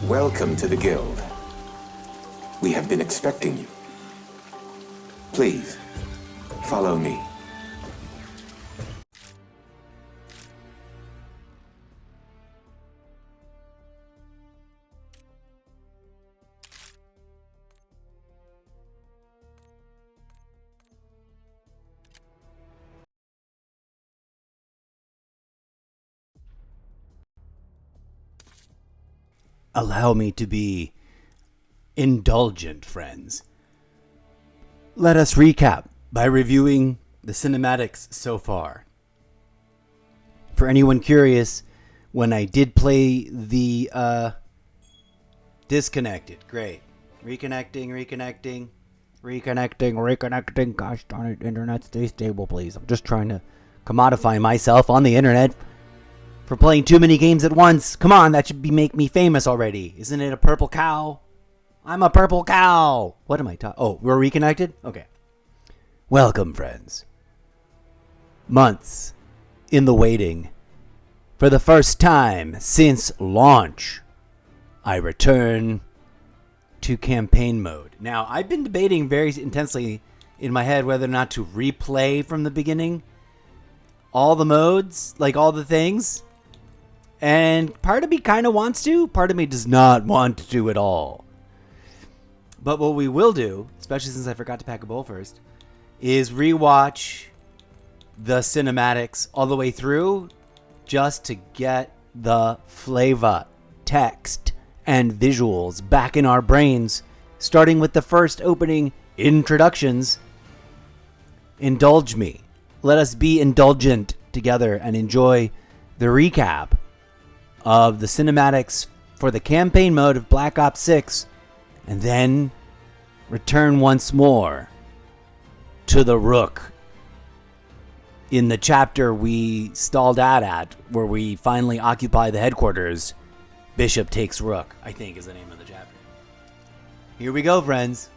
Welcome to the Guild. We have been expecting you. Please, follow me. Allow me to be indulgent, friends. Let us recap by reviewing the cinematics so far. For anyone curious, when I did play the disconnected, great. Reconnecting. Gosh darn it, internet, stay stable, please. I'm just trying to commodify myself on the internet for playing too many games at once. Come on, that should make me famous already. Isn't it a purple cow? I'm a purple cow. What am I talking? Oh, we're reconnected? Okay. Welcome, friends. Months in the waiting. For the first time since launch, I return to campaign mode. Now, I've been debating very intensely in my head whether or not to replay from the beginning all the modes, like all the things. And part of me kind of wants to, part of me does not want to do it all. But what we will do, especially since I forgot to pack a bowl first, is rewatch the cinematics all the way through just to get the flavor, text, and visuals back in our brains, starting with the first opening introductions. Indulge me. Let us be indulgent together and enjoy the recap of the cinematics for the campaign mode of Black Ops 6, and then return once more to the Rook in the chapter we stalled out at, where we finally occupy the headquarters. Bishop takes Rook, I think is the name of the chapter. Here we go, friends.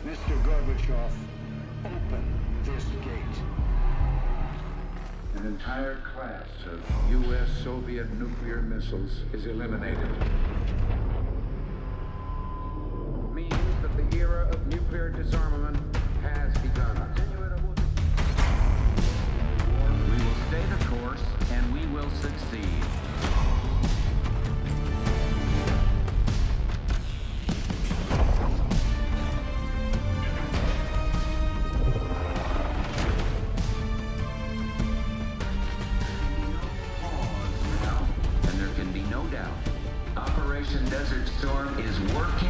Mr. Gorbachev, open this gate. An entire class of U.S.-Soviet nuclear missiles is eliminated. Means that the era of nuclear disarmament has begun. We will stay the course, and we will succeed. Operation Desert Storm is working.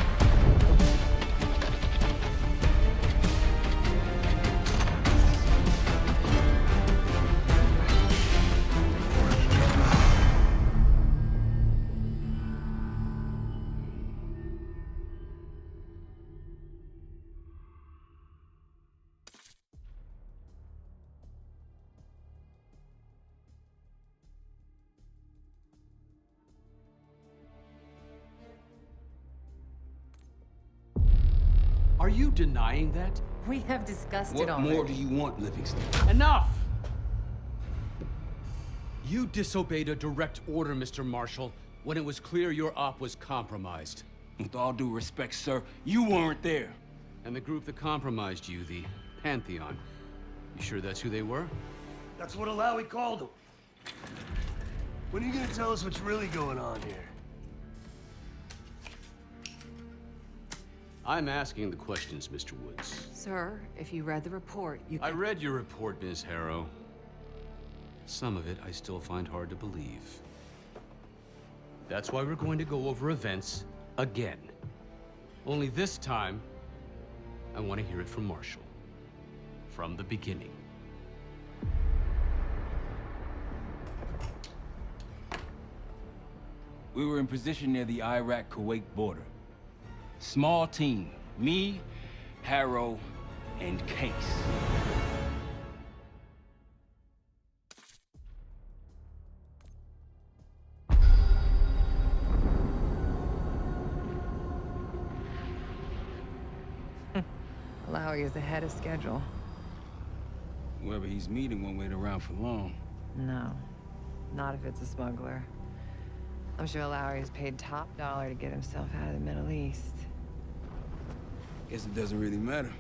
Are you denying that? We have discussed What it already. more do you want, Livingston? Enough! You disobeyed a direct order, Mr. Marshall, when it was clear your op was compromised. With all due respect, sir, you weren't there. And the group that compromised you, the Pantheon, you sure that's who they were? That's what Alawi called him. When are you gonna tell us what's really going on here? I'm asking the questions, Mr. Woods. Sir, if you read the report, you I can... read your report, Ms. Harrow. Some of it I still find hard to believe. That's why we're going to go over events again. Only this time, I want to hear it from Marshall. From the beginning. We were in position near the Iraq-Kuwait border. Small team. Me, Harrow, and Case. Alawi is ahead of schedule. Whoever he's meeting won't wait around for long. No, not if it's a smuggler. I'm sure Alawi is paid top dollar to get himself out of the Middle East. Guess it doesn't really matter.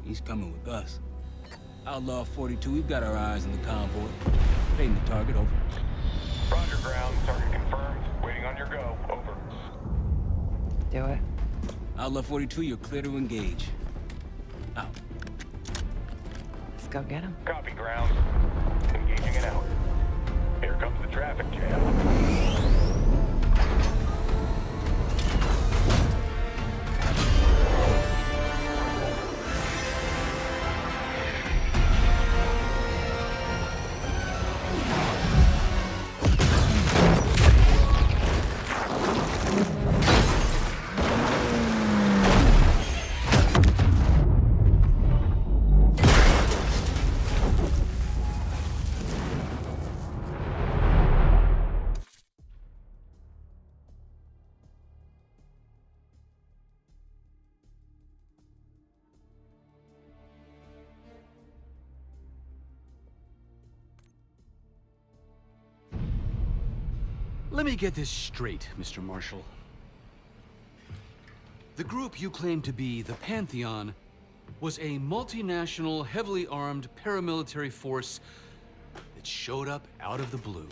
He's coming with us. Outlaw 42, we've got our eyes on the convoy. Painting the target, over. Roger, ground. Target confirmed. Waiting on your go. Over. Do it. Outlaw 42, you're clear to engage. Out. Let's go get him. Copy, ground. Engaging and out. Here comes the traffic jam. Let me get this straight, Mr. Marshall. The group you claim to be the Pantheon was a multinational, heavily armed paramilitary force that showed up out of the blue.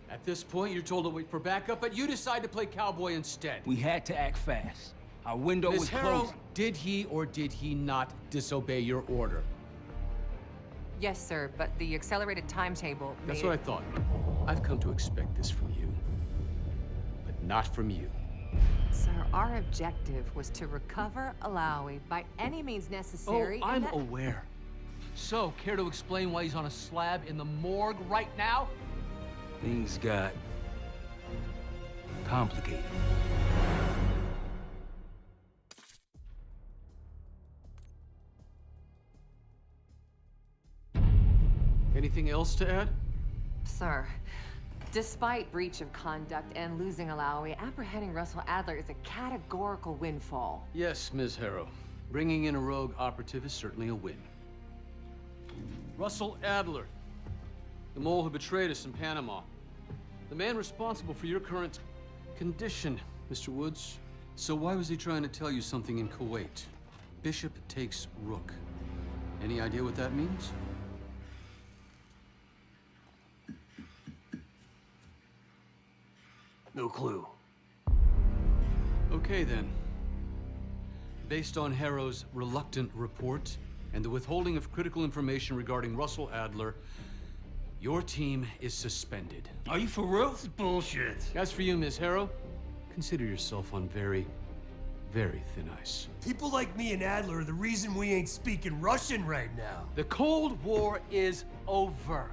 At this point, you're told to wait for backup, but you decide to play cowboy instead. We had to act fast. Our window was Miss Harrow, closing. did he or did he not disobey your order? Yes, sir, but the accelerated timetable That's made what I thought. I've come to expect this from you, but not from you. Sir, our objective was to recover Alawi by any means necessary. Oh, I'm and that... aware. So, care to explain why he's on a slab in the morgue right now? Things got complicated. Anything else to add? Sir, despite breach of conduct and losing Alawi, apprehending Russell Adler is a categorical windfall. Yes, Ms. Harrow. Bringing in a rogue operative is certainly a win. Russell Adler, the mole who betrayed us in Panama. The man responsible for your current condition, Mr. Woods. So why was he trying to tell you something in Kuwait? Bishop takes Rook. Any idea what that means? No clue. Okay, then. Based on Harrow's reluctant report and the withholding of critical information regarding Russell Adler, your team is suspended. Are you for real? This is bullshit. As for you, Ms. Harrow, consider yourself on very, very thin ice. People like me and Adler are the reason we ain't speaking Russian right now. The Cold War is over,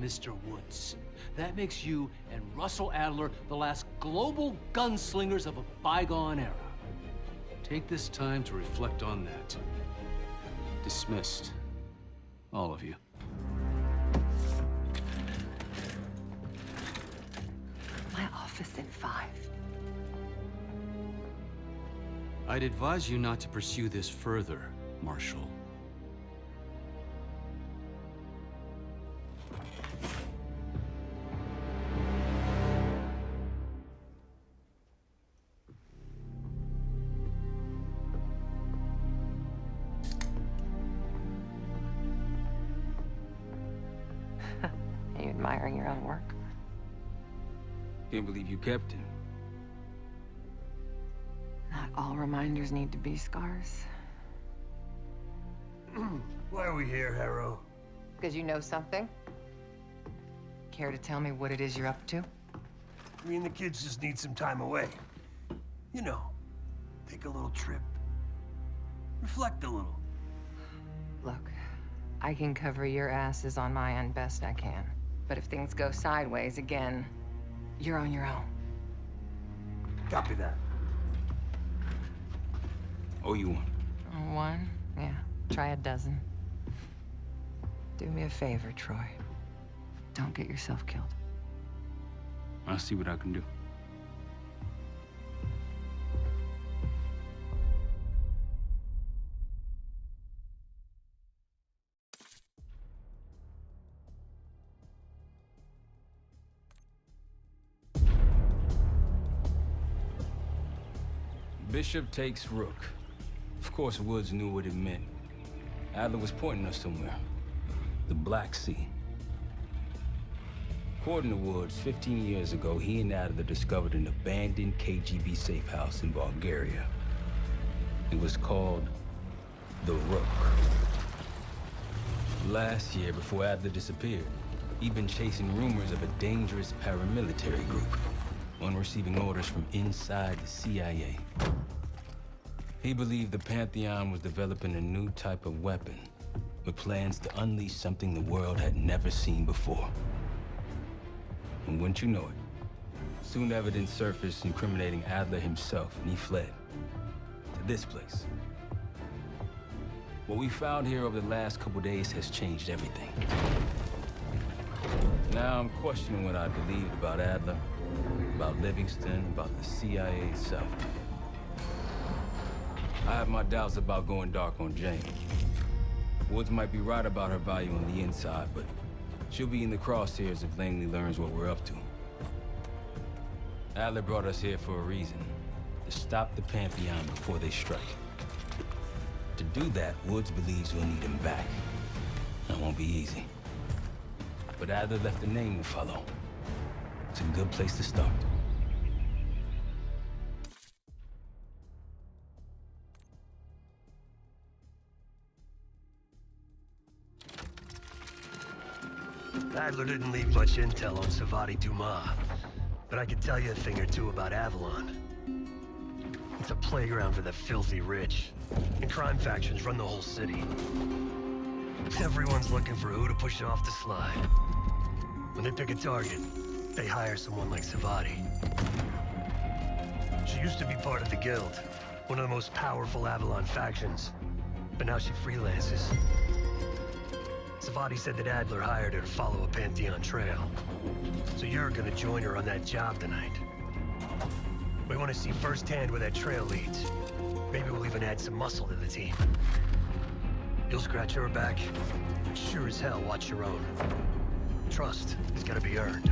Mr. Woods. That makes you and Russell Adler the last global gunslingers of a bygone era. Take this time to reflect on that. Dismissed. All of you. My office in 5. I'd advise you not to pursue this further, Marshal. Are you admiring your own work? Can't believe you kept him. Not all reminders need to be scars. Why are we here, Harrow? Because you know something? Care to tell me what it is you're up to? Me and the kids just need some time away. You know, take a little trip. Reflect a little. Look, I can cover your asses on my end best I can. But if things go sideways again, you're on your own. Copy that. Oh, you want? One? Yeah. Try a dozen. Do me a favor, Troy. Don't get yourself killed. I'll see what I can do. Bishop takes Rook. Of course, Woods knew what it meant. Adler was pointing us somewhere. The Black Sea. According to Woods, 15 years ago, he and Adler discovered an abandoned KGB safe house in Bulgaria. It was called the Rook. Last year, before Adler disappeared, he'd been chasing rumors of a dangerous paramilitary group, one receiving orders from inside the CIA. He believed the Pantheon was developing a new type of weapon, with plans to unleash something the world had never seen before. And wouldn't you know it, soon evidence surfaced incriminating Adler himself, and he fled to this place. What we found here over the last couple days has changed everything. Now I'm questioning what I believed about Adler, about Livingston, about the CIA itself. I have my doubts about going dark on Jane. Woods might be right about her value on the inside, but she'll be in the crosshairs if Langley learns what we're up to. Adler brought us here for a reason. To stop the Pantheon before they strike. To do that, Woods believes we'll need him back. That won't be easy. But Adler left a name to follow. It's a good place to start. Adler didn't leave much intel on Savati Dumas, but I could tell you a thing or two about Avalon. It's a playground for the filthy rich, and crime factions run the whole city. Everyone's looking for who to push off the slide. When they pick a target, they hire someone like Savati. She used to be part of the Guild, one of the most powerful Avalon factions, but now she freelances. Savati said that Adler hired her to follow a Pantheon trail. So you're gonna join her on that job tonight. We want to see firsthand where that trail leads. Maybe we'll even add some muscle to the team. You'll scratch her back, but sure as hell watch your own. Trust has gotta be earned.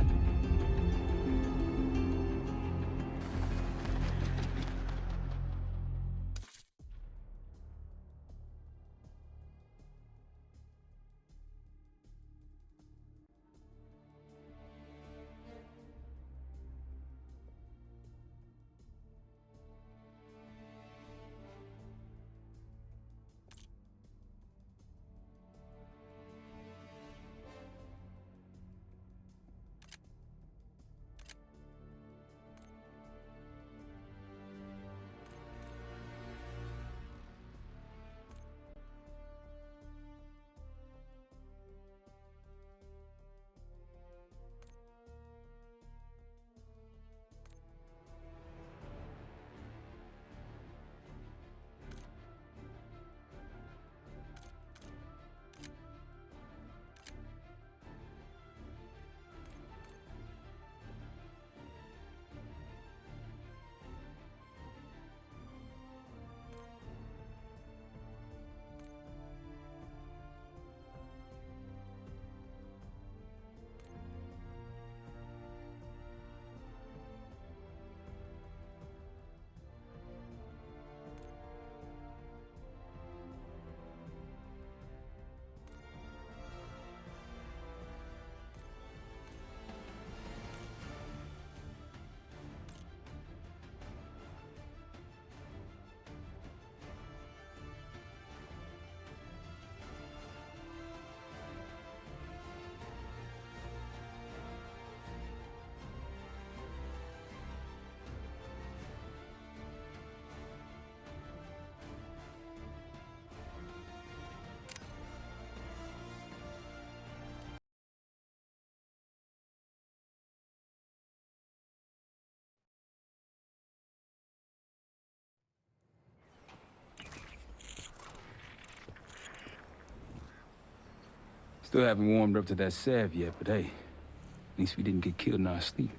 Still haven't warmed up to that salve yet, but hey, at least we didn't get killed in our sleep.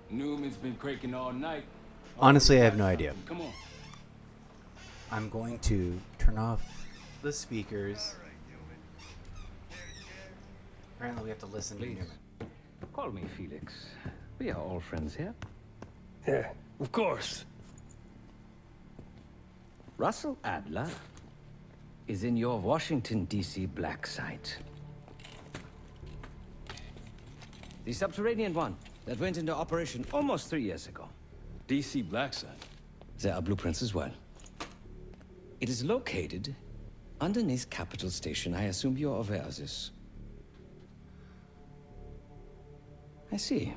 Newman's been cranking all night. Honestly, I have no idea. Come on. I'm going to turn off the speakers Apparently we have to listen to Please. Newman. Call me Felix. We are all friends here. Yeah, of course. Russell Adler is in your Washington, D.C. black site. The subterranean one that went into operation almost 3 years ago. DC Blackside. There are blueprints as well. It is located underneath Capitol Station. I assume you're aware of this. I see.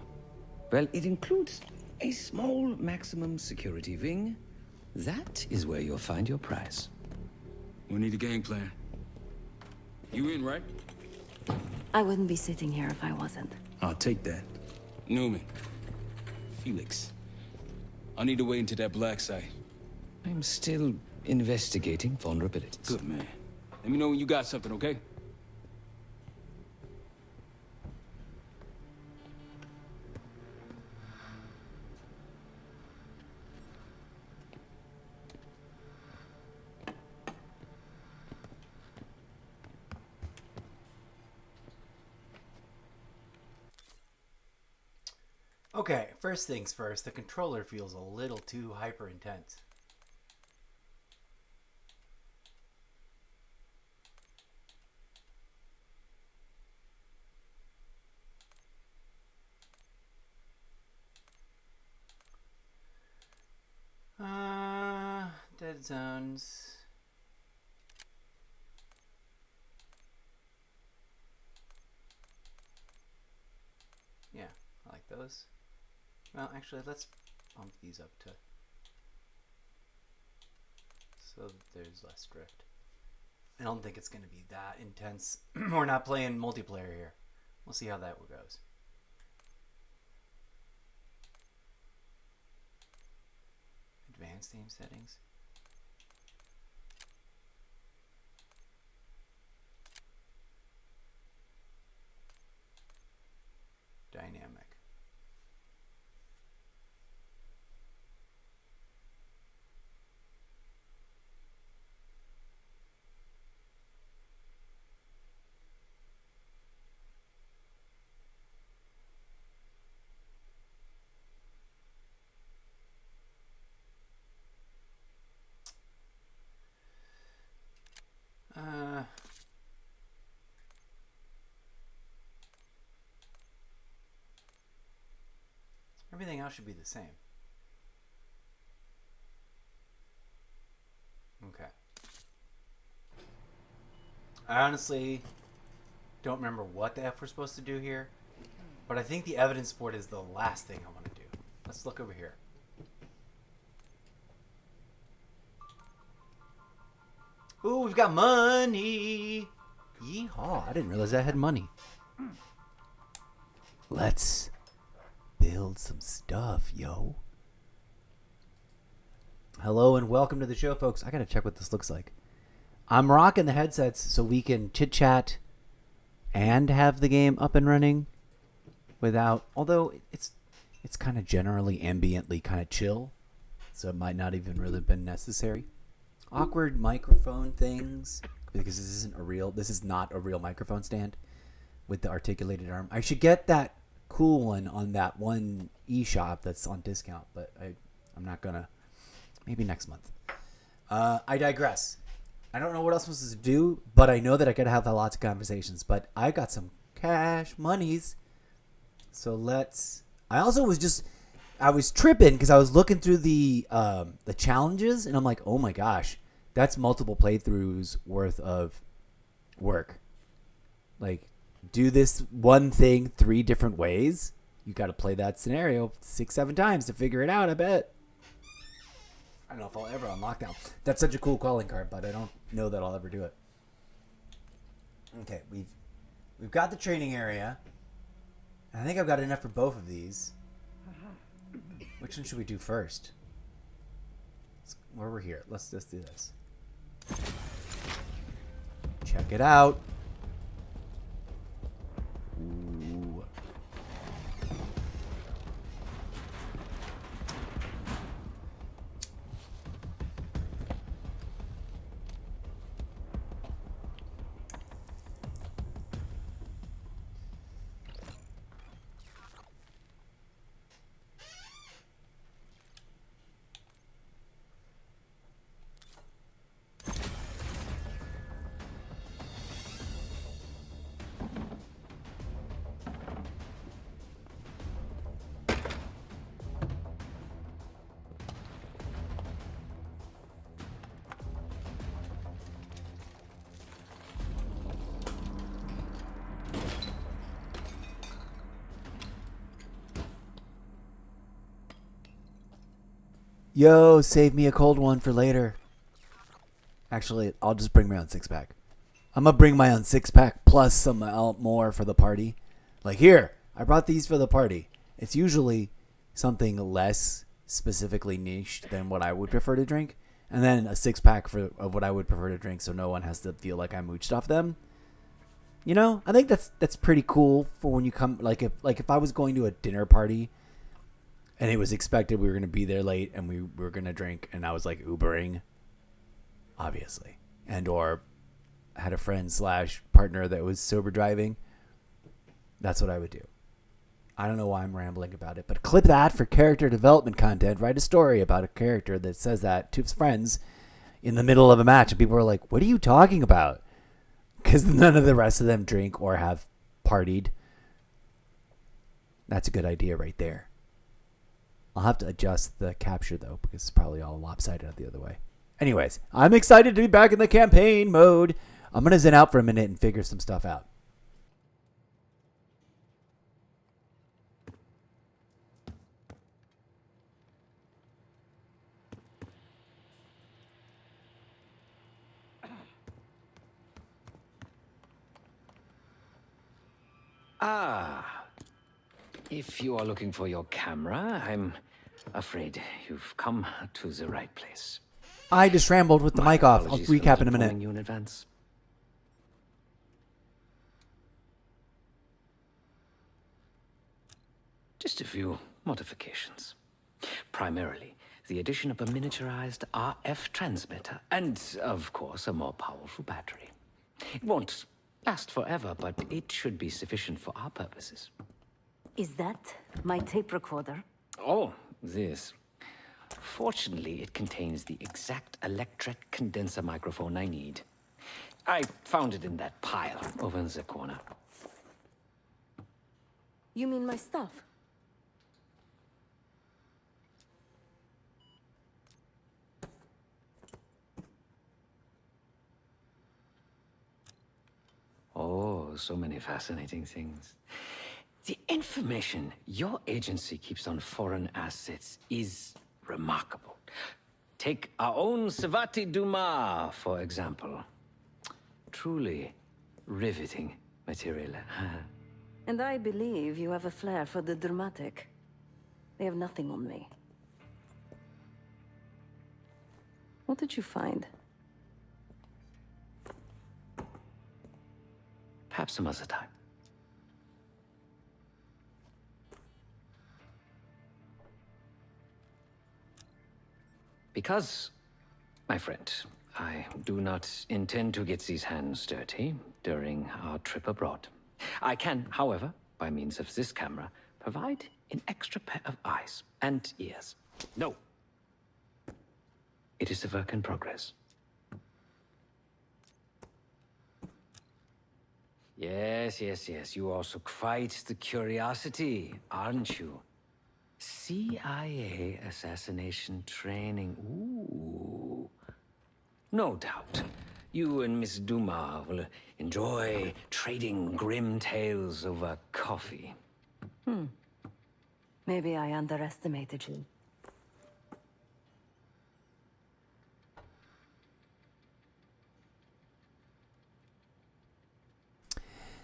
Well, it includes a small maximum security wing. That is where you'll find your prize. We need a game plan. You in, right? I wouldn't be sitting here if I wasn't. I'll take that. Newman. Felix. I need to wait into that black site. I'm still investigating vulnerabilities. Good, man. Let me know when you got something, okay? Okay, first things first, the controller feels a little too hyper intense. Dead zones. Yeah, I like those. Well, actually, let's bump these up to so that there's less drift. I don't think it's going to be that intense. We're not playing multiplayer here. We'll see how that goes. Advanced aim settings. Dynamic. Everything else should be the same. Okay. I honestly don't remember what the F we're supposed to do here, but I think the evidence board is the last thing I want to do. Let's look over here. Ooh, we've got money. Yeehaw, I didn't realize I had money. Let's build some stuff, yo. Hello and welcome to the show, folks. I gotta check what this looks like. I'm rocking the headsets so we can chit chat and have the game up and running without, although it's kind of generally ambiently kind of chill, so it might not even really been necessary. Awkward microphone things because this is not a real microphone stand with the articulated arm. I should get that cool one on that one eShop that's on discount, but I'm not gonna. Maybe next month. I digress. I don't know what else I'm supposed to do, but I know that I gotta have lots of conversations. But I got some cash monies, so let's. I was tripping because I was looking through the challenges, and I'm like, oh my gosh, that's multiple playthroughs worth of work. Like, do this one thing 3 different ways. You got to play that scenario 6-7 times to figure it out, I bet. I don't know if I'll ever unlock that. That's such a cool calling card, but I don't know that I'll ever do it. Okay, we've got the training area. I think I've got enough for both of these. Which one should we do first? Where we're here. Let's just do this. Check it out. Ooh. Yo, save me a cold one for later. Actually, I'll just bring my own 6-pack. I'm going to bring my own 6-pack plus some more for the party. Like, here, I brought these for the party. It's usually something less specifically niched than what I would prefer to drink. And then a 6-pack of what I would prefer to drink so no one has to feel like I mooched off them. You know, I think that's pretty cool for when you come, like if I was going to a dinner party and it was expected we were going to be there late and we were going to drink and I was like Ubering, obviously, and or had a friend / partner that was sober driving, that's what I would do. I don't know why I'm rambling about it, but clip that for character development content. Write a story about a character that says that to his friends in the middle of a match and people are like, what are you talking about? Because none of the rest of them drink or have partied. That's a good idea right there. I'll have to adjust the capture, though, because it's probably all lopsided the other way. Anyways, I'm excited to be back in the campaign mode. I'm going to zen out for a minute and figure some stuff out. Ah, if you are looking for your camera, I'm afraid you've come to the right place. I just rambled with the mic off. I'll Apologies for recap not in a minute. informing you in advance. Just a few modifications. Primarily, the addition of a miniaturized RF transmitter and, of course, a more powerful battery. It won't last forever, but it should be sufficient for our purposes. Is that my tape recorder? Oh, this. Fortunately, it contains the exact electret condenser microphone I need. I found it in that pile over in the corner. You mean my stuff? Oh, so many fascinating things. The information your agency keeps on foreign assets is remarkable. Take our own Savati Dumas, for example. Truly riveting material. And I believe you have a flair for the dramatic. They have nothing on me. What did you find? Perhaps some other time. Because, my friend, I do not intend to get these hands dirty during our trip abroad. I can, however, by means of this camera, provide an extra pair of eyes and ears. No. It is a work in progress. Yes. You also quite the curiosity, aren't you? CIA assassination training. Ooh. No doubt. You and Miss Dumas will enjoy trading grim tales over coffee. Maybe I underestimated you.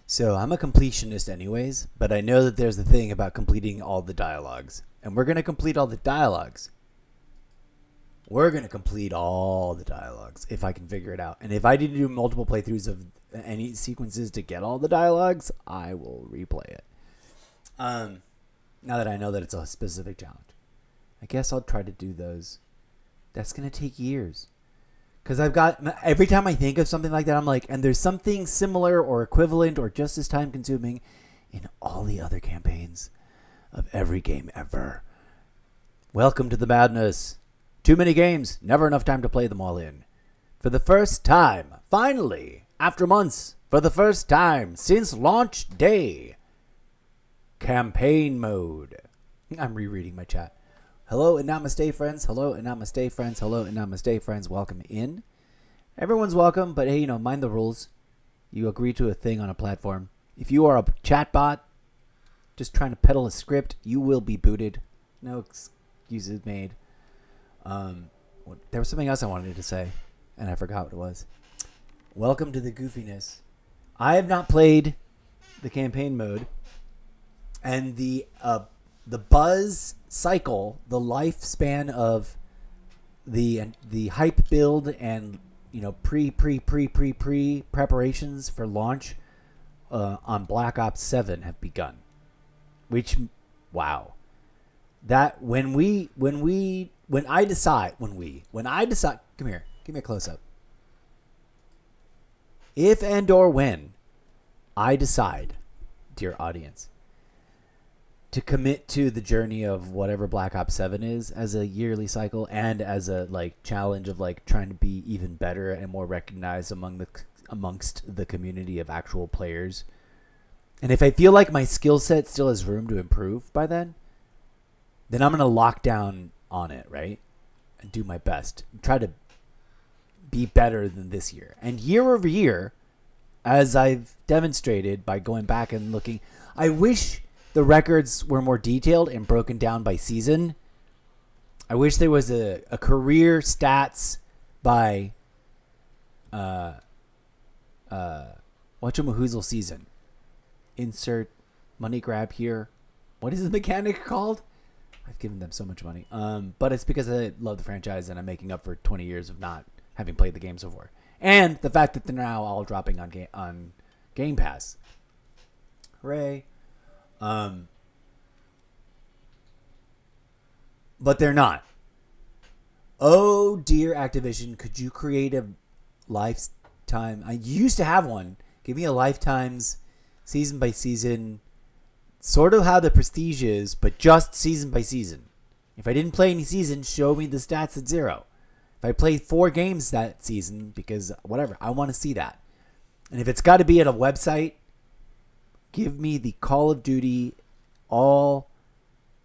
So I'm a completionist anyways, but I know that there's a thing about completing all the dialogues. And we're going to complete all the dialogues. We're going to complete all the dialogues if I can figure it out. And if I need to do multiple playthroughs of any sequences to get all the dialogues, I will replay it. Now that I know that it's a specific challenge. I guess I'll try to do those. That's going to take years. Because every time I think of something like that, I'm like, and there's something similar or equivalent or just as time consuming in all the other campaigns of every game ever. Welcome to the madness. Too many games, never enough time to play them all in. For the first time, finally, after months, for the first time since launch day, campaign mode. I'm rereading my chat. Hello and namaste, friends. Hello and namaste, friends. Hello and namaste, friends. Welcome in. Everyone's welcome, but hey, mind the rules. You agree to a thing on a platform. If you are a chatbot just trying to peddle a script, you will be booted. No excuses made. There was something else I wanted to say, and I forgot what it was. Welcome to the goofiness. I have not played the campaign mode, and the buzz cycle, the lifespan of the hype build and pre preparations for launch on Black Ops 7 have begun. Which, wow, that when I decide, come here, give me a close up. If and or when I decide, dear audience, to commit to the journey of whatever Black Ops 7 is as a yearly cycle and as a challenge of trying to be even better and more recognized amongst the community of actual players. And if I feel like my skill set still has room to improve by then I'm going to lock down on it, right? And do my best. And try to be better than this year. And year over year, as I've demonstrated by going back and looking, I wish the records were more detailed and broken down by season. I wish there was a career stats by whatchamahoozle season. Insert money grab here. What is the mechanic called? I've given them so much money. But it's because I love the franchise and I'm making up for 20 years of not having played the games before. And the fact that they're now all dropping on Game Pass. Hooray. But they're not. Oh dear Activision, could you create a lifetime? I used to have one. Give me a lifetime's season by season, sort of how the Prestige is, but just season by season. If I didn't play any seasons, show me the stats at 0. If I played 4 games that season, because whatever, I want to see that. And if it's got to be at a website, give me the Call of Duty all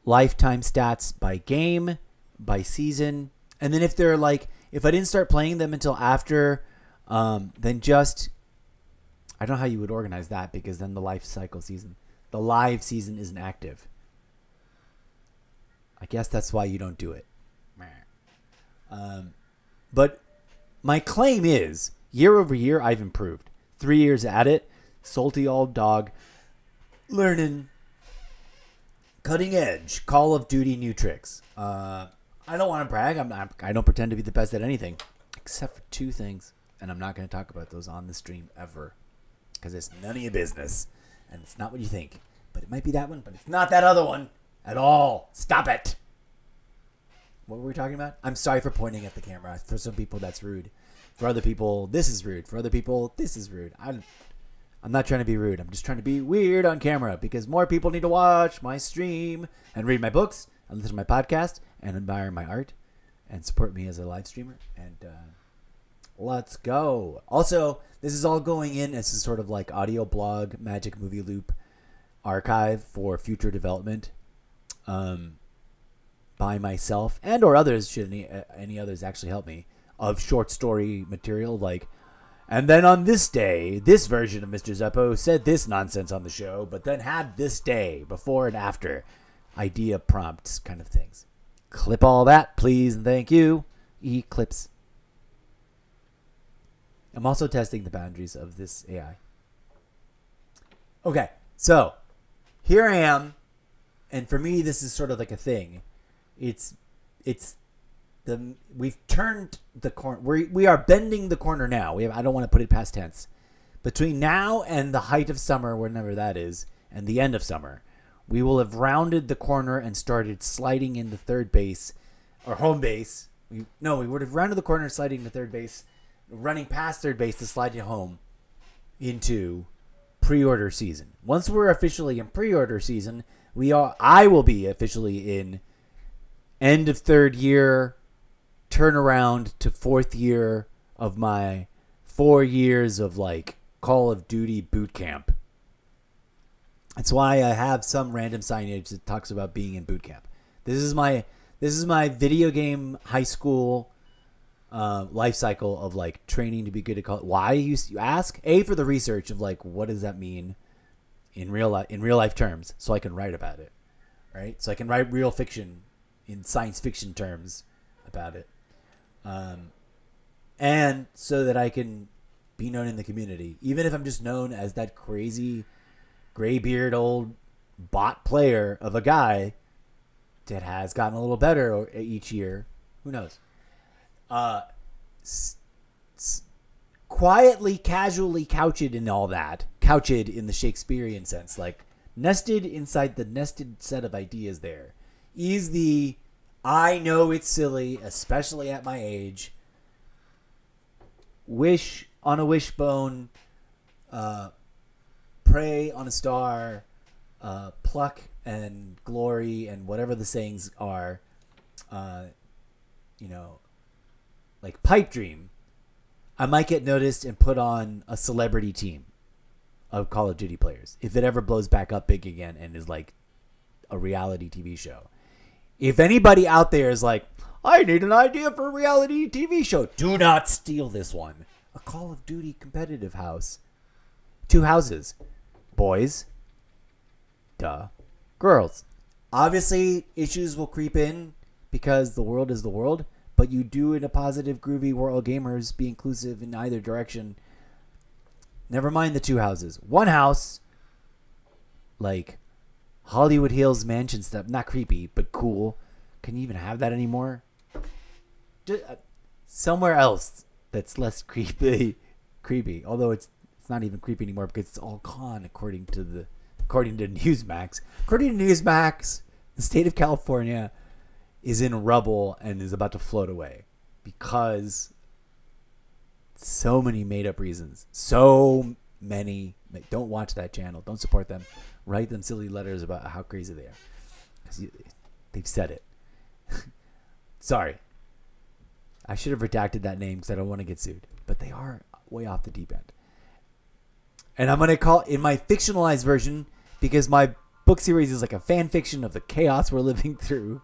lifetime stats by game, by season. And then if they're if I didn't start playing them until after, then just, I don't know how you would organize that, because then the live season isn't active. I guess that's why you don't do it. But my claim is, year over year, I've improved. 3 years at it, salty old dog, learning cutting edge Call of Duty new tricks. I don't want to brag. I don't pretend to be the best at anything, except for 2 things, and I'm not going to talk about those on the stream ever, because it's none of your business, and it's not what you think. But it might be that one, but it's not that other one at all. Stop it. What were we talking about? I'm sorry for pointing at the camera. For some people, that's rude. For other people, this is rude. For other people, this is rude. I'm not trying to be rude. I'm just trying to be weird on camera, because more people need to watch my stream and read my books and listen to my podcast and admire my art and support me as a live streamer. And let's go. Also, this is all going in as a sort of audio blog, Magic Movie Loop archive for future development. By myself and or others, should any others actually help me, of short story material and then on this day, this version of Mr. Zeppo said this nonsense on the show, but then had this day, before and after, idea prompts kind of things. Clip all that, please, and thank you. Eclipse. I'm also testing the boundaries of this AI. Okay, so here I am, and for me, this is sort of like a thing. We've turned the corner. We are bending the corner now. I don't want to put it past tense. Between now and the height of summer, whenever that is, and the end of summer, we will have rounded the corner and started sliding into third base or home base. We would have rounded the corner, sliding to third base, running past third base to slide to home into pre-order season. Once we're officially in pre-order season, I will be officially in end of 3rd year, turnaround to 4th year of my 4 years of Call of Duty boot camp. That's why I have some random signage that talks about being in boot camp. This is my video game high school life cycle of training to be good at Call. Why you ask? A, for the research of what does that mean in real life terms, so I can write about it, right? So I can write real fiction in science fiction terms about it. And so that I can be known in the community. Even if I'm just known as that crazy graybeard old bot player of a guy that has gotten a little better each year. Who knows? Quietly, casually couched in all that. Couched in the Shakespearean sense. Like, nested inside the nested set of ideas there is the I know it's silly, especially at my age. Wish on a wishbone, pray on a star, pluck and glory and whatever the sayings are, like pipe dream. I might get noticed and put on a celebrity team of Call of Duty players if it ever blows back up big again and is like a reality TV show. If anybody out there is like, I need an idea for a reality TV show, do not steal this one. A Call of Duty competitive house. 2 houses. Boys. Girls. Obviously, issues will creep in because the world is the world, but you do in a positive, groovy world gamers be inclusive in either direction. Never mind the 2 houses. 1 house, like Hollywood Hills mansion stuff. Not creepy, but cool. Can you even have that anymore? Somewhere else that's less creepy. Although it's not even creepy anymore because it's all con according to Newsmax. According to Newsmax, the state of California is in rubble and is about to float away because so many made up reasons. So many. Don't watch that channel. Don't support them. Write them silly letters about how crazy they are. 'Cause they've said it. Sorry. I should have redacted that name because I don't want to get sued. But they are way off the deep end. And I'm going to call in my fictionalized version because my book series is like a fan fiction of the chaos we're living through.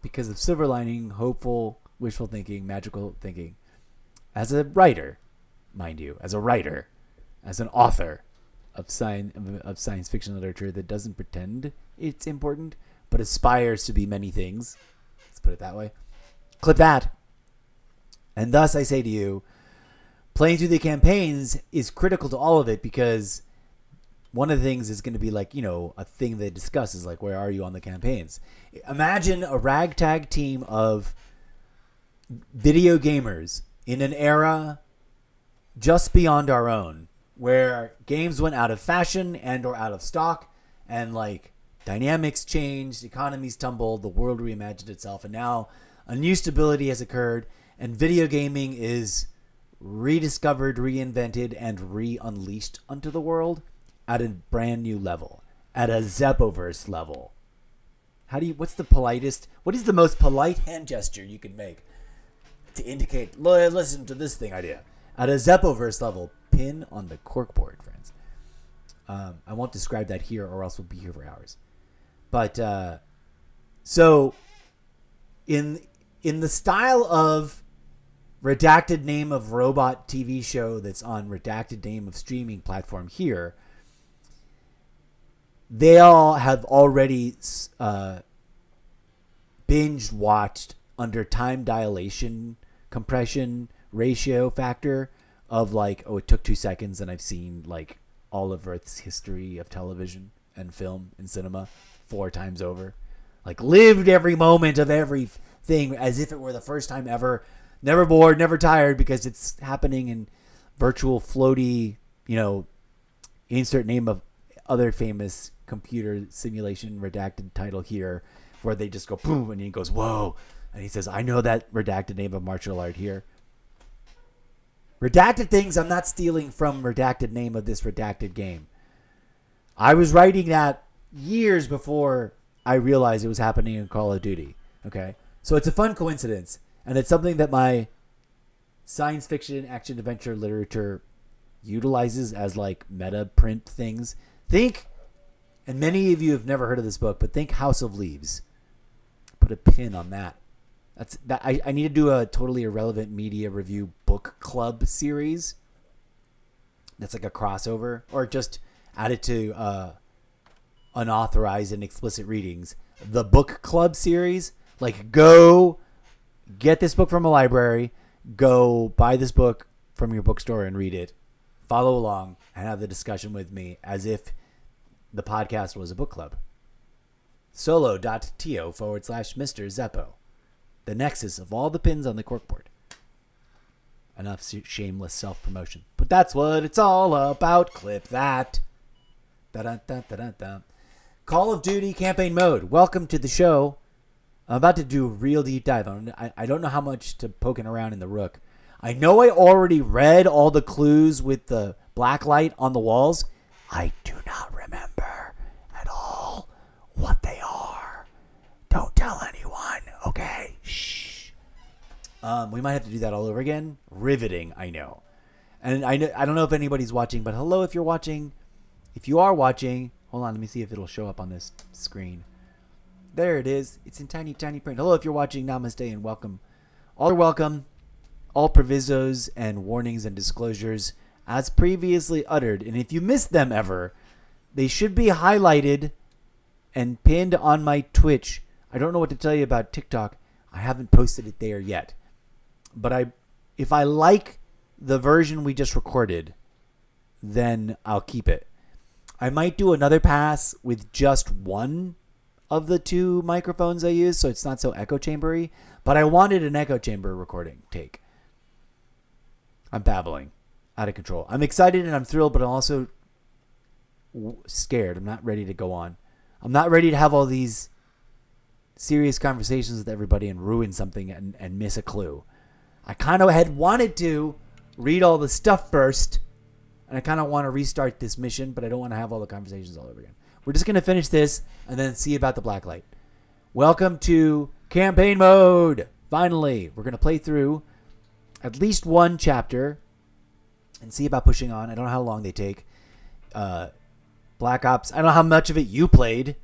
Because of silver lining, hopeful, wishful thinking, magical thinking. As a writer, mind you, as an author of science fiction literature that doesn't pretend it's important, but aspires to be many things. Let's put it that way. Clip that. And thus I say to you, playing through the campaigns is critical to all of it because one of the things is going to be like, a thing they discuss is like, where are you on the campaigns? Imagine a ragtag team of video gamers in an era just beyond our own where games went out of fashion and or out of stock and like dynamics changed, economies tumbled, the world reimagined itself, and now a new stability has occurred and video gaming is rediscovered, reinvented, and re-unleashed onto the world at a brand new level, at a Zeppoverse level. What is the most polite hand gesture you can make to indicate, listen to this thing idea? At a Zeppoverse level, pin on the corkboard, friends. I won't describe that here or else we'll be here for hours. But, so, in the style of redacted name of robot TV show that's on redacted name of streaming platform here, they all have already binge watched under time dilation compression ratio factor of like, it took 2 seconds and I've seen like all of Earth's history of television and film and cinema 4 times over. Like lived every moment of everything as if it were the first time ever. Never bored, never tired because it's happening in virtual floaty, insert name of other famous computer simulation redacted title here where they just go boom and he goes, whoa. And he says, I know that redacted name of martial art here. Redacted things I'm not stealing from redacted name of this redacted game. I was writing that years before I realized it was happening in Call of Duty. Okay. So it's a fun coincidence. And it's something that my science fiction, action, adventure literature utilizes as like meta print things. Think, and many of you have never heard of this book, but think House of Leaves. Put a pin on that. I need to do a totally irrelevant media review book club series. That's like a crossover, or just add it to unauthorized and explicit readings. The book club series Like, go get this book from a library. Go buy this book from your bookstore and read it. Follow along and have the discussion with me as if the podcast was a book club. Solo.to/Mr. Zeppo. The nexus of all the pins on the corkboard. Enough shameless self-promotion. But that's what it's all about. Clip that. Da-da-da-da-da-da. Call of Duty campaign mode. Welcome to the show. I'm about to do a real deep dive. I don't know how much to poking around in the Rook. I know I already read all the clues with the black light on the walls. I do not remember at all what they are. Don't tell anyone, okay? Shh. We might have to do that all over again. Riveting, I know. And I don't know if anybody's watching, but hello if you're watching. If you are watching, hold on, let me see if it'll show up on this screen. There it is. It's in tiny, tiny print. Hello if you're watching. Namaste and welcome. All are welcome. All provisos and warnings and disclosures as previously uttered. And if you missed them ever, they should be highlighted and pinned on my Twitch. I don't know what to tell you about TikTok. I haven't posted it there yet. But if I like the version we just recorded, then I'll keep it. I might do another pass with just one of the two microphones I use, so it's not so echo chambery. But I wanted an echo chamber recording take. I'm babbling. Out of control. I'm excited and I'm thrilled, but I'm also scared. I'm not ready to go on. I'm not ready to have all these serious conversations with everybody and ruin something and miss a clue. I kind of had wanted to read all the stuff first, and I kind of want to restart this mission, but I don't want to have all the conversations all over again. We're just going to finish this and then see about the blacklight. Welcome to campaign mode. Finally, we're going to play through at least one chapter and see about pushing on. I don't know how long they take. Black Ops, I don't know how much of it you played.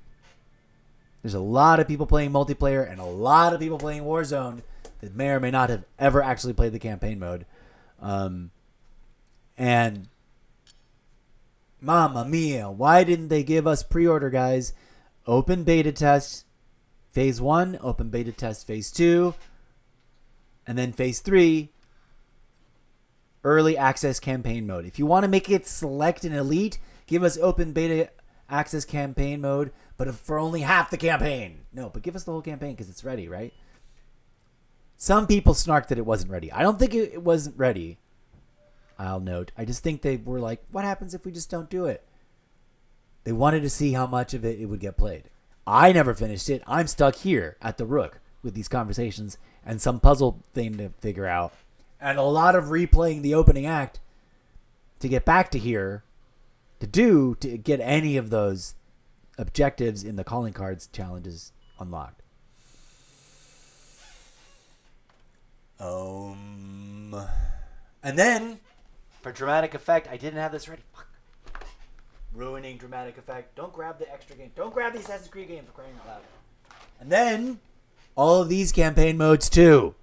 There's a lot of people playing multiplayer and a lot of people playing Warzone that may or may not have ever actually played the campaign mode. And Mamma mia, why didn't they give us pre-order, guys? Open beta test phase 1, open beta test phase 2, and then phase 3, early access campaign mode. If you want to make it select and elite, give us open beta access campaign mode, but for only half the campaign. No, but give us the whole campaign because it's ready, right? Some people snarked that it wasn't ready. I don't think it wasn't ready. I'll note. I just think they were like, what happens if we just don't do it? They wanted to see how much of it would get played. I never finished it. I'm stuck here at the Rook with these conversations and some puzzle thing to figure out. And a lot of replaying the opening act to get back to here to get any of those objectives in the calling cards challenges unlocked. And then, for dramatic effect, I didn't have this ready. Fuck. Ruining dramatic effect. Don't grab the extra game. Don't grab the Assassin's Creed game for crying out loud. And then, all of these campaign modes too.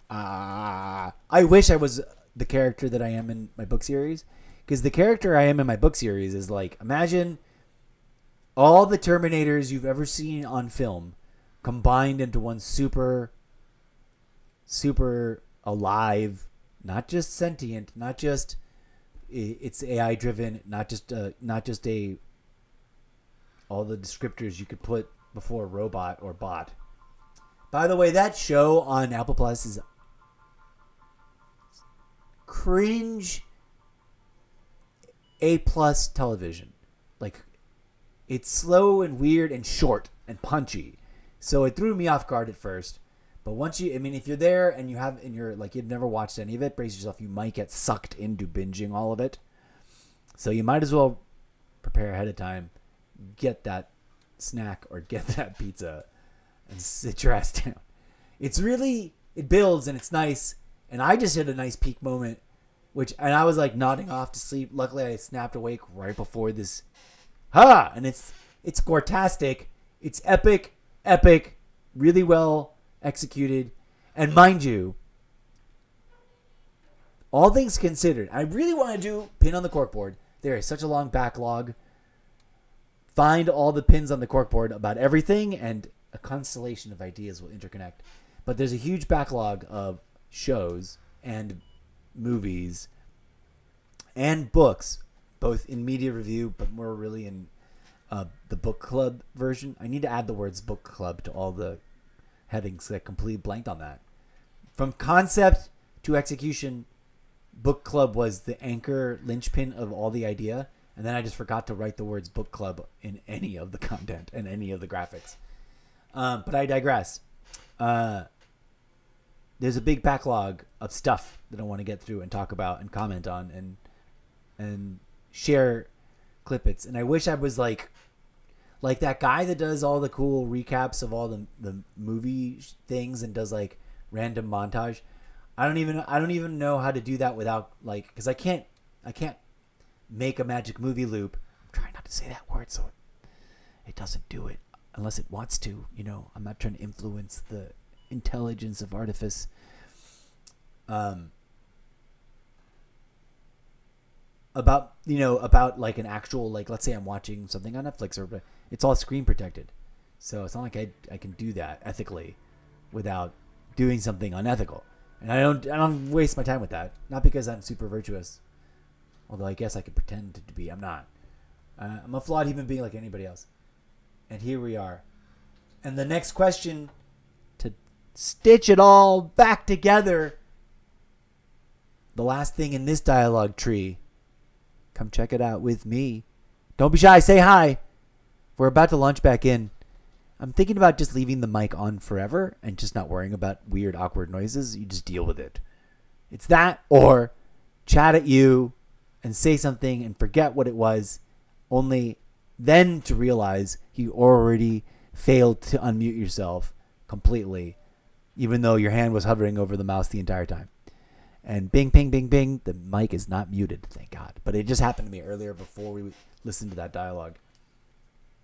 I wish I was the character that I am in my book series. Because the character I am in my book series is like, imagine all the Terminators you've ever seen on film combined into one super alive, not just sentient, not just it's AI driven, not just all the descriptors you could put before robot or bot. By the way, that show on Apple Plus is cringe A+ television. Like, it's slow and weird and short and punchy. So it threw me off guard at first. But once if you're there and you've never watched any of it, brace yourself, you might get sucked into binging all of it. So you might as well prepare ahead of time, get that snack or get that pizza and sit your ass down. It builds and it's nice. And I just hit a nice peak moment, and I was like nodding off to sleep. Luckily I snapped awake right before this. And it's gortastic. It's epic, really well executed. And mind you, all things considered, I really want to do pin on the corkboard. There is such a long backlog find all the pins on the corkboard about everything, and a constellation of ideas will interconnect. But there's a huge backlog of shows and movies and books, both in media review, but more really in the book club version. I need to add the words book club to all the headings. I completely blanked on that. From concept to execution, book club was the anchor linchpin of all the idea. And then I just forgot to write the words book club in any of the content and any of the graphics. But I digress. There's a big backlog of stuff that I want to get through and talk about and comment on and share clippets. And I wish I was like that guy that does all the cool recaps of all the movie things and does like random montage. I don't even know how to do that without like, because I can't make a magic movie loop. I'm trying not to say that word so it doesn't do it unless it wants to. You know, I'm not trying to influence the intelligence of artifice. About like an actual, like, let's say I'm watching something on Netflix, or it's all screen protected, so it's not like I can do that ethically without doing something unethical, and I don't waste my time with that. Not because I'm super virtuous, although I guess I could pretend to be. I'm not. I'm a flawed human being like anybody else. And here we are. And the next question, to stitch it all back together, the last thing in this dialogue tree. Come check it out with me. Don't be shy. Say hi. We're about to launch back in. I'm thinking about just leaving the mic on forever and just not worrying about weird, awkward noises. You just deal with it. It's that, or chat at you and say something and forget what it was, only then to realize you already failed to unmute yourself completely, even though your hand was hovering over the mouse the entire time. And bing, ping, bing, bing, the mic is not muted, thank God. But it just happened to me earlier before we listened to that dialogue,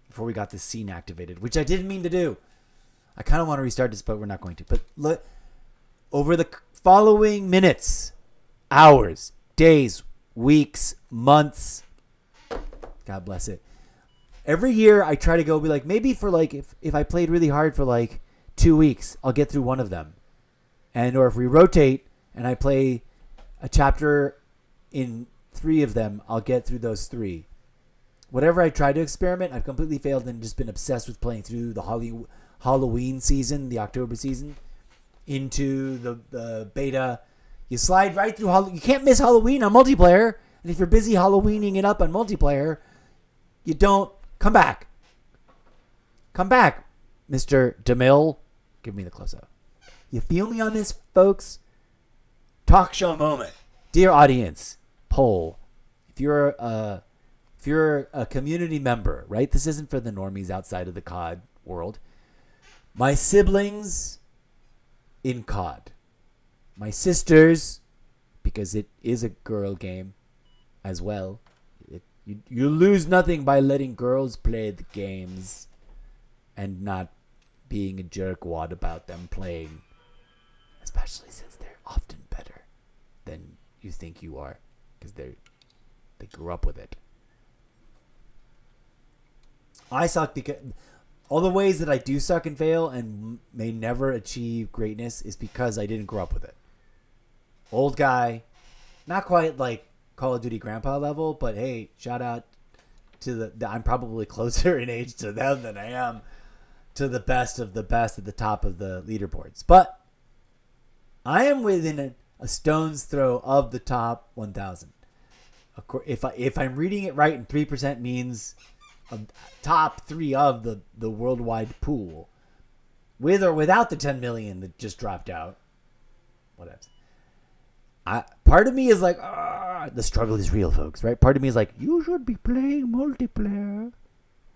before we got this scene activated, which I didn't mean to do. I kind of want to restart this, but we're not going to. But look, over the following minutes, hours, days, weeks, months, God bless it. Every year I try to go be like, maybe for like, if I played really hard for like 2 weeks, I'll get through one of them. And or if we rotate and I play a chapter in 3 of them, I'll get through those 3. Whatever I try to experiment, I've completely failed and just been obsessed with playing through the Halloween season, the October season, into the beta. You slide right through you can't miss Halloween on multiplayer. And if you're busy Halloweening it up on multiplayer, you don't come back. Come back, Mr. DeMille. Give me the close-up. You feel me on this, folks? Talk show moment. Dear audience, poll. If you're a community member, right? This isn't for the normies outside of the COD world. My siblings in COD. My sisters, because it is a girl game as well. You lose nothing by letting girls play the games and not being a jerkwad about them playing. Especially since they're often better than you think you are, because they grew up with it. I suck because all the ways that I do suck and fail and may never achieve greatness is because I didn't grow up with it. Old guy, not quite like Call of Duty grandpa level, but hey, shout out to I'm probably closer in age to them than I am to the best of the best at the top of the leaderboards. But I am within a stone's throw of the top 1,000. If I'm reading it right, and 3% means top 3 of the worldwide pool, with or without the 10 million that just dropped out. Whatever. Part of me is like, the struggle is real, folks, right? Part of me is like, you should be playing multiplayer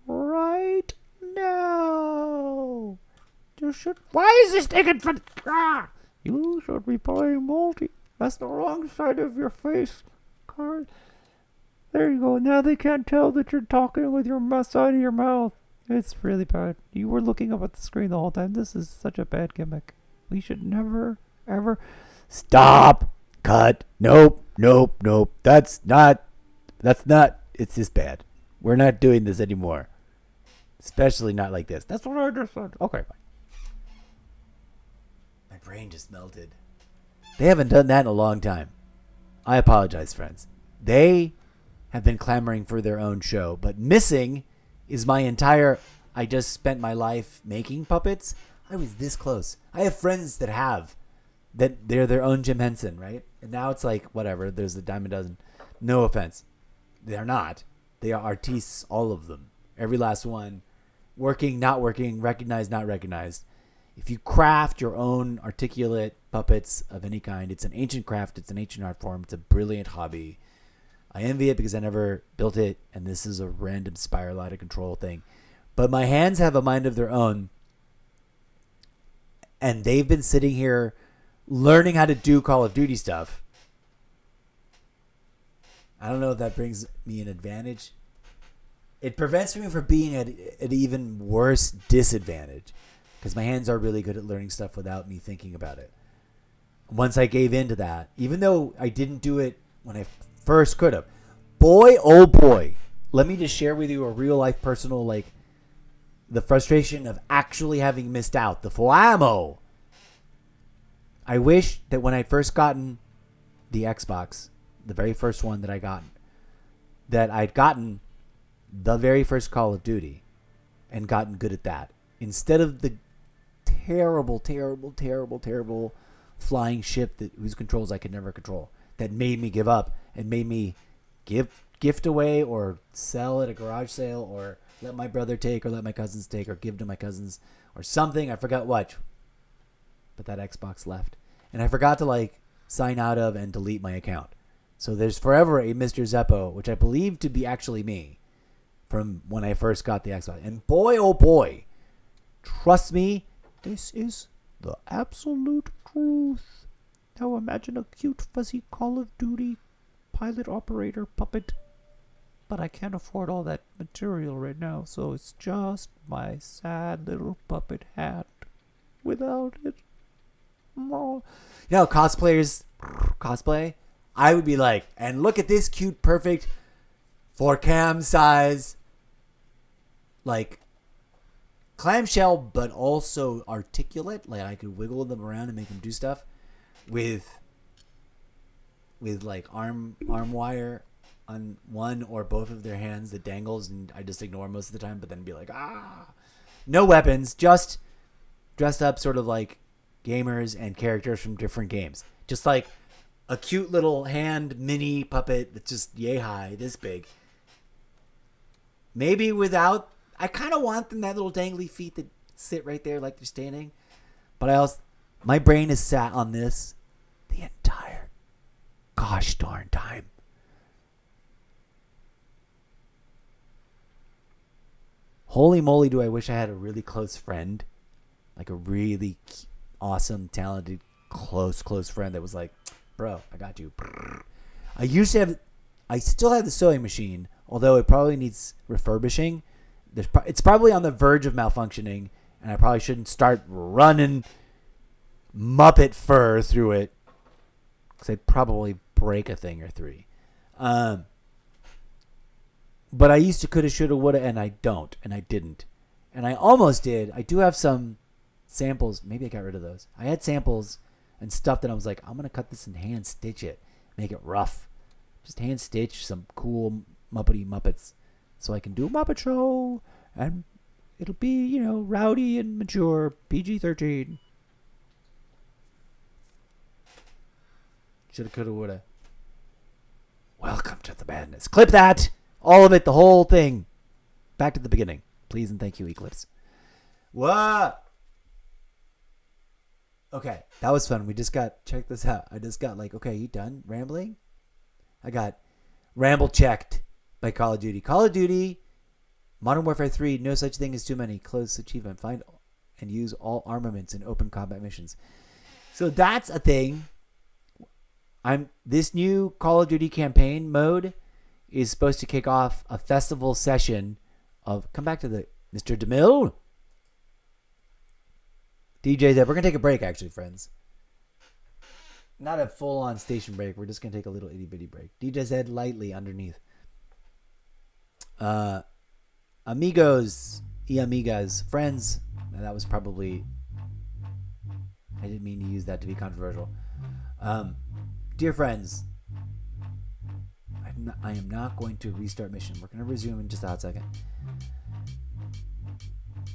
right now. You should. Why is this taking for? You should be playing multi. That's the wrong side of your face card. There you go. Now they can't tell that you're talking with your side of your mouth. It's really bad. You were looking up at the screen the whole time. This is such a bad gimmick. We should never, ever... Stop! Cut. Nope. That's not... It's just bad. We're not doing this anymore. Especially not like this. That's what I just said. Okay, fine. My brain just melted. They haven't done that in a long time. I apologize, friends. They have been clamoring for their own show, but missing is my entire... I just spent my life making puppets. I was this close. I have friends that have. That they're their own Jim Henson, right? And now it's like, whatever, there's a dime a dozen. No offense. They're not. They are artistes, all of them. Every last one. Working, not working, recognized, not recognized. If you craft your own articulate puppets of any kind, it's an ancient craft, it's an ancient art form, it's a brilliant hobby. I envy it because I never built it, and this is a random spiral out of control thing. But my hands have a mind of their own, and they've been sitting here learning how to do Call of Duty stuff. I don't know if that brings me an advantage. It prevents me from being at an even worse disadvantage because my hands are really good at learning stuff without me thinking about it. Once I gave in to that, even though I didn't do it when I first could have, boy, oh boy, let me just share with you a real life personal, like the frustration of actually having missed out. The FOAMO. I wish that when I'd first gotten the Xbox, the very first one that I got, that I'd gotten the very first Call of Duty and gotten good at that. Instead of the terrible, terrible, terrible, terrible flying ship whose controls I could never control. That made me give up and made me gift away or sell at a garage sale or let my brother take or let my cousins take or give to my cousins or something. I forgot what. But that Xbox left. And I forgot to like sign out of and delete my account. So there's forever a Mr. Zeppo, which I believe to be actually me from when I first got the Xbox. And boy, oh boy, trust me, this is the absolute truth. Now imagine a cute, fuzzy Call of Duty pilot operator puppet. But I can't afford all that material right now, so it's just my sad little puppet hat without it. Oh. You know, cosplayers cosplay, I would be like, and look at this cute, perfect, for cam size, like, clamshell, but also articulate. Like, I could wiggle them around and make them do stuff with like, arm wire on one or both of their hands that dangles, and I just ignore most of the time, but then be like, ah. No weapons, just dressed up sort of like gamers and characters from different games. Just like a cute little hand mini puppet that's just yay high, this big. Maybe without, I kind of want them that little dangly feet that sit right there like they're standing. But I also, my brain is sat on this the entire gosh darn time. Holy moly, do I wish I had a really close friend. Like a really awesome, talented, close friend that was like, bro, I got you. I still have the sewing machine, although it probably needs refurbishing. It's probably on the verge of malfunctioning, and I probably shouldn't start running Muppet fur through it, because I'd probably break a thing or three. But I used to, coulda, shoulda, woulda, and I don't, and I didn't. And I almost did. I do have some samples. Maybe I got rid of those. I had samples and stuff that I was like, I'm going to cut this and hand stitch it. Make it rough. Just hand stitch some cool Muppets so I can do a Muppet show. And it'll be, you know, rowdy and mature. PG-13. Shoulda, coulda, woulda. Welcome to the madness. Clip that. All of it, the whole thing. Back to the beginning. Please and thank you, Eclipse. What? Okay, that was fun. We just got, check this out. I just got like, okay, you done rambling? I got ramble checked by Call of Duty. Call of Duty, Modern Warfare 3, no such thing as too many. Close achievement. Find and use all armaments in open combat missions. So that's a thing. This new Call of Duty campaign mode is supposed to kick off a festival session of, come back to the Mr. DeMille. DJ Zeb, we're going to take a break, actually, friends. Not a full-on station break. We're just going to take a little itty-bitty break. DJ Zed lightly underneath. Amigos, amigas, friends. And that was probably, I didn't mean to use that to be controversial. Dear friends, I am not going to restart mission. We're going to resume in just a hot second.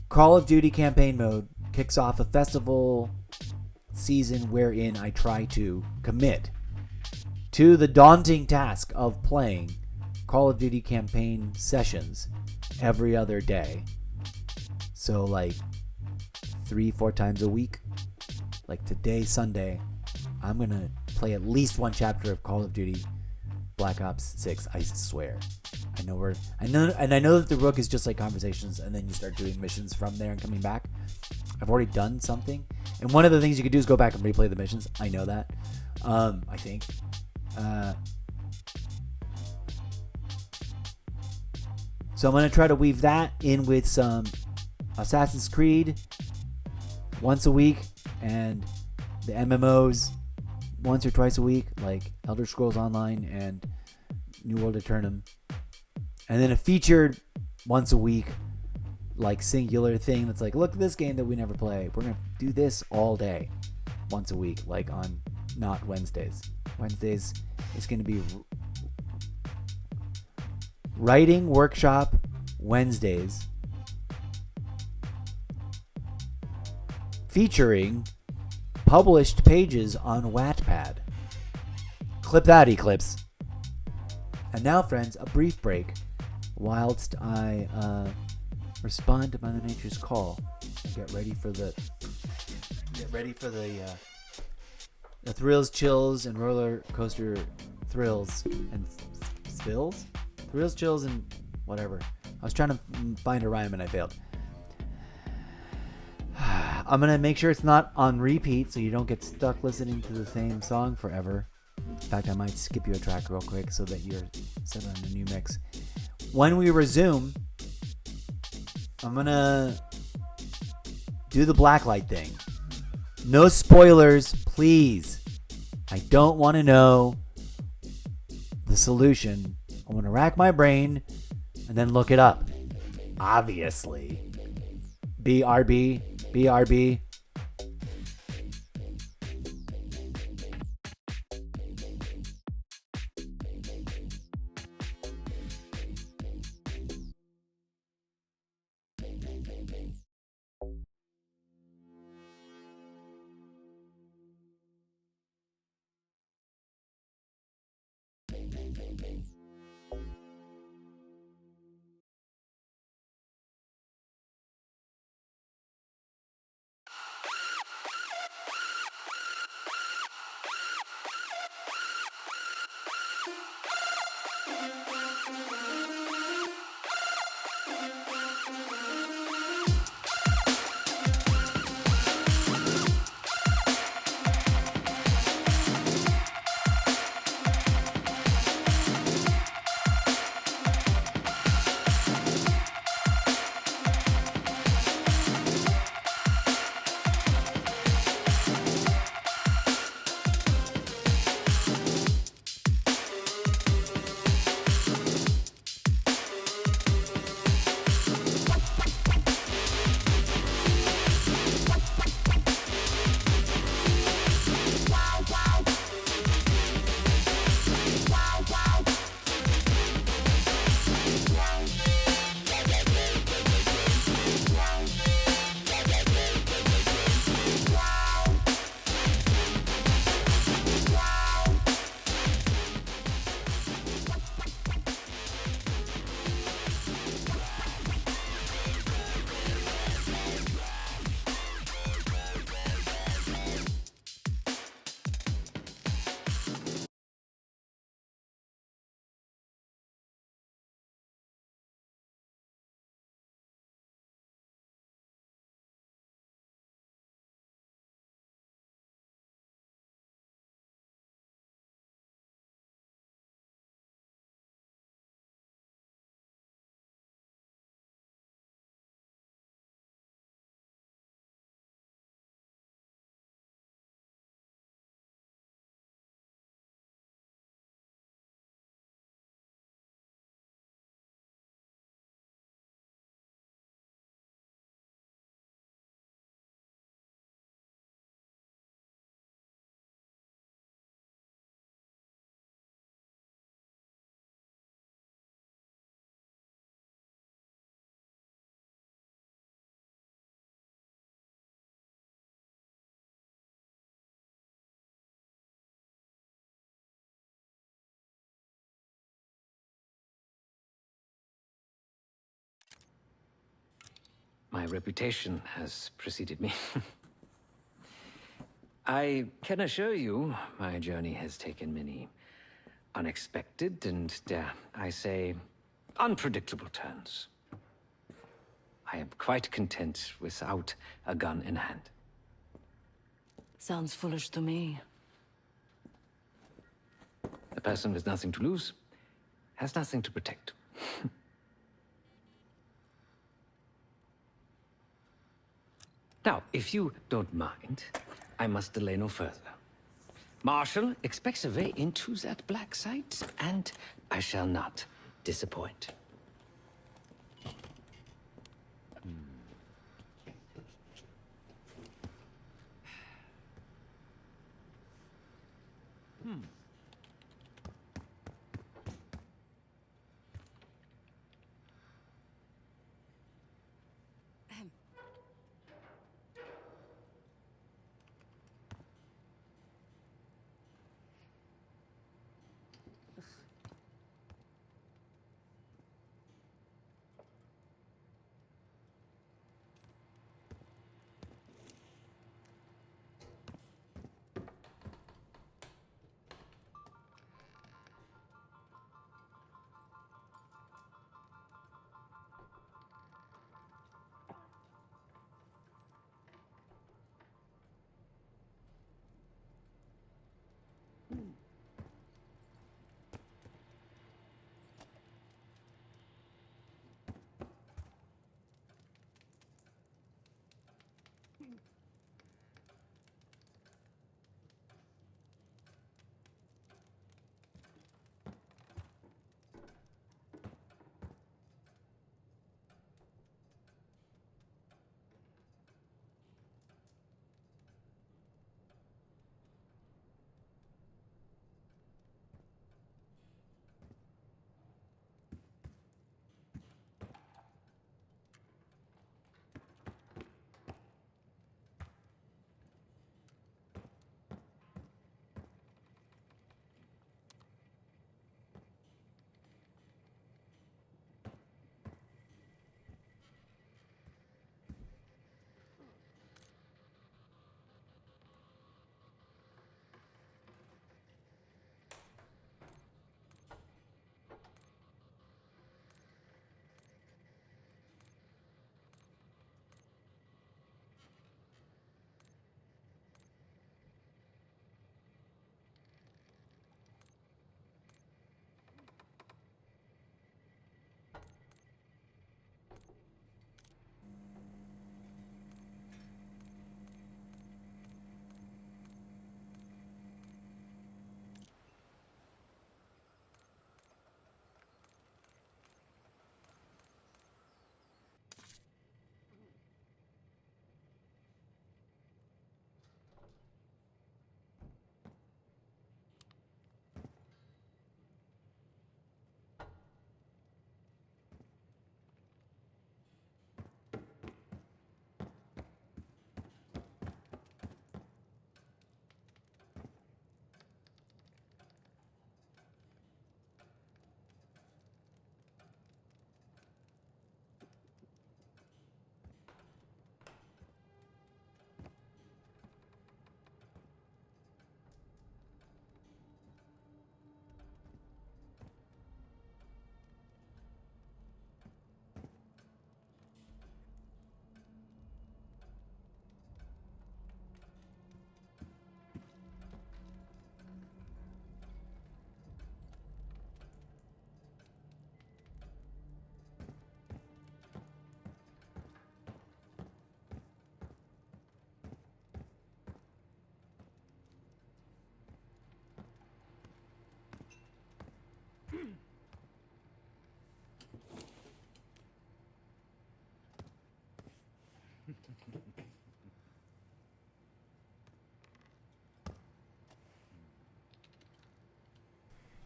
Call of Duty campaign mode kicks off a festival season wherein I try to commit to the daunting task of playing Call of Duty campaign sessions every other day. So like 3-4 times a week. Like today, Sunday, I'm going to play at least one chapter of Call of Duty Black Ops 6, I swear. I know that the book is just like conversations, and then you start doing missions from there and coming back. I've already done something, and one of the things you could do is go back and replay the missions. I know that. I think. So I'm gonna try to weave that in with some Assassin's Creed once a week, and the MMOs once or twice a week, like Elder Scrolls Online and New World Eternum. And then a featured once a week, like singular thing that's like, look at this game that we never play. We're going to do this all day, once a week, like on not Wednesdays. Wednesdays is going to be writing workshop Wednesdays, featuring published pages on Wattpad. Clip that, Eclipse. And now, friends, a brief break whilst I respond to Mother Nature's call. Get ready for the thrills, chills, and roller coaster thrills and spills. Thrills, chills, and whatever. I was trying to find a rhyme and I failed. I'm going to make sure it's not on repeat so you don't get stuck listening to the same song forever. In fact, I might skip you a track real quick so that you're set on a new mix. When we resume, I'm going to do the blacklight thing. No spoilers, please. I don't want to know the solution. I want to rack my brain and then look it up. Obviously. BRB. My reputation has preceded me. I can assure you, my journey has taken many unexpected and, dare I say, unpredictable turns. I am quite content without a gun in hand. Sounds foolish to me. A person with nothing to lose has nothing to protect. Now, if you don't mind, I must delay no further. Marshall expects a way into that black site, and I shall not disappoint.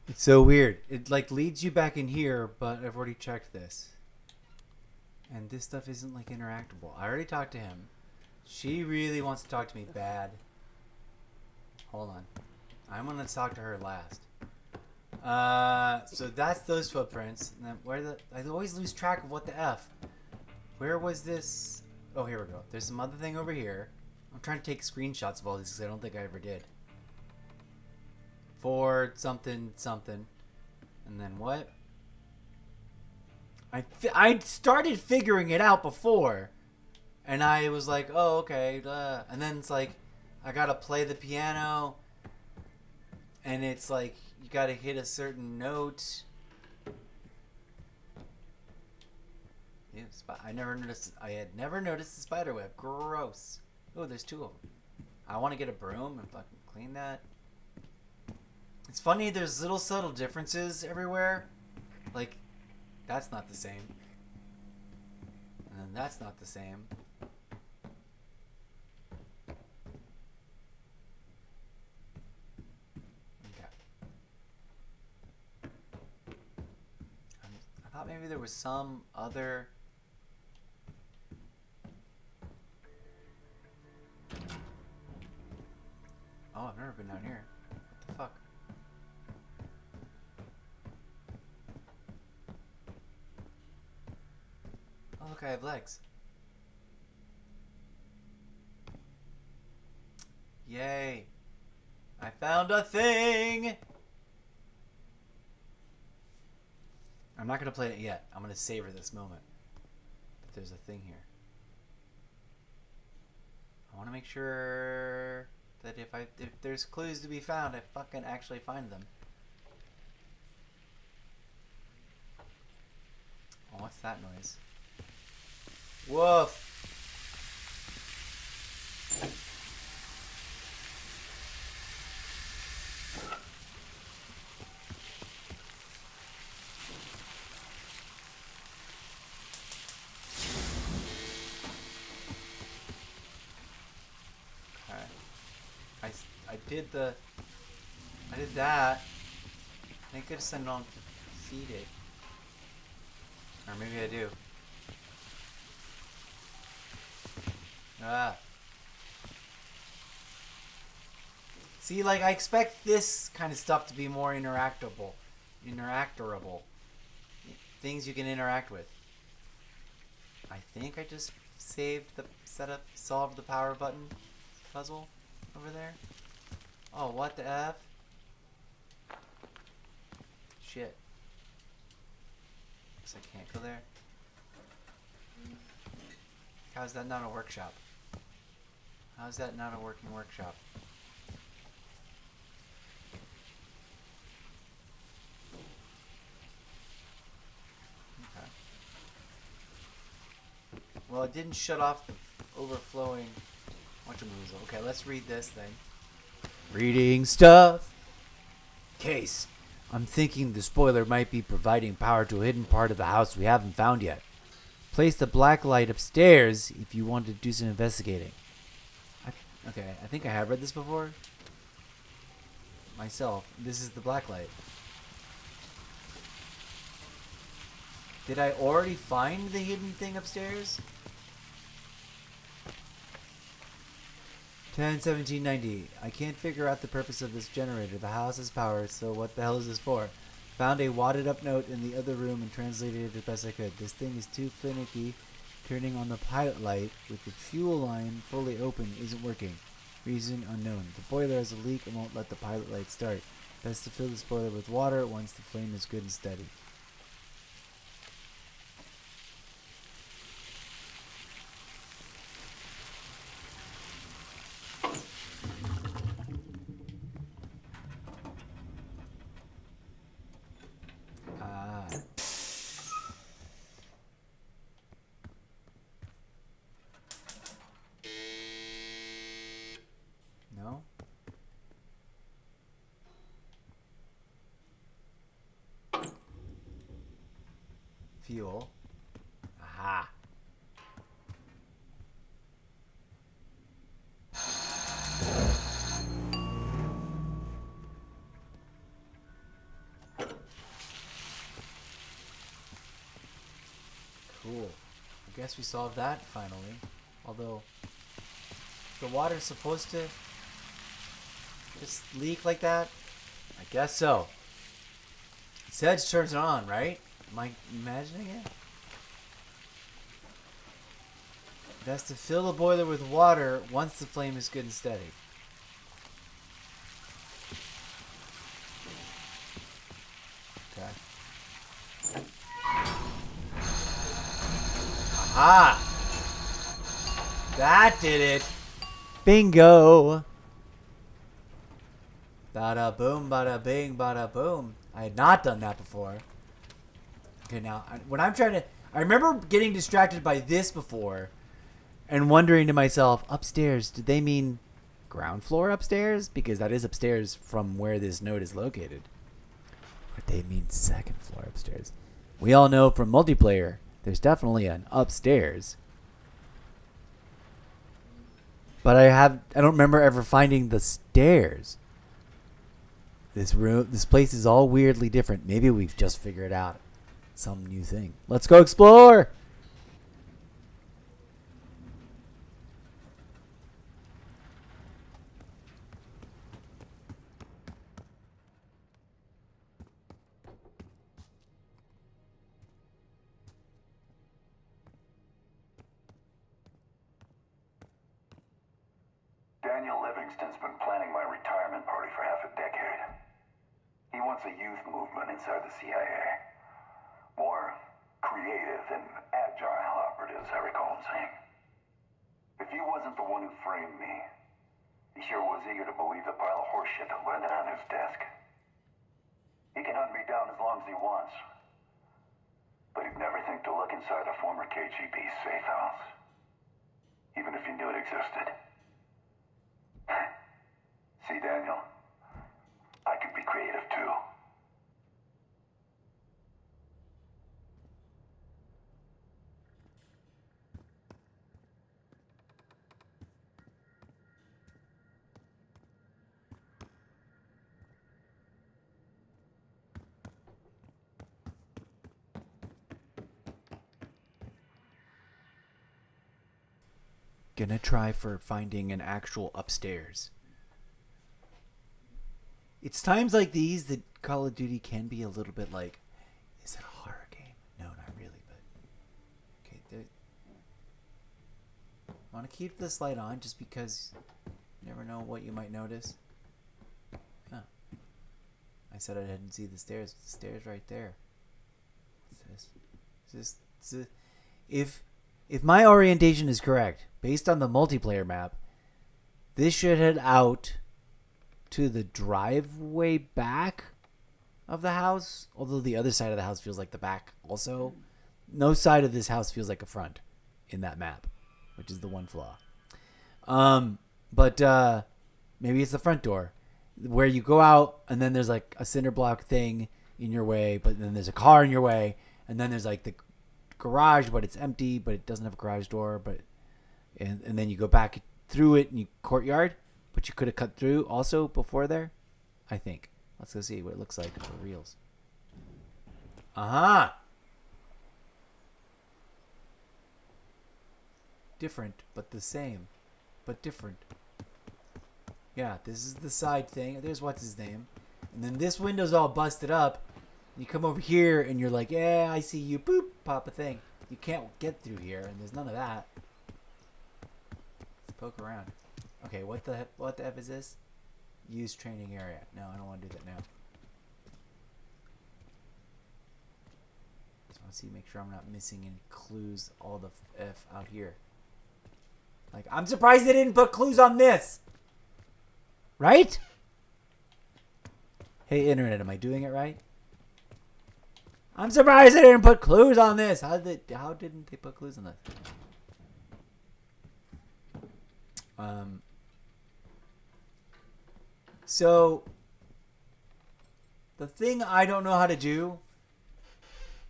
It's so weird. It like leads you back in here, but I've already checked this. And this stuff isn't like interactable. I already talked to him. She really wants to talk to me bad. Hold on. I'm gonna talk to her last. So that's those footprints. And then I always lose track of what the F. Where was this? Oh, here we go. There's some other thing over here. I'm trying to take screenshots of all these because I don't think I ever did. For something, something. And then what? I started figuring it out before. And I was like, oh, okay. And then it's like, I gotta play the piano. And it's like, you gotta hit a certain note. Ew, I had never noticed the spider web. Gross. Oh, there's two of them. I want to get a broom and fucking clean that. It's funny, there's little subtle differences everywhere. Like, that's not the same. And then that's not the same. Okay. I thought maybe there was some other... Oh, I've never been down here. What the fuck? Oh, look, I have legs. Yay. I found a thing! I'm not going to play it yet. I'm going to savor this moment. But there's a thing here. I want to make sure that if there's clues to be found, I fucking actually find them. Oh, what's that noise? Woof! I did that. Thank goodness I don't feed it. Or maybe I do. Ah. See, like, I expect this kind of stuff to be more interactable. Things you can interact with. I think I just saved the solved the power button puzzle over there. Oh, what the F? Shit. Guess I can't go there. How is that not a workshop? How is that not a working workshop? Okay. Well, it didn't shut off the overflowing whatchamoozle. Okay, let's read this thing. Reading stuff. Case. I'm thinking the spoiler might be providing power to a hidden part of the house we haven't found yet. Place the black light upstairs if you want to do some investigating. Okay, I think I have read this before. Myself. This is the black light. Did I already find the hidden thing upstairs? 10-17-90. I can't figure out the purpose of this generator. The house has power, so what the hell is this for? Found a wadded up note in the other room and translated it as best I could. This thing is too finicky. Turning on the pilot light with the fuel line fully open isn't working. Reason unknown. The boiler has a leak and won't let the pilot light start. Best to fill this boiler with water once the flame is good and steady. No? Fuel. Aha. Cool. I guess we solved that finally. Although, the water's supposed to just leak like that? I guess so. It says turns it on, right? Am I imagining it? It has to fill the boiler with water once the flame is good and steady. Okay. Aha! That did it! Bingo! Bada boom, bada bing, bada boom. I had not done that before. Okay, now, when I'm trying to... I remember getting distracted by this before and wondering to myself, upstairs, did they mean ground floor upstairs? Because that is upstairs from where this node is located. Or they mean second floor upstairs. We all know from multiplayer, there's definitely an upstairs. But I don't remember ever finding the stairs. This place is all weirdly different. Maybe we've just figured out some new thing. Let's go explore! Daniel Livingston's been planning my retirement party for half a decade. He wants a youth movement inside the CIA. More creative and agile operatives, I recall him saying. If he wasn't the one who framed me, he sure was eager to believe the pile of horseshit that landed on his desk. He can hunt me down as long as he wants. But he'd never think to look inside a former KGB safe house. Even if he knew it existed. See, Daniel, I could be creative too. Gonna try for finding an actual upstairs. It's times like these that Call of Duty can be a little bit like, is it a horror game? No, not really, but... Okay, I want to keep this light on just because you never know what you might notice. Oh. I said I didn't see the stairs. The stairs right there. What's this? If my orientation is correct, based on the multiplayer map, this should head out to the driveway back of the house, although the other side of the house feels like the back also. No side of this house feels like a front in that map, which is the one flaw. But maybe it's the front door where you go out and then there's like a cinder block thing in your way, but then there's a car in your way, and then there's like the garage, but it's empty, but it doesn't have a garage door, and then you go back through it and you courtyard, but you could have cut through also before there, I think. Let's go see what it looks like for reals. Different, but the same, but different. Yeah, this is the side thing. There's what's his name, and then this window's all busted up. You come over here and you're like, yeah, I see you. Boop, pop a thing. You can't get through here, and there's none of that. Let's poke around. Okay, what the F is this? Use training area. No, I don't want to do that now. Just want to see, make sure I'm not missing any clues. All the F out here. Like, I'm surprised they didn't put clues on this. Right? Hey, internet, am I doing it right? I'm surprised they didn't put clues on this. How didn't they put clues on this? So the thing I don't know how to do,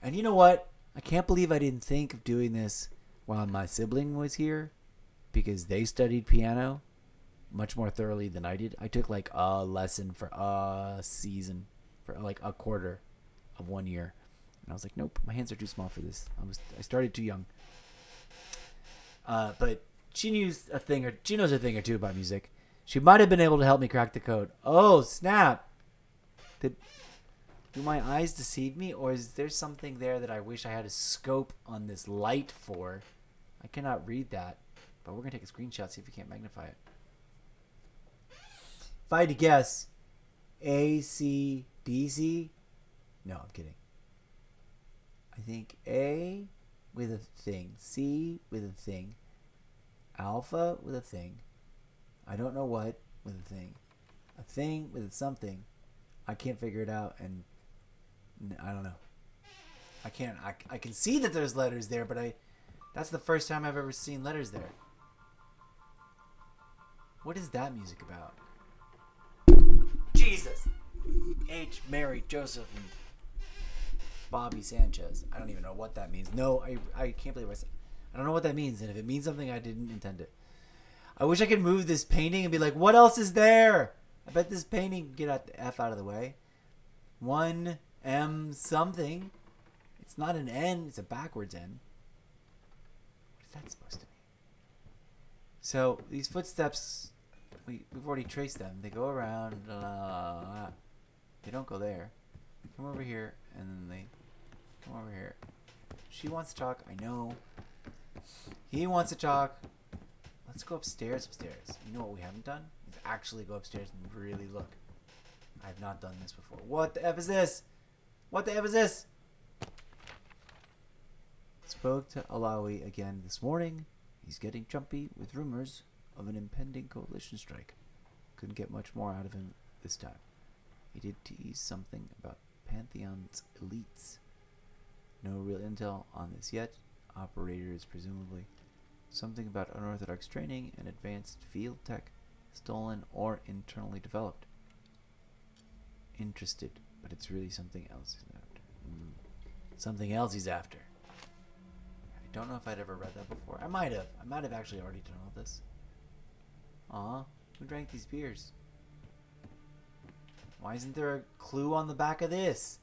and you know what? I can't believe I didn't think of doing this while my sibling was here, because they studied piano much more thoroughly than I did. I took like a lesson for a season, for like a quarter of 1 year. And I was like, nope, my hands are too small for this. I started too young. But she knows a thing or two about music. She might have been able to help me crack the code. Oh, snap. Do my eyes deceive me? Or is there something there that I wish I had a scope on this light for? I cannot read that, but we're going to take a screenshot, see if we can't magnify it. If I had to guess, ACDC? No, I'm kidding. I think A with a thing, C with a thing, alpha with a thing, I don't know what with a thing with something. I can't figure it out, and I don't know. I can see that there's letters there, but that's the first time I've ever seen letters there. What is that music about? Jesus! H. Mary, Joseph, and Bobby Sanchez. I don't even know what that means. No, I can't believe I said. I don't know what that means, and if it means something, I didn't intend it. I wish I could move this painting and be like, what else is there? I bet this painting can get the F out of the way. 1M something. It's not an N, it's a backwards N. What is that supposed to be? So, these footsteps, we've already traced them. They go around, they don't go there. They come over here, and then they come over here. She wants to talk, I know. He wants to talk. Let's go upstairs. You know what we haven't done? Is actually go upstairs and really look. I have not done this before. What the F is this? What the F is this? Spoke to Alawi again this morning. He's getting jumpy with rumors of an impending coalition strike. Couldn't get much more out of him this time. He did tease something about Pantheon's elites. No real intel on this yet. Operators, presumably. Something about unorthodox training and advanced field tech, stolen or internally developed. Interested, but it's really something else he's after. Something else he's after. I don't know if I'd ever read that before. I might have. I might have actually already done all this. Aw, who drank these beers? Why isn't there a clue on the back of this?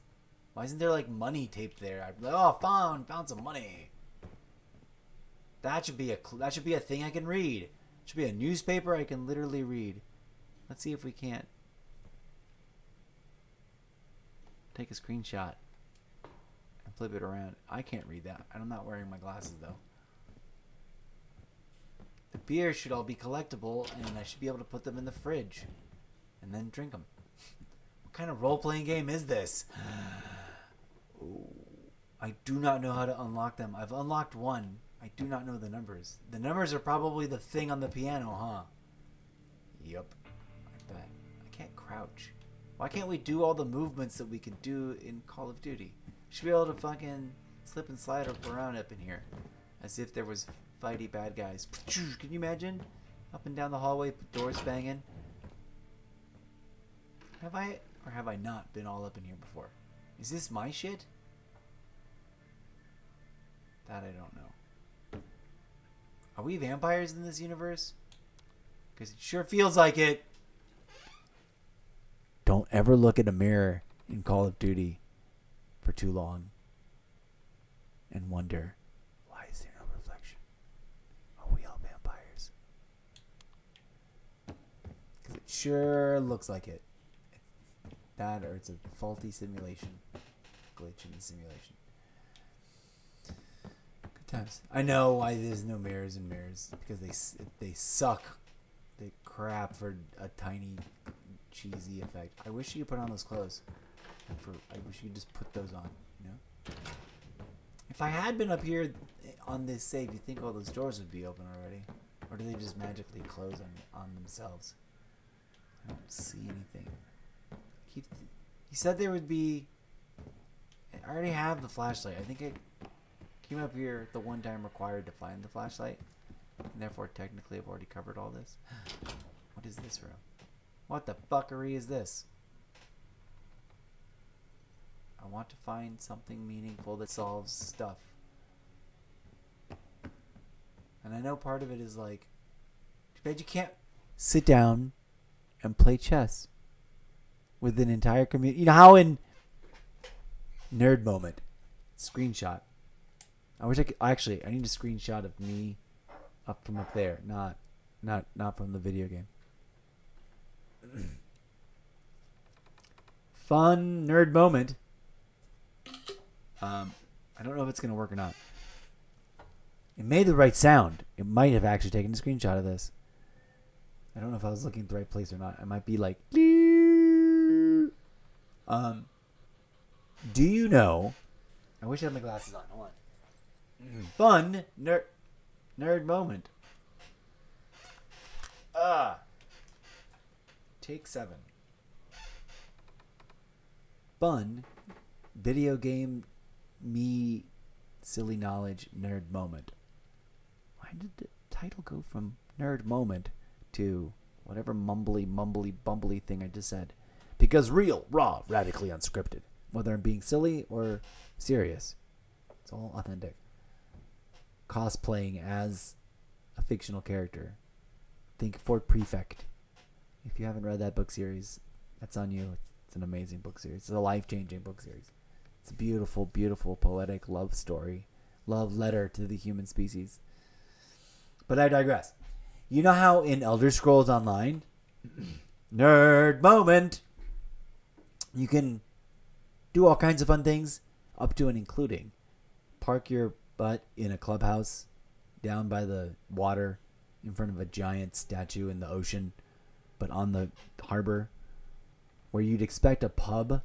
Why isn't there like money taped there? I'd be like, oh, found some money. That should be a thing I can read. It should be a newspaper I can literally read. Let's see if we can't take a screenshot and flip it around. I can't read that. I'm not wearing my glasses though. The beers should all be collectible, and I should be able to put them in the fridge and then drink them. What kind of role-playing game is this? Ooh, I do not know how to unlock them. I've unlocked one. I do not know the numbers. The numbers are probably the thing on the piano, huh? Yup. I bet. I can't crouch. Why can't we do all the movements that we can do in Call of Duty? Should be able to fucking slip and slide around up in here. As if there was fighty bad guys. Can you imagine? Up and down the hallway, doors banging. Have I or have I not been all up in here before? Is this my shit? That I don't know. Are we vampires in this universe? Because it sure feels like it. Don't ever look at a mirror in Call of Duty for too long and wonder, why is there no reflection? Are we all vampires? Because it sure looks like it. That or it's a faulty simulation. Glitch in the simulation. Good times. I know why there's no mirrors in mirrors. Because they suck. They crap for a tiny cheesy effect. I wish you could put on those clothes. I wish you could just put those on, you know? If I had been up here on this save, you think all those doors would be open already? Or do they just magically close on themselves? I don't see anything. He said there would be... I already have the flashlight. I think I came up here the one time required to find the flashlight. And therefore, technically, I've already covered all this. What is this room? What the fuckery is this? I want to find something meaningful that solves stuff. And I know part of it is like, too bad you can't sit down and play chess with an entire community. You know how in Nerd Moment, screenshot. I wish I could, actually, I need a screenshot of me up from up there, not from the video game. Fun nerd moment. I don't know if it's gonna work or not. It made the right sound. It might have actually taken a screenshot of this. I don't know if I was looking at the right place or not. It might be like... Do you know... I wish I had my glasses on. Hold on. Fun nerd moment. Take 7. Fun video game me silly knowledge nerd moment. Why did the title go from nerd moment to whatever mumbly bumbly thing I just said? Because real, raw, radically unscripted. Whether I'm being silly or serious. It's all authentic. Cosplaying as a fictional character. Think Fort Prefect. If you haven't read that book series, that's on you. It's an amazing book series. It's a life-changing book series. It's a beautiful, beautiful, poetic love story. Love letter to the human species. But I digress. You know how in Elder Scrolls Online, nerd moment, you can do all kinds of fun things, up to and including park your butt in a clubhouse down by the water in front of a giant statue in the ocean, but on the harbor, where you'd expect a pub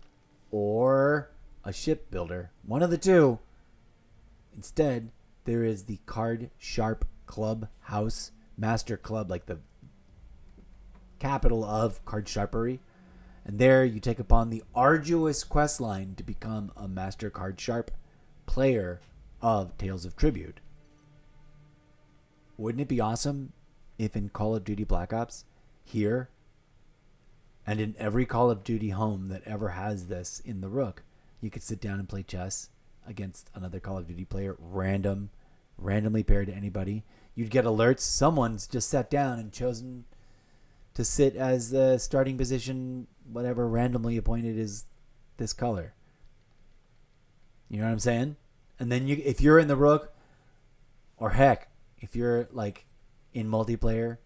or a shipbuilder. One of the two. Instead, there is the Card Sharp Club House Master Club, like the capital of card sharpery. And there you take upon the arduous quest line to become a Master Card Sharp player of Tales of Tribute. Wouldn't it be awesome if in Call of Duty Black Ops, here, and in every Call of Duty home that ever has this in the Rook, you could sit down and play chess against another Call of Duty player, randomly paired to anybody. You'd get alerts. Someone's just sat down and chosen to sit as the starting position, whatever randomly appointed is this color. You know what I'm saying? And then if you're in the Rook, or heck, if you're like in multiplayer,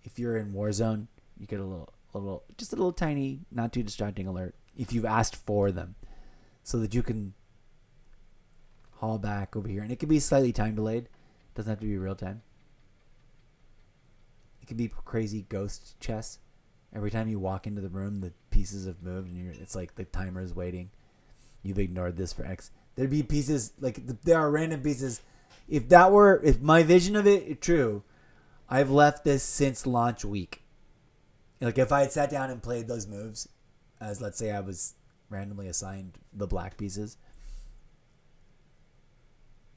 if you're in Warzone, you get just a little tiny, not too distracting alert if you've asked for them, so that you can haul back over here. And it can be slightly time delayed. It doesn't have to be real time. It can be crazy ghost chess. Every time you walk into the room, the pieces have moved, and it's like the timer is waiting. You've ignored this for X. There'd be pieces, like there are random pieces. If my vision of it is true, I've left this since launch week. Like if I had sat down and played those moves, as let's say I was randomly assigned the black pieces,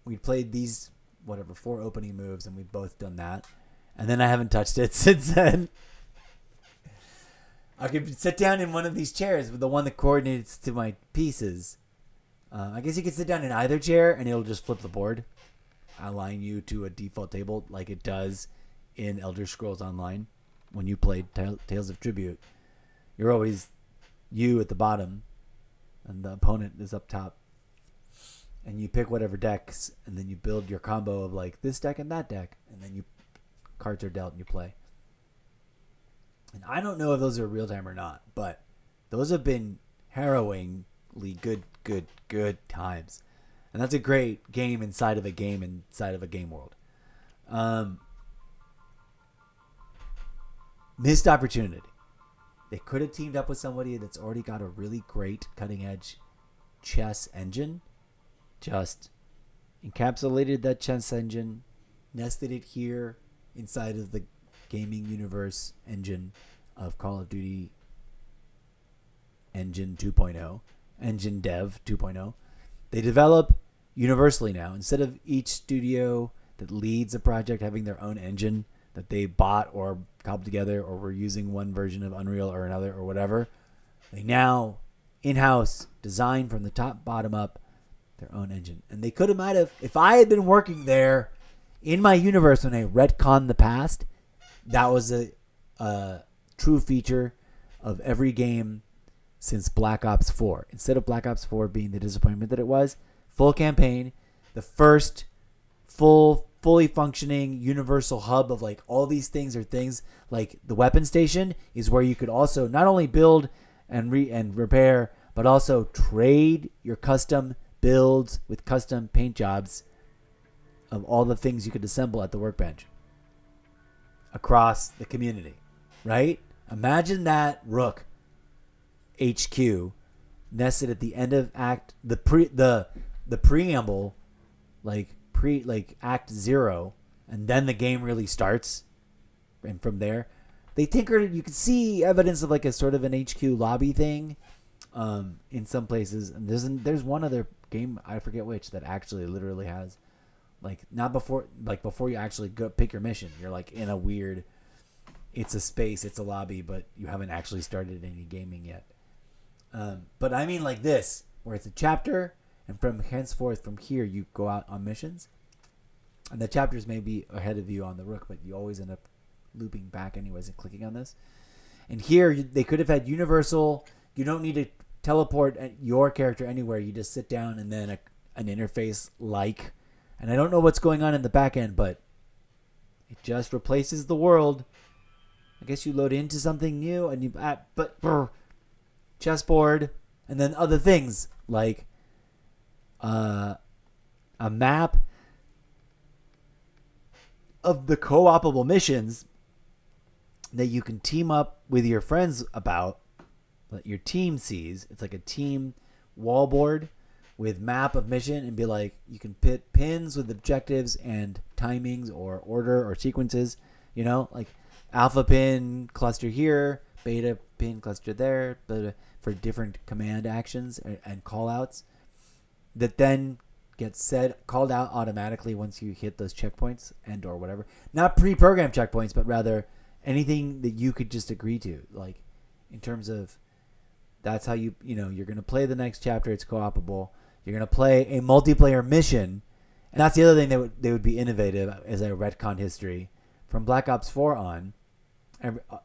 we'd played these 4 opening moves, and we've both done that, and then I haven't touched it since then. I could sit down in one of these chairs with the one that coordinates to my pieces. I guess you could sit down in either chair and it'll just flip the board, align you to a default table like it does in Elder Scrolls Online. When you played Tales of Tribute, you're always you at the bottom and the opponent is up top. And you pick whatever decks, and then you build your combo of like this deck and that deck, and then cards are dealt and you play. And I don't know if those are real time or not, but those have been harrowingly good times. And that's a great game inside of a game world. Missed opportunity. They could have teamed up with somebody that's already got a really great cutting edge chess engine. Just encapsulated that chess engine, nested it here inside of the gaming universe engine of Call of Duty Engine 2.0, Engine Dev 2.0. They develop universally now. Instead of each studio that leads a project having their own engine that they bought or cobbled together, or were using one version of Unreal or another or whatever, they now in-house design from the top bottom up their own engine. And they might have, if I had been working there in my universe when I retconned the past, that was a true feature of every game since Black Ops 4. Instead of Black Ops 4 being the disappointment that it was, full campaign, the first fully functioning universal hub of like all these things are things like the weapon station is where you could also not only build and repair, but also trade your custom builds with custom paint jobs of all the things you could assemble at the workbench across the community, right? Imagine that Rook HQ nested at the end of the preamble, like Act 0, and then the game really starts, and from there they tinkered. You can see evidence of like a sort of an HQ lobby thing in some places, and there's one other game, I forget which, that actually literally has like not before you actually go pick your mission, you're like in a weird, it's a space, it's a lobby, but you haven't actually started any gaming yet. But I mean like this, where it's a chapter, and from henceforth from here you go out on missions, and the chapters may be ahead of you on the Rook, but you always end up looping back anyways and clicking on this. And here they could have had universal. You don't need to teleport your character anywhere. You just sit down and then an interface like, and I don't know what's going on in the back end, but it just replaces the world. I guess you load into something new and you chessboard, and then other things like a map of the co-opable missions that you can team up with your friends about, that your team sees. It's like a team wallboard with map of mission, and be like, you can put pins with objectives and timings or order or sequences, you know, like alpha pin cluster here, beta pin cluster there, but for different command actions and call outs that then get called out automatically once you hit those checkpoints and or whatever. Not pre-programmed checkpoints, but rather anything that you could just agree to, like in terms of that's how you're going to play the next chapter. It's co-opable. You're going to play a multiplayer mission, and that's the other thing they would be innovative as a retcon history from Black Ops 4 on.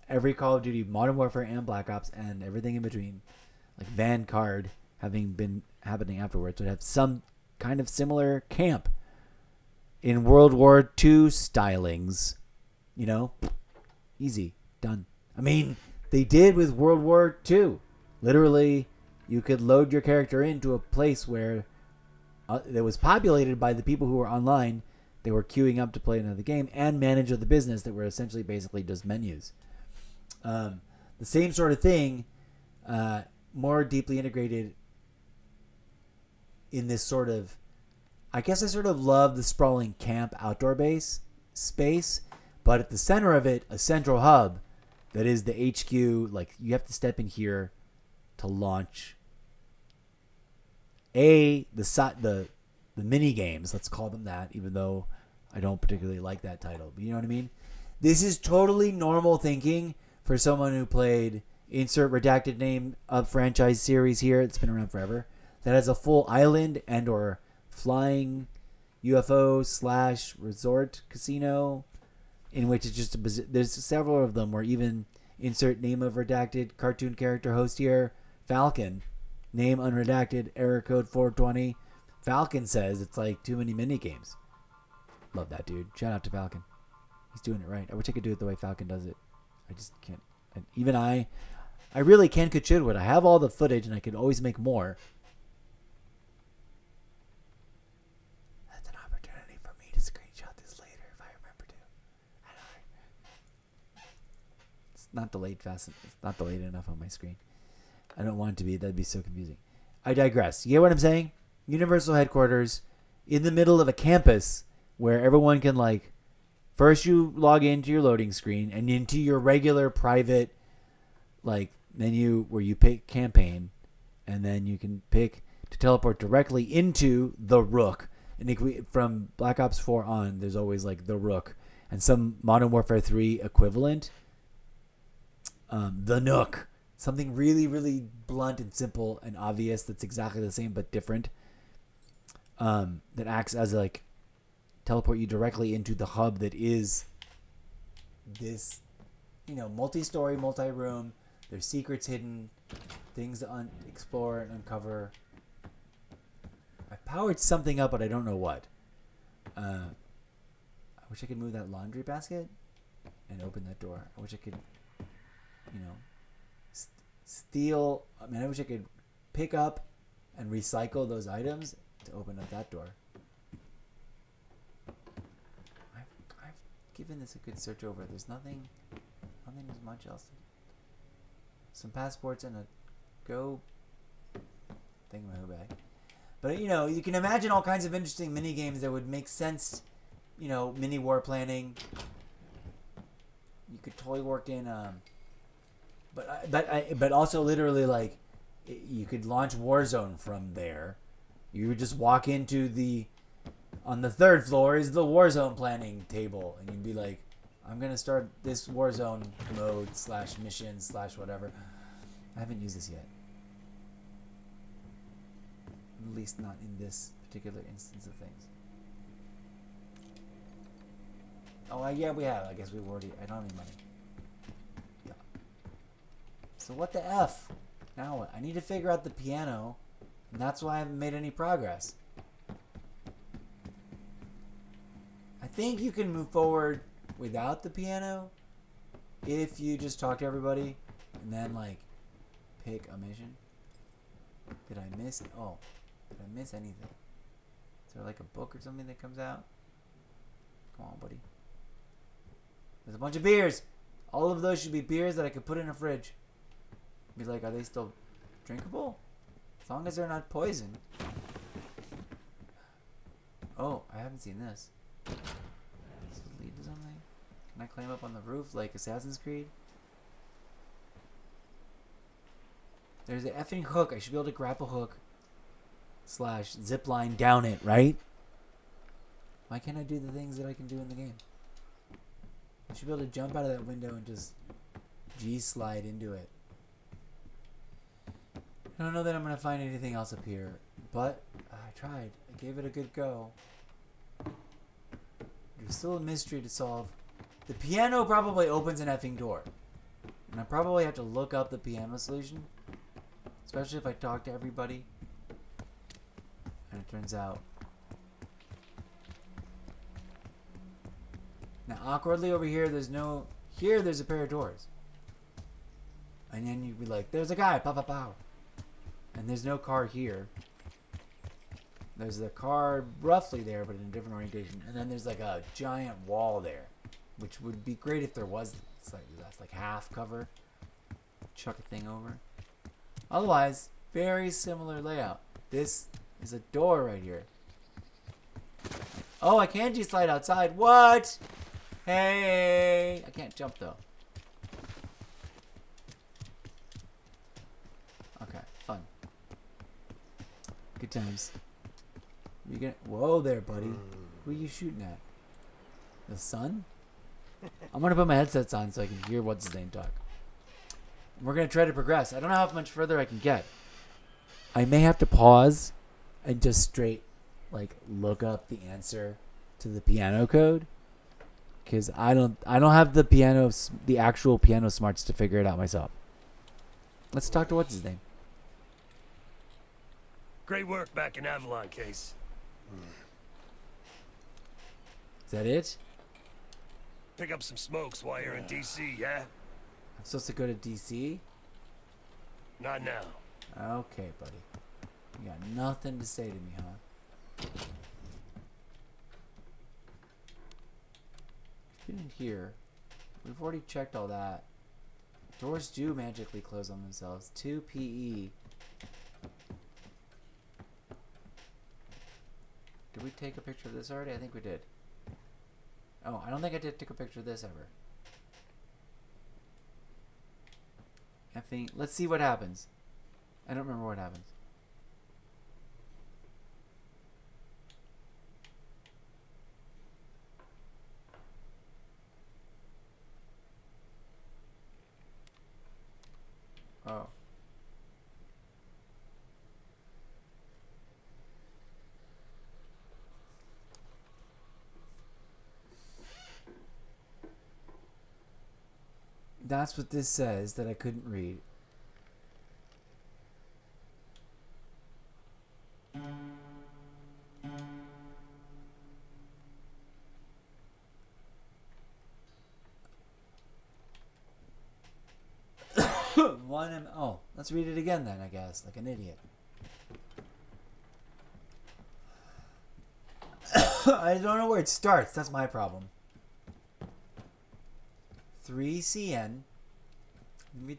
Every Call of Duty, Modern Warfare, and Black Ops, and everything in between, like Vanguard having been happening afterwards, would have some kind of similar camp in World War II stylings. You know, easy, done. I mean, they did with World War II. Literally, you could load your character into a place where that was populated by the people who were online. They were queuing up to play another game, and manage the business that were essentially basically just menus. The same sort of thing, more deeply integrated in this sort of, I guess I sort of love the sprawling camp outdoor base space, but at the center of it, a central hub that is the HQ. Like, you have to step in here to launch the mini games, let's call them that, even though I don't particularly like that title, but you know what I mean? This is totally normal thinking for someone who played insert redacted name of franchise series here. It's been around forever. That has a full island and or flying UFO / resort casino, in which it's just there's several of them where even insert name of redacted cartoon character host here, Falcon, name unredacted, error code 420. Falcon says it's like too many mini games. Love that dude. Shout out to Falcon. He's doing it right. I wish I could do it the way Falcon does it. I just can't. And even I really can, could, should, would. I have all the footage and I could always make more. That's an opportunity for me to screenshot this later if I remember to. I don't know. It's not delayed fast. It's not delayed enough on my screen. I don't want it to be. That'd be so confusing. I digress. You get what I'm saying? Universal headquarters in the middle of a campus where everyone can, like, first you log into your loading screen and into your regular private, like, menu where you pick campaign, and then you can pick to teleport directly into the Rook. And from Black Ops 4 on, there's always like the Rook and some Modern Warfare 3 equivalent, the Nook. Something really, really blunt and simple and obvious that's exactly the same but different. That acts as like teleport you directly into the hub that is this, multi-story, multi-room. There's secrets hidden, things to explore and uncover. I powered something up, but I don't know what. I wish I could move that laundry basket and open that door. I wish I could, steal. I wish I could pick up and recycle those items to open up that door. given this a good search over. There's nothing as much else. Some passports and a go thingamahoo bag. But you know, you can imagine all kinds of interesting mini games that would make sense. You know, mini war planning. You could totally work in, but also literally like, you could launch Warzone from there. You would just walk into on the 3rd floor is the Warzone planning table, and you'd be like, I'm gonna start this Warzone mode / mission / whatever. I haven't used this yet. At least not in this particular instance of things. Oh, yeah, we have. I guess we've already... I don't have any money. Yeah. So what the F? Now what? I need to figure out the piano, and that's why I haven't made any progress. I think you can move forward without the piano if you just talk to everybody and then, like, pick a mission. Did I miss... Oh. Did I miss anything? Is there, like, a book or something that comes out? Come on, buddy. There's a bunch of beers. All of those should be beers that I could put in a fridge. Be like, are they still drinkable? As long as they're not poison. Oh, I haven't seen this. Does this lead to something? Can I climb up on the roof like Assassin's Creed? There's an effing hook. I should be able to grapple hook / zip line down it, right? Why can't I do the things that I can do in the game? I should be able to jump out of that window and just G-slide into it. I don't know that I'm going to find anything else up here, but I tried. I gave it a good go. There's still a mystery to solve. The piano probably opens an effing door. And I probably have to look up the piano solution. Especially if I talk to everybody. And it turns out... Now, awkwardly over here, there's no... Here, there's a pair of doors. And then you'd be like, there's a guy, pow, pow, pow. And there's no car here. There's the car roughly there, but in a different orientation. And then there's like a giant wall there. Which would be great if there was slightly less. Like half cover. Chuck a thing over. Otherwise, very similar layout. This is a door right here. Oh, I can G-slide outside. What? Hey! I can't jump though. Okay, fun. Good times. You get... Whoa there, buddy. Who are you shooting at? The sun? I'm gonna put my headsets on so I can hear what's his name talk. We're gonna try to progress. I don't know how much further I can get. I may have to pause and just straight like look up the answer to the piano code, because I don't have the actual piano smarts to figure it out myself. Let's talk to what's his name. Great work back in Avalon, Case. Is that it? Pick up some smokes while you're in DC, yeah? I'm supposed to go to DC? Not now. Okay, buddy. You got nothing to say to me, huh? Get in here. We've already checked all that. Doors do magically close on themselves. 2 PE. Did we take a picture of this already? I think we did. Oh, I don't think I did take a picture of this ever. Effing. Let's see what happens. I don't remember what happens. Oh. That's what this says that I couldn't read. Oh, let's read it again then, I guess, like an idiot. I don't know where it starts. That's my problem. 3CN. We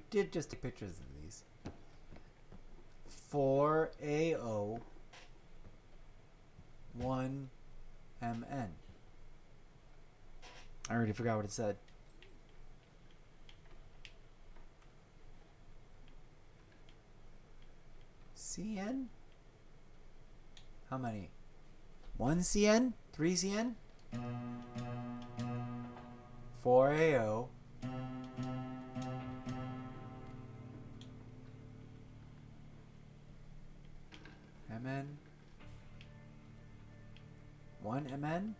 did just take pictures of these. 4AO 1MN. I already forgot what it said. CN? How many? 1CN? 3CN? 4AO. MN? 1MN?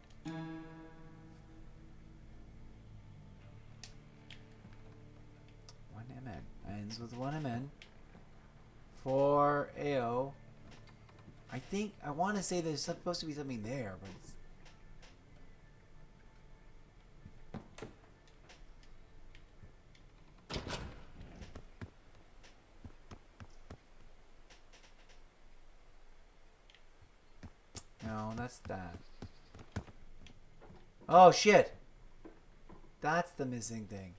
1MN. Ends with 1MN. 4AO. I want to say there's supposed to be something there, but it's... No, that's that. Oh, shit! That's the missing thing.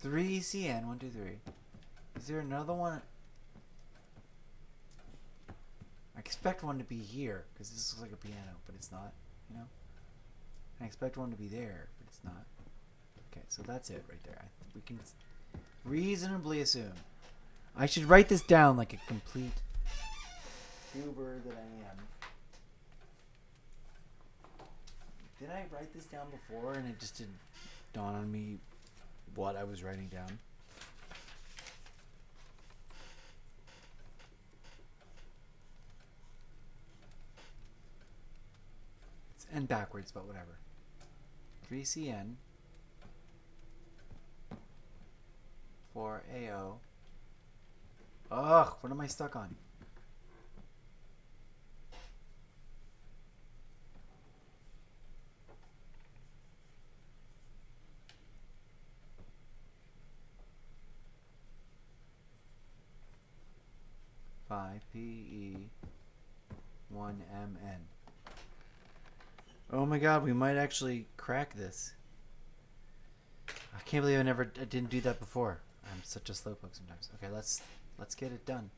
Three CN, 1, 2, 3. Is there another one? I expect one to be here, because this looks like a piano, but it's not, you know? I expect one to be there, but it's not. Okay, so that's it right there. We can reasonably assume. I should write this down like a complete goober that I am. Did I write this down before and it just didn't dawn on me what I was writing down? It's N backwards, but whatever. 3CN 4AO. Ugh, what am I stuck on? PE 1MN. Oh my god, we might actually crack this. I can't believe I didn't do that before. I'm such a slowpoke sometimes. Okay, let's get it done.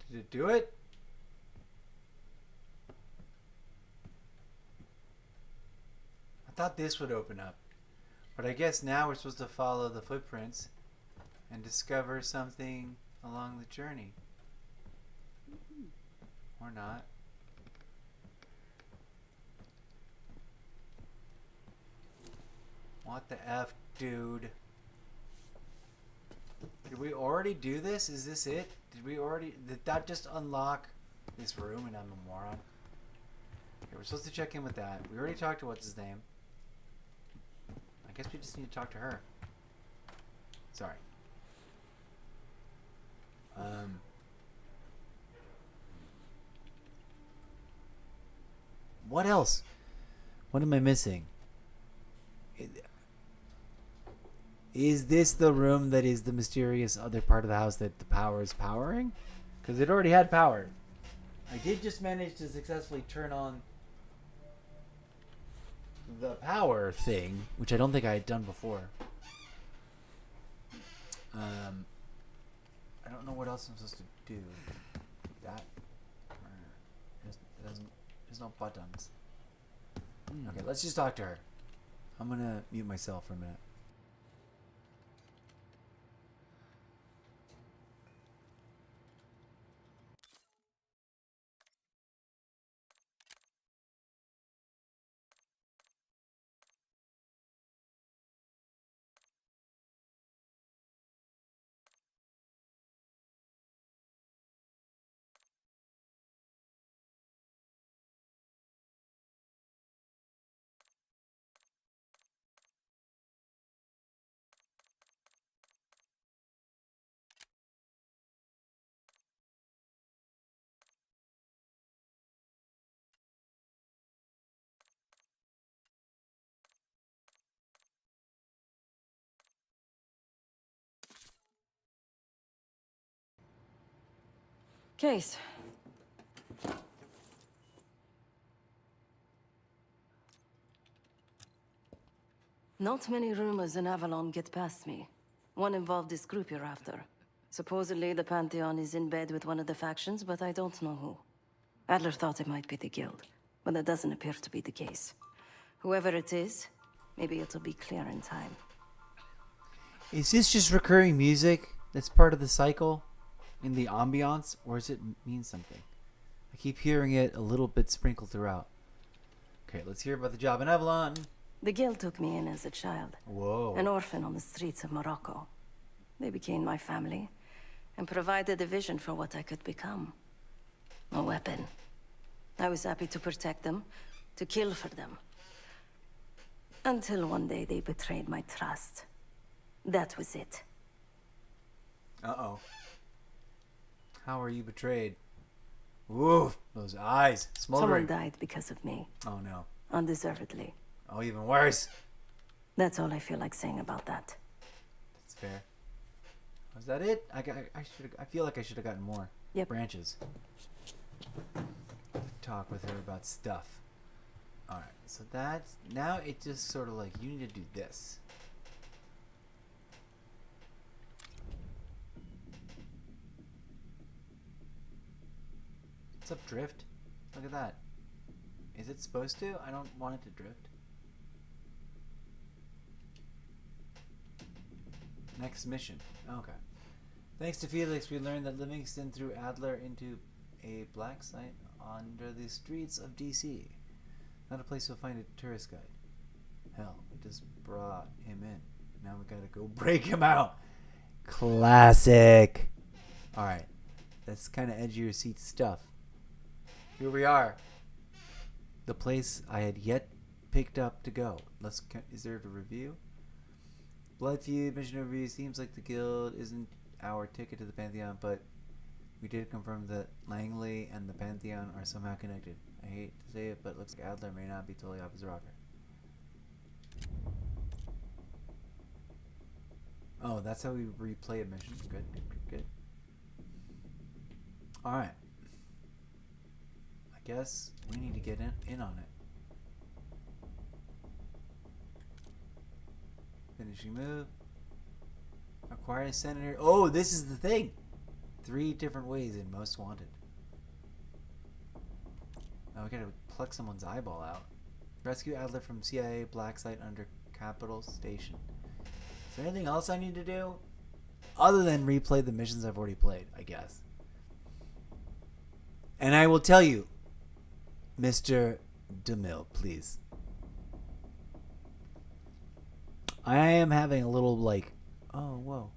Did it do it? I thought this would open up. But I guess now we're supposed to follow the footprints and discover something along the journey. Or not. What the F, dude? Did we already do this? Is this it? Did that just unlock this room and I'm a moron? Okay, we're supposed to check in with that. We already talked to what's his name. I guess we just need to talk to her. Sorry. What else? What am I missing? Is this the room that is the mysterious other part of the house that the power is powering? Because it already had power. I did just manage to successfully turn on the power thing, which I don't think I had done before. I don't know what else I'm supposed to do. That. There's no buttons. Okay, let's just talk to her. I'm gonna mute myself for a minute. Case. Not many rumors in Avalon get past me. One involved this group you're after. Supposedly, the Pantheon is in bed with one of the factions, but I don't know who. Adler thought it might be the Guild, but that doesn't appear to be the case. Whoever it is, maybe it'll be clear in time. Is this just recurring music that's part of the cycle in the ambiance, or does it mean something? I keep hearing it a little bit sprinkled throughout. Okay, let's hear about the job in Avalon. The Guild took me in as a child. Whoa. An orphan on the streets of Morocco. They became my family and provided a vision for what I could become. A weapon. I was happy to protect them, to kill for them. Until one day they betrayed my trust. That was it. Uh-oh. How are you betrayed? Woof, those eyes, smoldering. Someone died because of me. Oh no. Undeservedly. Oh, even worse. That's all I feel like saying about that. That's fair. Was that it? I feel like I should have gotten more branches. Talk with her about stuff. Alright, so that's... Now it just sort of like, you need to do this. What's up, Drift? Look at that. Is it supposed to? I don't want it to drift. Next mission. Okay. Thanks to Felix, we learned that Livingston threw Adler into a black site under the streets of DC. Not a place you'll find a tourist guide. Hell, we just brought him in. Now we gotta go break him out. Classic. Alright. That's kind of edge of your seat stuff. Here we are. The place I had yet picked up to go. Is there a review? Blood Feud mission overview. Seems like the guild isn't our ticket to the Pantheon, but we did confirm that Langley and the Pantheon are somehow connected. I hate to say it, but it looks like Adler may not be totally off his rocker. Oh, that's how we replay a mission. Good, good, good, good. Alright. I guess we need to get in on it. Finishing move. Acquire a senator. Oh, this is the thing. 3 different ways in Most Wanted. Now we gotta pluck someone's eyeball out. Rescue Adler from CIA black site under Capitol Station. Is there anything else I need to do? Other than replay the missions I've already played, I guess. And I will tell you, Mr. DeMille, please. I am having a little like, oh, whoa.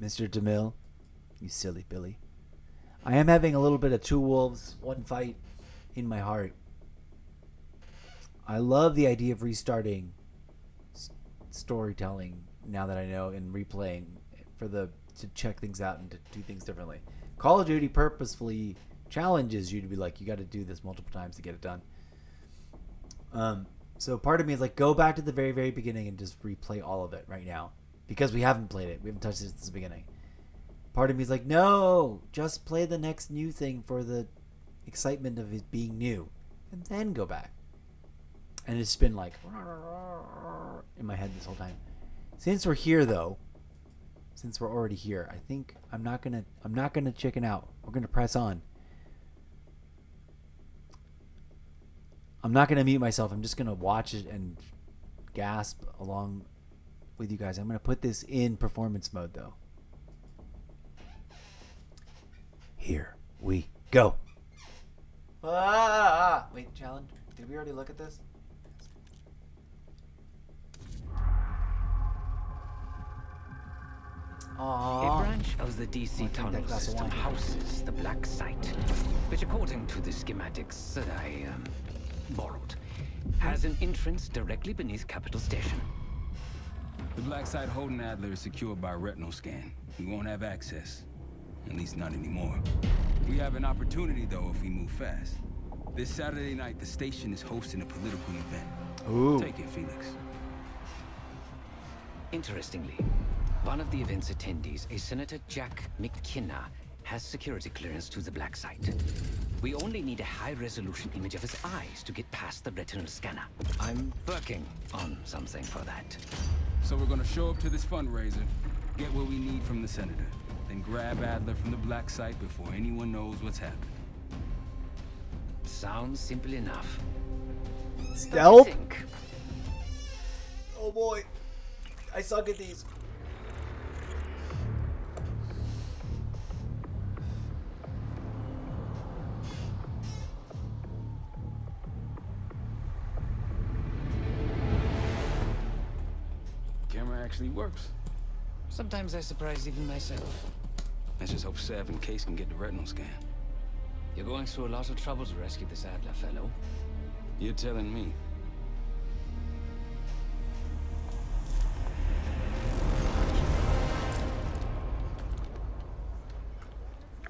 Mr. DeMille, you silly Billy. I am having a little bit of 2 wolves, 1 fight in my heart. I love the idea of restarting storytelling now that I know, and replaying to check things out and to do things differently. Call of Duty purposefully challenges you to be like, you got to do this multiple times to get it done. So part of me is like, go back to the very, very beginning and just replay all of it right now. Because we haven't played it. We haven't touched it since the beginning. Part of me is like, no, just play the next new thing for the excitement of it being new. And then go back. And it's been like in my head this whole time. Since we're here though, since we're already here, I think I'm not gonna chicken out. We're gonna press on. I'm not gonna mute myself. I'm just gonna watch it and gasp along with you guys. I'm gonna put this in performance mode though. Here we go. Wait, challenge. Did we already look at this? A branch of the DC tunnel system houses the black site, which, according to the schematics that I borrowed, has an entrance directly beneath Capitol Station. The black site holding Adler is secured by retinal scan. We won't have access. At least not anymore. We have an opportunity, though, if we move fast. This Saturday night, the station is hosting a political event. Ooh. Take it, Felix. Interestingly, one of the event's attendees, a Senator Jack McKenna, has security clearance to the black site. We only need a high-resolution image of his eyes to get past the retinal scanner. I'm working on something for that. So we're gonna show up to this fundraiser, get what we need from the senator, then grab Adler from the black site before anyone knows what's happening. Sounds simple enough. Stealth? Oh boy. I suck at these. Camera actually works. Sometimes I surprise even myself. Let's just hope Sav and Case can get the retinal scan. You're going through a lot of trouble to rescue this Adler fellow. You're telling me.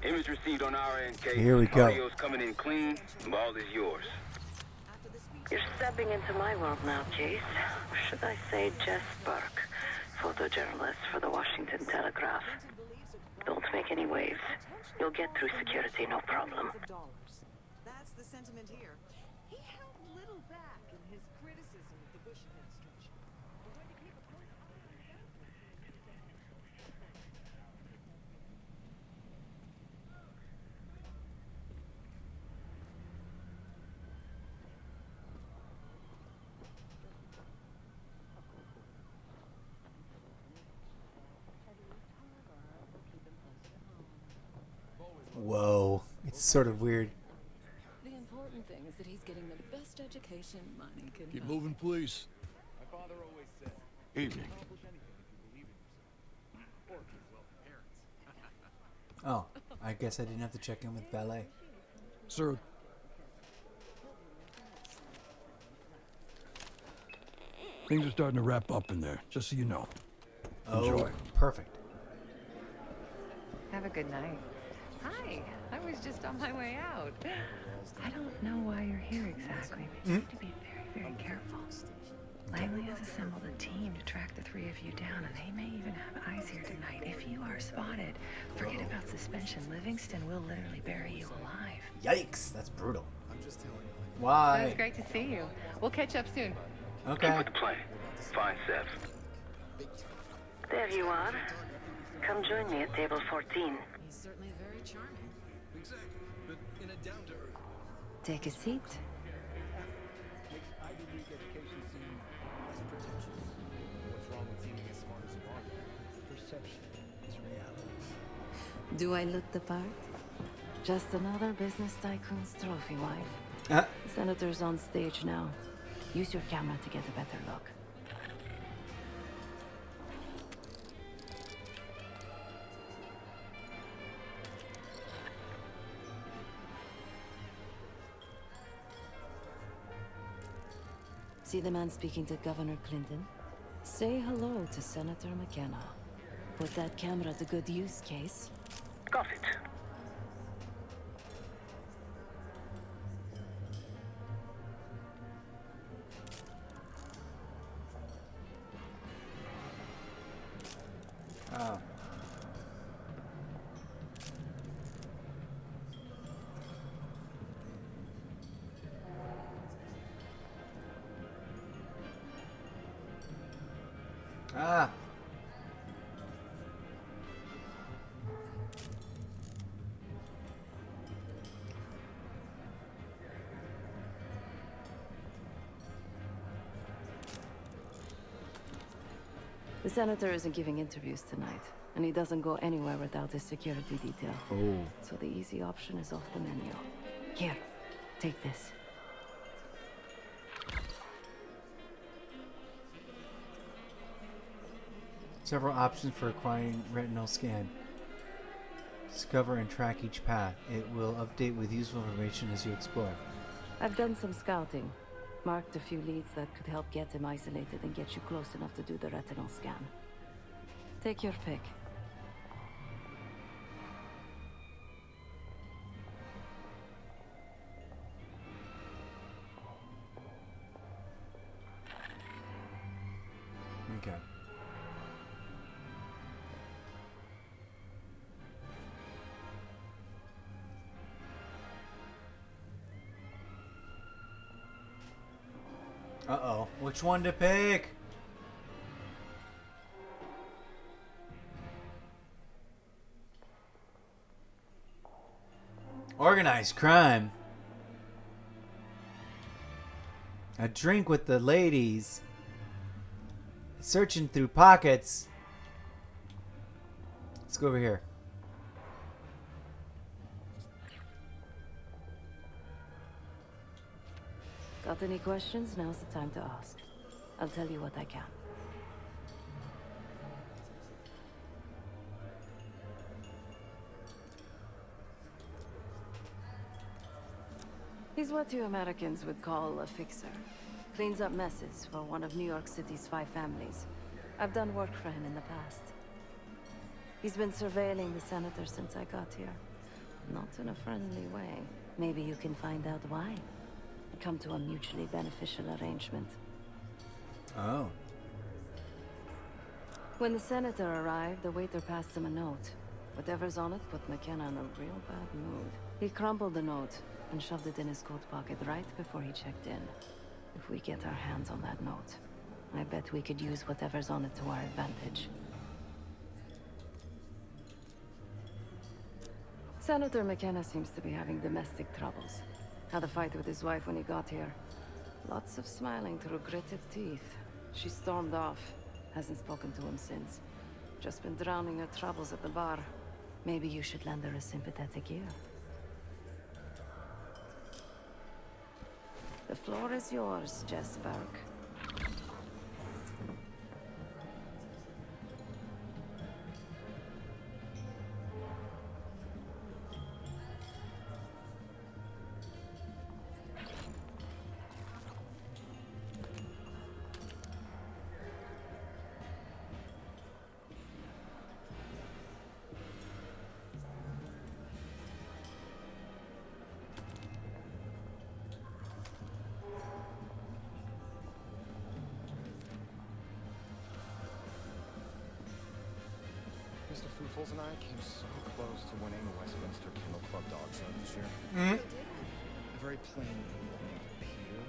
Image received on our end, Case. Here we go. Audio's coming in clean. The ball is yours. You're stepping into my world now, Case. Or should I say Jess Burke, photojournalist for the Washington Telegraph. Don't make any waves. You'll get through security, no problem. That's the sentiment here. He held little back in his criticism of the Bush administration. We're going to keep a close eye on that. Whoa. It's sort of weird. The important thing is that he's getting the best education money can Keep buy. moving, please. My father always said, Evening. accomplish anything if you believe in yourself. Or if you're well parents. Oh, I guess I didn't have to check in with valet. Sir. Things are starting to wrap up in there, just so you know. Enjoy. Oh, perfect. Have a good night. Hi, I was just on my way out. I don't know why you're here exactly, but you need to be very, very careful. Langley has assembled a team to track the three of you down, and they may even have eyes here tonight. If you are spotted, forget about suspension. Livingston will literally bury you alive. Yikes, that's brutal. It was Why? great to see you. We'll catch up soon. Okay. Keep with the plan. Find Sev. There you are. Come join me at table 14. He's certainly very charming. Exactly, but in a down-to-earth. Take a seat. Makes Ivy League education seem less pretentious. What's wrong with seeming as smart as you are? Perception is reality. Do I look the part? Just another business tycoon's trophy wife. The senator's on stage now. Use your camera to get a better look. See the man speaking to Governor Clinton? Say hello to Senator McKenna. Put that camera to good use, Case. Got it. Oh. Ah. The senator isn't giving interviews tonight, and he doesn't go anywhere without his security detail. Oh. So the easy option is off the menu. Here, take this. Several options for acquiring retinal scan. Discover and track each path. It will update with useful information as you explore. I've done some scouting. Marked a few leads that could help get him isolated and get you close enough to do the retinal scan. Take your pick. Okay. Uh-oh. Which one to pick? Organized crime. A drink with the ladies. Searching through pockets. Let's go over here. Got any questions? Now's the time to ask. I'll tell you what I can. He's what you Americans would call a fixer. Cleans up messes for one of New York City's 5 families. I've done work for him in the past. He's been surveilling the senator since I got here. Not in a friendly way. Maybe you can find out why. Come to a mutually beneficial arrangement. Oh. When the senator arrived, the waiter passed him a note. Whatever's on it put McKenna in a real bad mood. He crumpled the note and shoved it in his coat pocket right before he checked in. If we get our hands on that note, I bet we could use whatever's on it to our advantage. Senator McKenna seems to be having domestic troubles. Had a fight with his wife when he got here. Lots of smiling through gritted teeth. She stormed off. Hasn't spoken to him since. Just been drowning her troubles at the bar. Maybe you should lend her a sympathetic ear. The floor is yours, Jess Burke. Mr. Foofles and I came so close to winning the Westminster Kennel Club Dog Show this year. Mm-hmm. A very plain peer.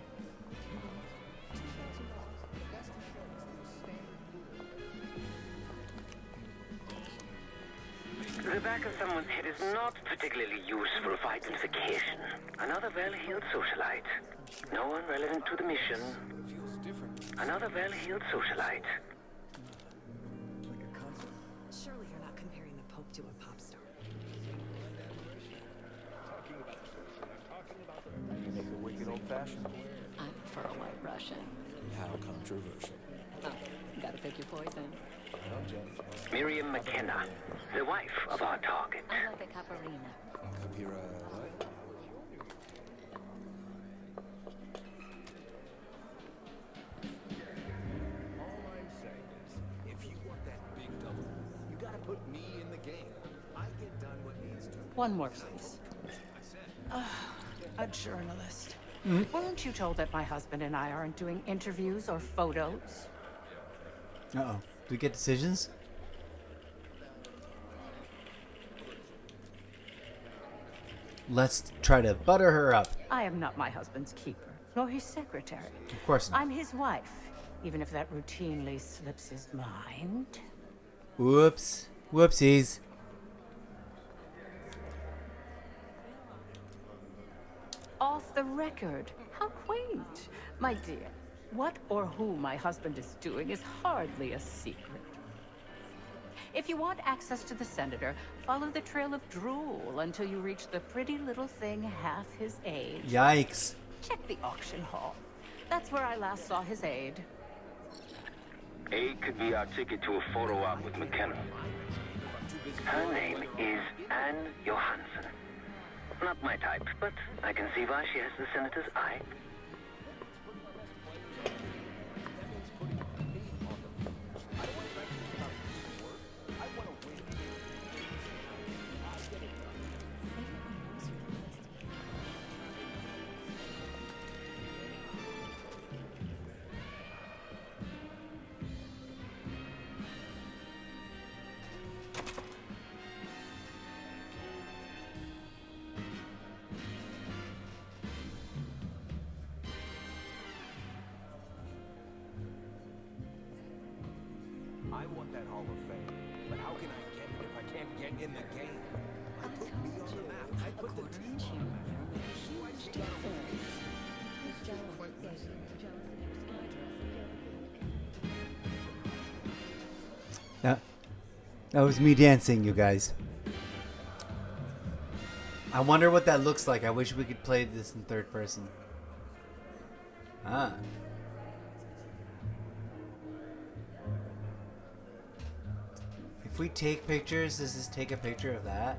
The back of someone's head is not particularly useful for identification. Another well-heeled socialite. No one relevant to the mission. Another well-heeled socialite. Surely you're not comparing the Pope to a pop star. You make a wicked old-fashioned. I prefer a white Russian. How controversial. Oh, gotta pick your poison. Miriam McKenna, the wife of our target. I like a caparina. Capira what? All I'm saying is, if you want that big double, you gotta put me in the game. I get done what needs to. One more, please. A journalist. Weren't you told that my husband and I aren't doing interviews or photos? Uh-oh. Do we get decisions? Let's try to butter her up. I am not my husband's keeper, nor his secretary. Of course not. I'm his wife, even if that routinely slips his mind. Whoops. Whoopsies. Off the record. How quaint. My dear, what or who my husband is doing is hardly a secret. If you want access to the senator, follow the trail of drool until you reach the pretty little thing half his age. Yikes. Check the auction hall. That's where I last saw his aide. Aid could be our ticket to a photo op with McKenna. Her name is Anne Johansson. Not my type, but I can see why she has the senator's eye. want that Hall of Fame, but how can I get it if I can't get in the game? I put me on the map. I put the team on the map. Huge difference. Who's jealous? That was me dancing, you guys. I wonder what that looks like. I wish we could play this in third person. Ah. If we take pictures, does this take a picture of that?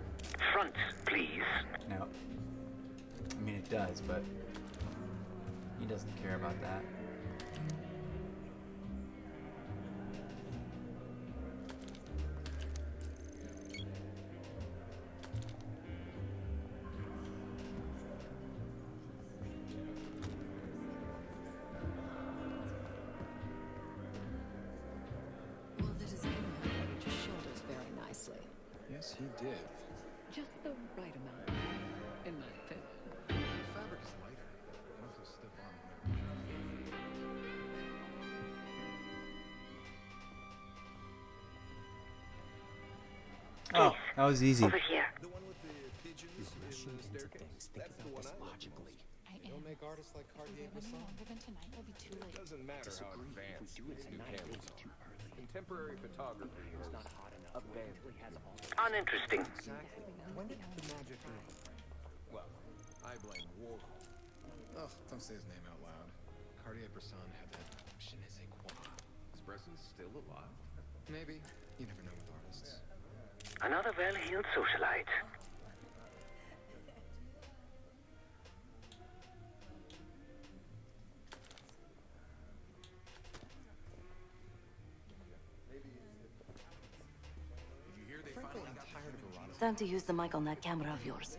Front, please. No. I mean, it does, but he doesn't care about that. Well, the designer highlighted your shoulders very nicely. Yes, he did. Just the right amount, in my opinion. The fabric is lighter. I don't feel stiff on Oh, that was easy. Over here. The one with the pigeons in the staircase? That's the one I logically. Don't make artists like Cartier-Bresson. It doesn't matter how advanced these new cameras are. Contemporary photography is not hot enough. Uninteresting. Exactly. When did the magic end? Well, I blame Warhol. Ugh, don't say his name out loud. Cartier-Bresson had that je ne sais quoi. Is Bresson still alive? Maybe. You never know with artists. Another well-heeled socialite. Time to use the mic on that camera of yours.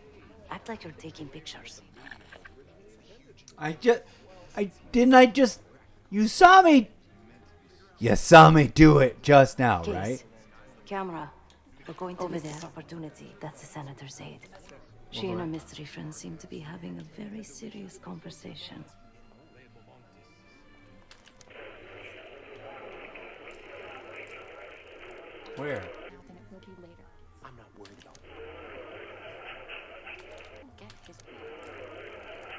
Act like you're taking pictures. You saw me. You saw me do it just now, Case. right? Camera. We're going to miss this opportunity. That's the senator's aide. She and her mystery friend seem to be having a very serious conversation. Where? I'm not worried about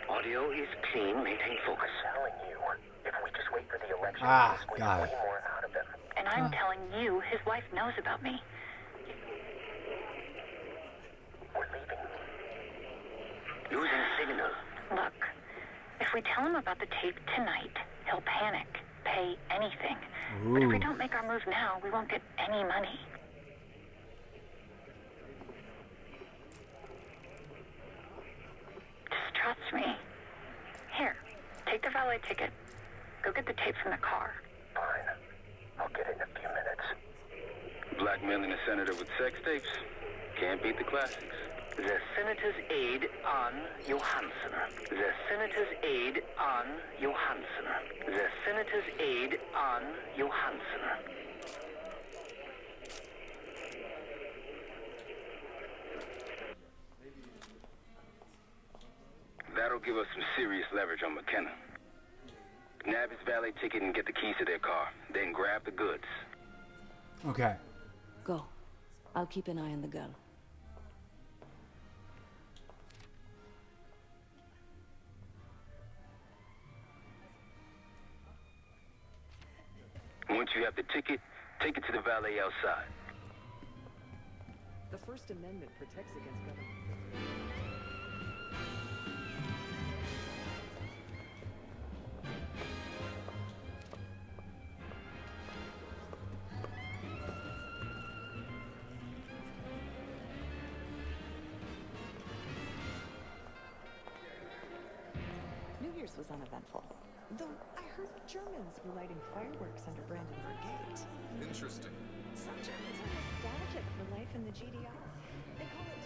Audio is clean. Maintain focus. Telling you, if we just wait for the election, Ah, we'll squeeze got way it. more out of him. And I'm telling you, his wife knows about me. We're leaving. Losing signal. Look, if we tell him about the tape tonight, he'll panic, pay anything. But if we don't make our move now, we won't get any money. Just trust me. Here, take the valet ticket. Go get the tape from the car. Fine. I'll get it in a few minutes. Blackmailing a senator with sex tapes? Can't beat the classics. The senator's aide on Johansson. The senator's aide on Johansson. The senator's aide on Johansson. That'll give us some serious leverage on McKenna. Nab his valet ticket and get the keys to their car. Then grab the goods. Okay. Go. I'll keep an eye on the girl. Once you have the ticket, take it to the valet outside. The First Amendment protects against government. New Year's was uneventful. Though I heard Germans were lighting fireworks under Brandenburg Gate. Interesting. Some Germans are nostalgic for life in the GDR. They call it...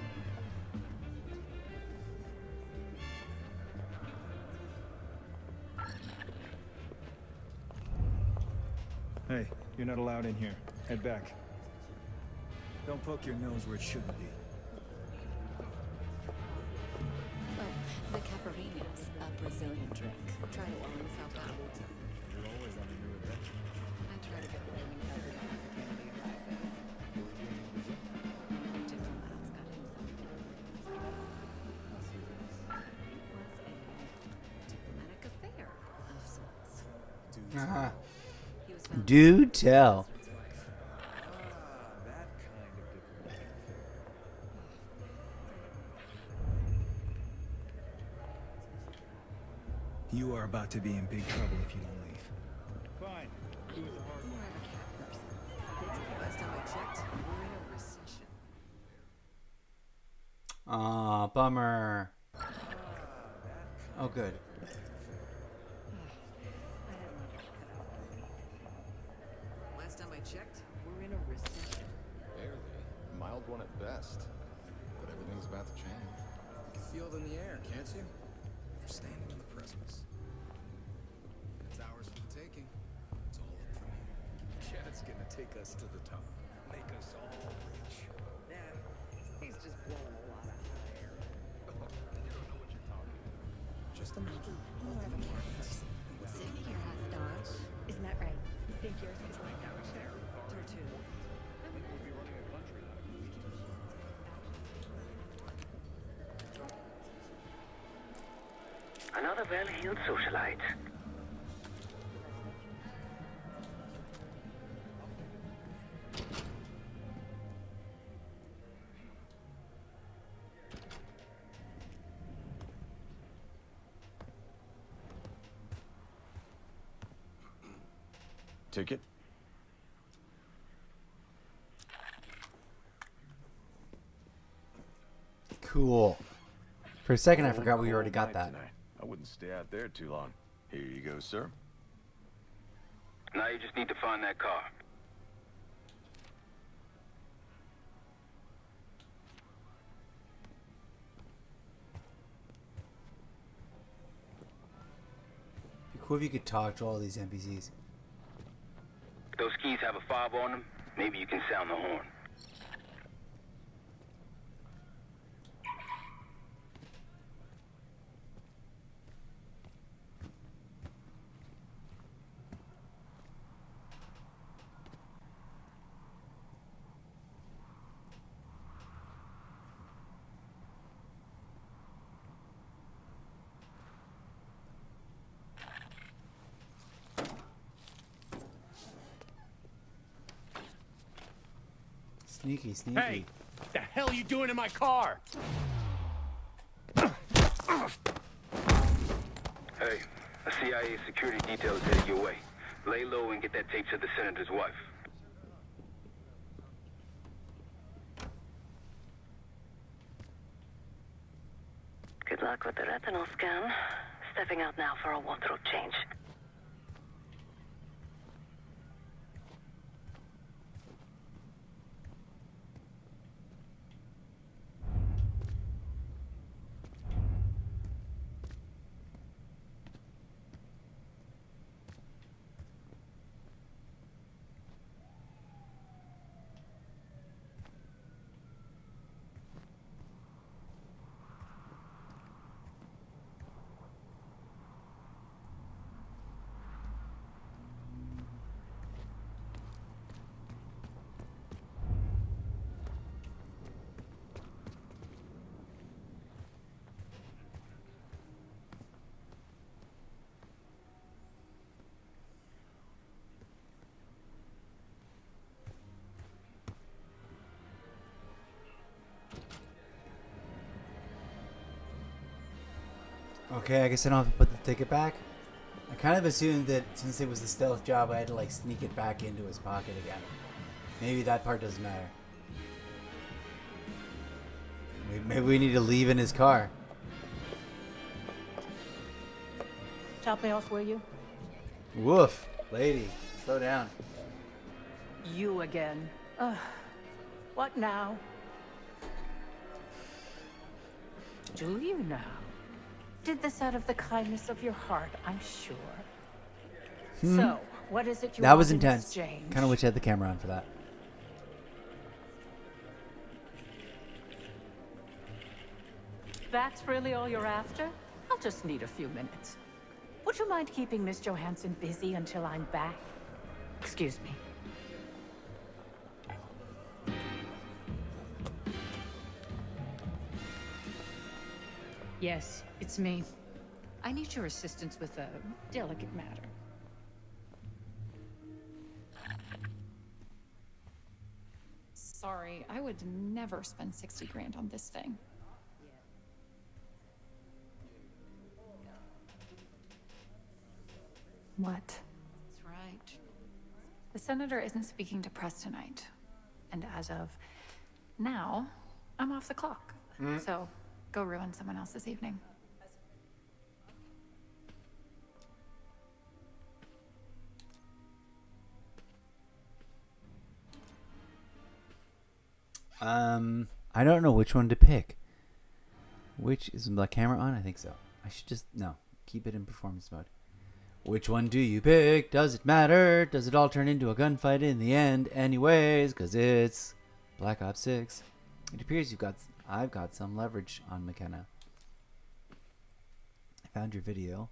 Hey, you're not allowed in here. Head back. Don't poke your nose where it shouldn't be. Oh, the caipirinha's a Brazilian drink. Try it while in Sao Paulo. You're always on a new adventure. I try to get learning about the opportunity. Uh-huh. Do tell. You are about to be in big trouble if you don't leave. Fine. It was a hard one. Last time I checked, we're in a recession. Aw, bummer. Oh, good. Last time I checked, we're in a recession. Barely. Mild one at best. But everything's about to change. You can feel it in the air, can't you? You're standing on the precipice. It's ours for the taking. It's all up from here. Yeah, it's gonna take us to the top. Make us all rich. Nah, he's just blowing a lot of hot air. You don't know what you're talking about. Just imagine. More of a cat person. Sydney here has a dog. Isn't that right? Think yours is like that share? Or two. I think we'll be running a country now. Another well-heeled socialite. Ticket? Cool. For a second, I forgot we already got that. I wouldn't stay out there too long. Here you go, sir. Now you just need to find that car. Be cool if you could talk to all these NPCs. Those keys have a fob on them. Maybe you can sound the horn. Sneaky, sneaky. Hey, what the hell are you doing in my car? Hey, a CIA security detail is headed your way. Lay low and get that tape to the senator's wife. Good luck with the retinal scan. Stepping out now for a wardrobe change. Okay, I guess I don't have to put the ticket back. I kind of assumed that since it was the stealth job, I had to like sneak it back into his pocket again. Maybe that part doesn't matter. Maybe we need to leave in his car. Top me off, will you? Woof, lady, slow down. You again. What now? Do you now? Did this out of the kindness of your heart, I'm sure. So, what is it you That want was in intense. exchange? Kind of wish I had the camera on for that. That's really all you're after? I'll just need a few minutes. Would you mind keeping Miss Johansson busy until I'm back? Excuse me. Yes, it's me. I need your assistance with a delicate matter. sorry. I would never spend 60 grand on this thing. What? That's right. The senator isn't speaking to press tonight. And as of now, I'm off the clock. So go ruin someone else's evening. I don't know which one to pick. Which is the camera on? I think so. I should just keep it in performance mode. Which one do you pick? Does it matter? Does it all turn into a gunfight in the end anyways? Because it's Black Ops 6. It appears I've got some leverage on McKenna. I found your video.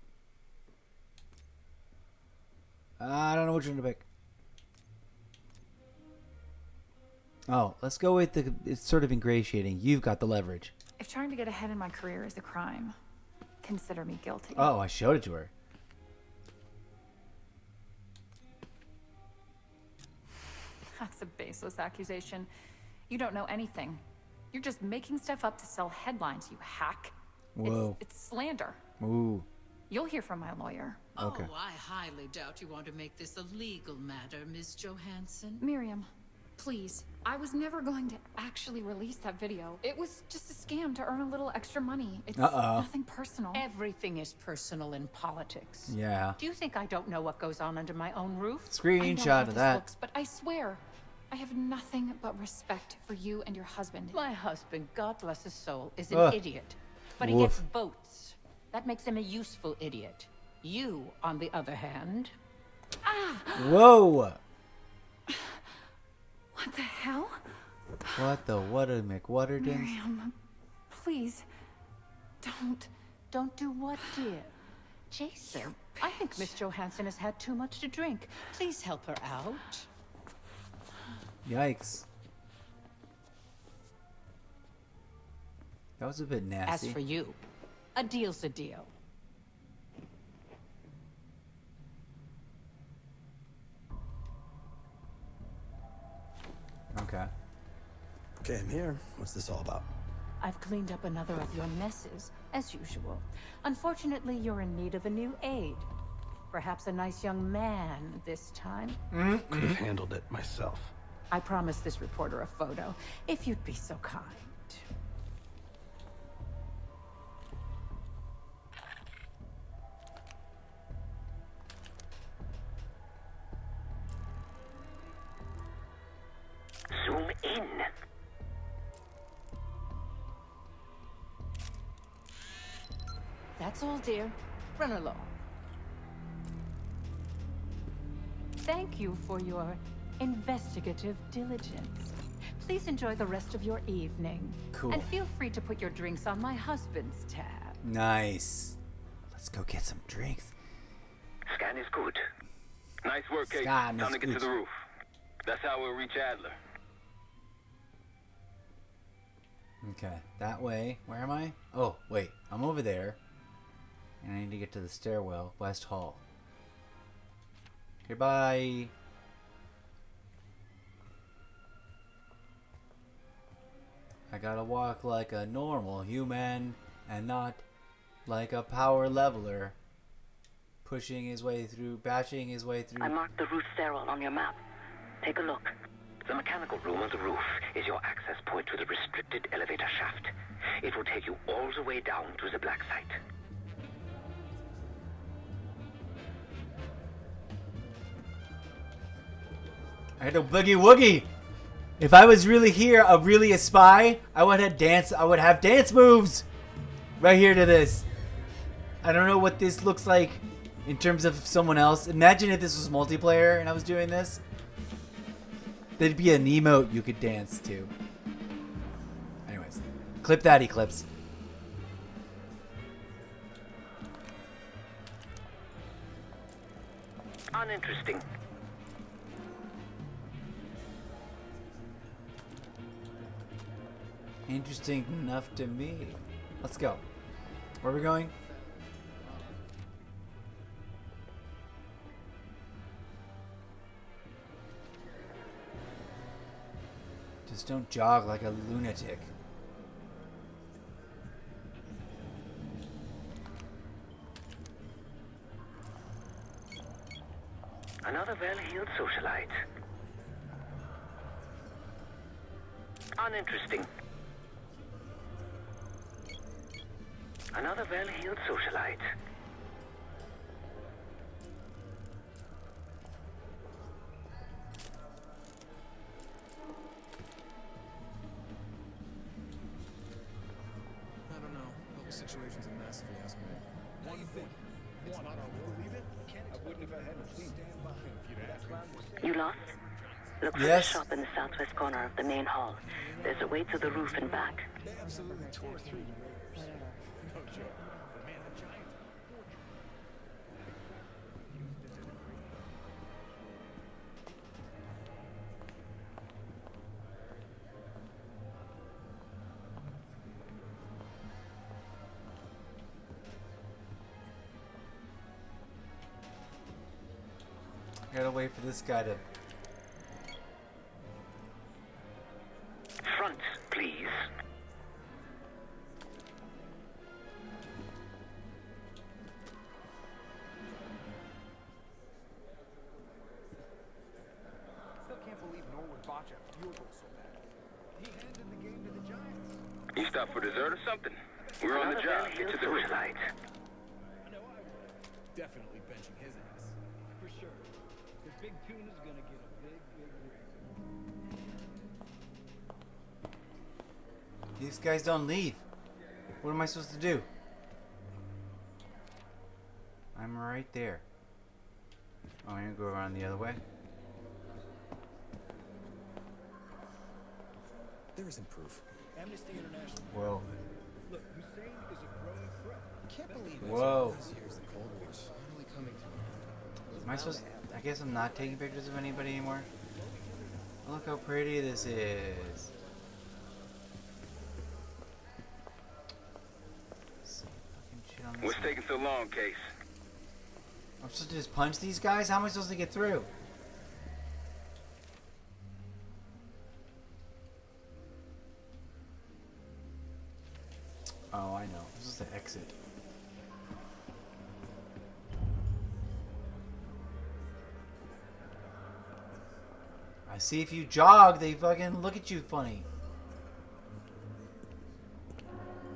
I don't know which one to pick. Oh, let's go with it's sort of ingratiating. You've got the leverage. If trying to get ahead in my career is a crime, consider me guilty. Oh, I showed it to her. That's a baseless accusation. You don't know anything. You're just making stuff up to sell headlines, you hack. Whoa. It's slander. Ooh. You'll hear from my lawyer. Okay. Oh, I highly doubt you want to make this a legal matter, Miss Johansson. Miriam, please. I was never going to actually release that video. It was just a scam to earn a little extra money. It's nothing personal. Everything is personal in politics. Yeah. Do you think I don't know what goes on under my own roof? Screenshot of that. Looks, but I swear, I have nothing but respect for you and your husband. My husband, God bless his soul, is an idiot. But he gets votes. That makes him a useful idiot. You, on the other hand... Whoa! What the hell? What the McWatterdins? Miriam, please, Don't do what, dear? Jason, I think Miss Johansson has had too much to drink. Please help her out. Yikes. That was a bit nasty. As for you, a deal's a deal. Okay. Okay, I'm here. What's this all about? I've cleaned up another of your messes, as usual. Unfortunately, you're in need of a new aide. Perhaps a nice young man this time. Could have handled it myself. I promised this reporter a photo, if you'd be so kind. Zoom in. That's all, dear. Run along. Thank you for your investigative diligence. Please enjoy the rest of your evening. Cool. And feel free to put your drinks on my husband's tab. Nice. Let's go get some drinks. Scan is good. Nice work, Kate. Scan Time is to get to good. the roof. That's how we'll reach Adler. Okay, that way. Where am I? Oh, wait. I'm over there. And I need to get to the stairwell. West Hall. Goodbye. I gotta walk like a normal human and not like a power leveler. Pushing his way through, bashing his way through. I marked the roof stairwell on your map. Take a look. The mechanical room on the roof is your access point to the restricted elevator shaft. It will take you all the way down to the black site. I had a boogie woogie. If I was really here, really a spy, I would have dance. I would have dance moves right here to this. I don't know what this looks like in terms of someone else. Imagine if this was multiplayer and I was doing this. There'd be an emote you could dance to. Anyways, clip that, Eclipse. Uninteresting. Interesting enough to me. Let's go. Where are we going? To Just don't jog like a lunatic. Another well-heeled socialite. Uninteresting. Another well-heeled socialite. I don't know. The whole situation's a mess if you ask me. One thing. It's not our will. Believe it? I wouldn't if I hadn't seen it. If you'd asked me. You lost? Look for Yes. the shop in the southwest corner of the main hall. There's a way to the roof and back. They absolutely tore through the Raiders. No joke. But man, the Giants are unfortunate. I gotta wait for this guy to. Front, please. Still can't believe Norwood botched a field goal so bad. He handed the game to the Giants. You stopped for dessert or something? We're on the Another job. Get well-heeled to the roof. socialite. I know I would. Definitely benching his ass. For sure. The big tuna's gonna get a big, big ring. These guys don't leave. What am I supposed to do? I'm right there. Oh, I'm gonna go around the other way. There isn't proof. Amnesty International. Whoa. Look, Hussein is a growing threat. I can't believe it. Whoa. This year's the Cold War's finally coming to an Am I supposed I guess I'm not taking pictures of anybody anymore. Look how pretty this is. What's taking so long, Case? I'm supposed to just punch these guys? How am I supposed to get through? Oh, I know. This is the exit. I see if you jog, they fucking look at you funny.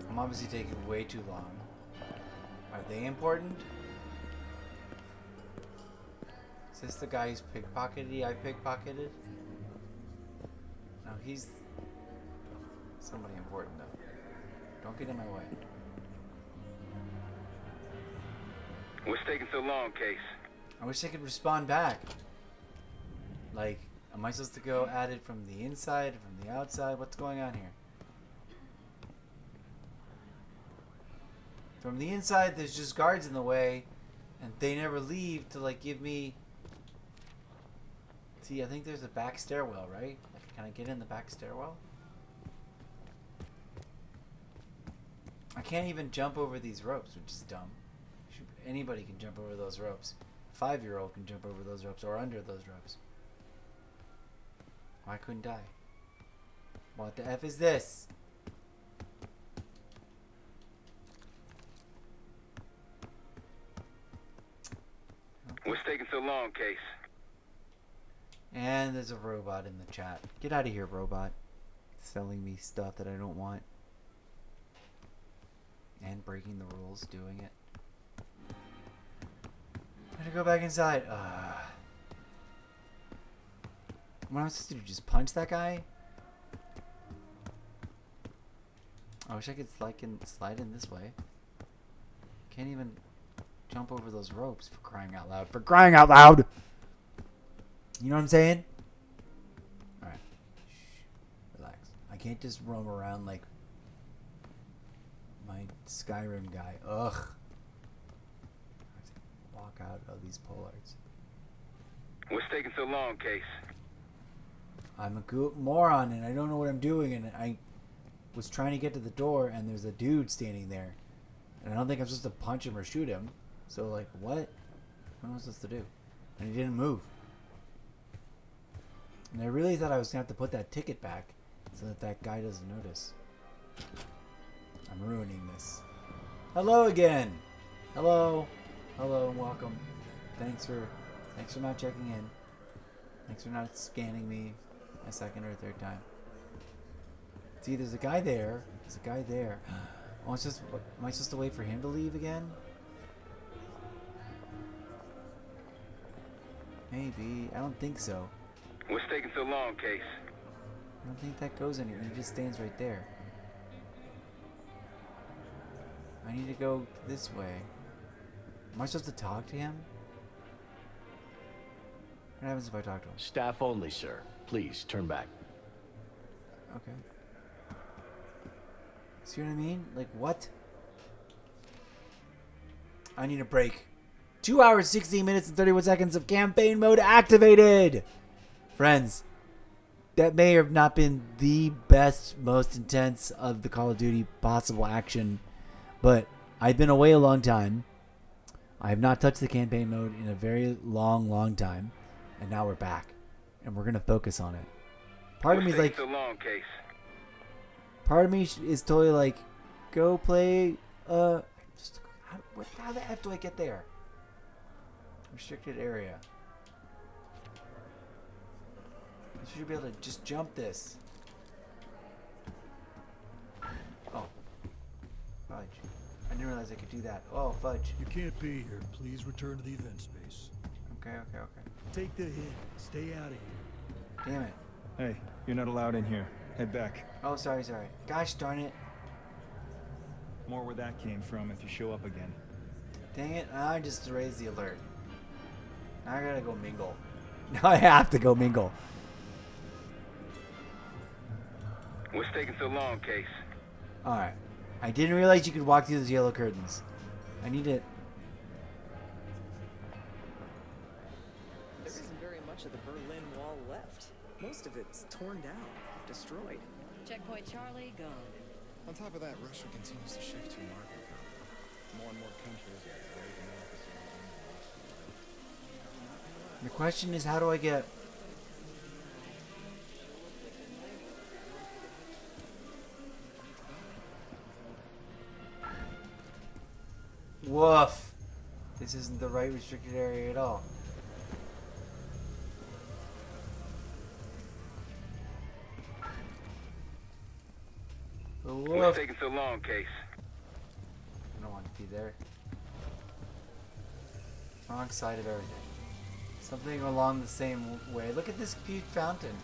I'm obviously taking way too long. Are they important? Is this the guy who's pickpocketed? I pickpocketed? No, he's somebody important though. Don't get in my way. What's taking so long, Case? I wish I could respond back. Like, am I supposed to go at it from the inside, from the outside? What's going on here? From the inside, there's just guards in the way, and they never leave to like give me. See, I think there's a back stairwell, right? Like, can I get in the back stairwell? I can't even jump over these ropes, which is dumb. Anybody can jump over those ropes. A 5-year-old can jump over those ropes or under those ropes. Why couldn't I? What the F is this? What's taking so long, Case? And there's a robot in the chat. Get out of here, robot. Selling me stuff that I don't want. And breaking the rules doing it. I gotta go back inside. What am I supposed to do? Just punch that guy? I wish I could slide in this way. Can't even jump over those ropes, for crying out loud. For crying out loud! You know what I'm saying? Alright. Relax. I can't just roam around like my Skyrim guy. Ugh. I have to walk out of these pollards. What's taking so long, Case? I'm a moron and I don't know what I'm doing, and I was trying to get to the door and there's a dude standing there. And I don't think I'm supposed to punch him or shoot him. So like, what? What am I supposed to do? And he didn't move. And I really thought I was going to have to put that ticket back so that that guy doesn't notice. I'm ruining this. Hello again. Hello. Hello and welcome. Thanks for not checking in. Thanks for not scanning me a second or a third time. See, there's a guy there. There's a guy there. Oh, it's just, am I supposed to wait for him to leave again? Maybe. I don't think so. What's taking so long, Case? I don't think that goes anywhere. He just stands right there. I need to go this way. Am I supposed to talk to him? What happens if I talk to him? Staff only, sir. Please, turn back. Okay. See what I mean? Like, what? I need a break. 2 hours, 16 minutes, and 31 seconds of campaign mode activated! Friends, that may have not been the best, most intense of the Call of Duty possible action, but I've been away a long time. I have not touched the campaign mode in a very long time, and now we're back, and we're gonna focus on it. Part of me is like, so long, Case? part of me is totally like, go play. How the f do I get there? Restricted area. I should be able to just jump this. Oh. Fudge. I didn't realize I could do that. Oh, fudge. You can't be here. Please return to the event space. Okay. Take the hit. Stay out of here. Damn it. Hey, you're not allowed in here. Head back. Oh, sorry. Gosh darn it. More where that came from if you show up again. Dang it. I just raised the alert. Now I gotta go mingle. Now I have to go mingle. What's taking so long, Case? Alright. I didn't realize you could walk through those yellow curtains. I need it. There isn't very much of the Berlin Wall left. Most of it's torn down, destroyed. Checkpoint Charlie gone. On top of that, Russia continues to shift to market economy. More and more countries are raising emphasis on The question is, how do I get... Woof. This isn't the right restricted area at all. What's taking so long, Case? I don't want to be there. Wrong side of everything. Something along the same way. Look at this cute fountain.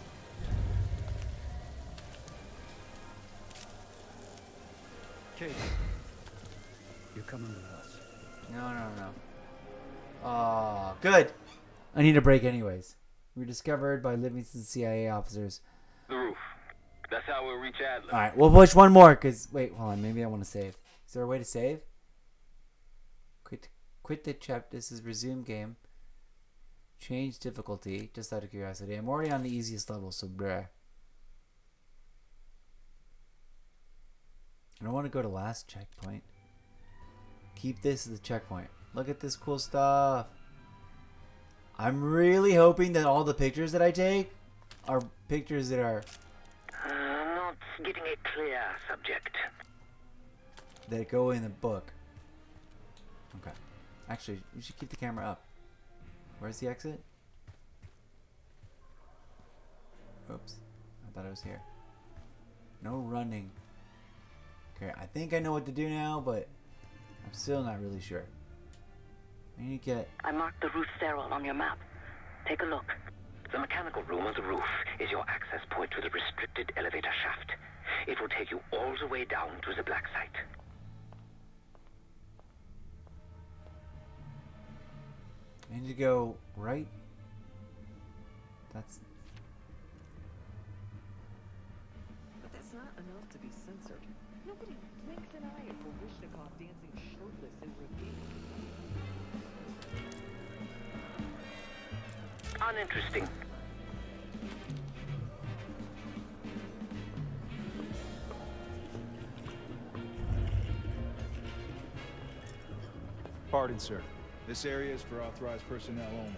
Case, you're coming with us. No. Oh, good. I need a break anyways. We were discovered by Livingston's CIA officers. The roof. That's how we'll reach Adler. Alright, we'll push one more, because... Wait, hold on. Maybe I want to save. Is there a way to save? Quit the chat. This is resume game. Change difficulty, just out of curiosity. I'm already on the easiest level, so bruh. I don't want to go to last checkpoint. Keep this as the checkpoint. Look at this cool stuff. I'm really hoping that all the pictures that I take are pictures that are... Not getting a clear subject. that go in the book. Okay. Actually, we should keep the camera up. Where's the exit? Oops. I thought I was here. No running. Okay, I think I know what to do now, but I'm still not really sure. I need to get... I marked the roof stairwell on your map. Take a look. The mechanical room on the roof is your access point to the restricted elevator shaft. It will take you all the way down to the black site. I need to go right. That's... But that's not enough to be censored. Nobody blinks an eye at Baryshnikov dancing shirtless in ravine. Uninteresting. Pardon, sir. This area is for authorized personnel only.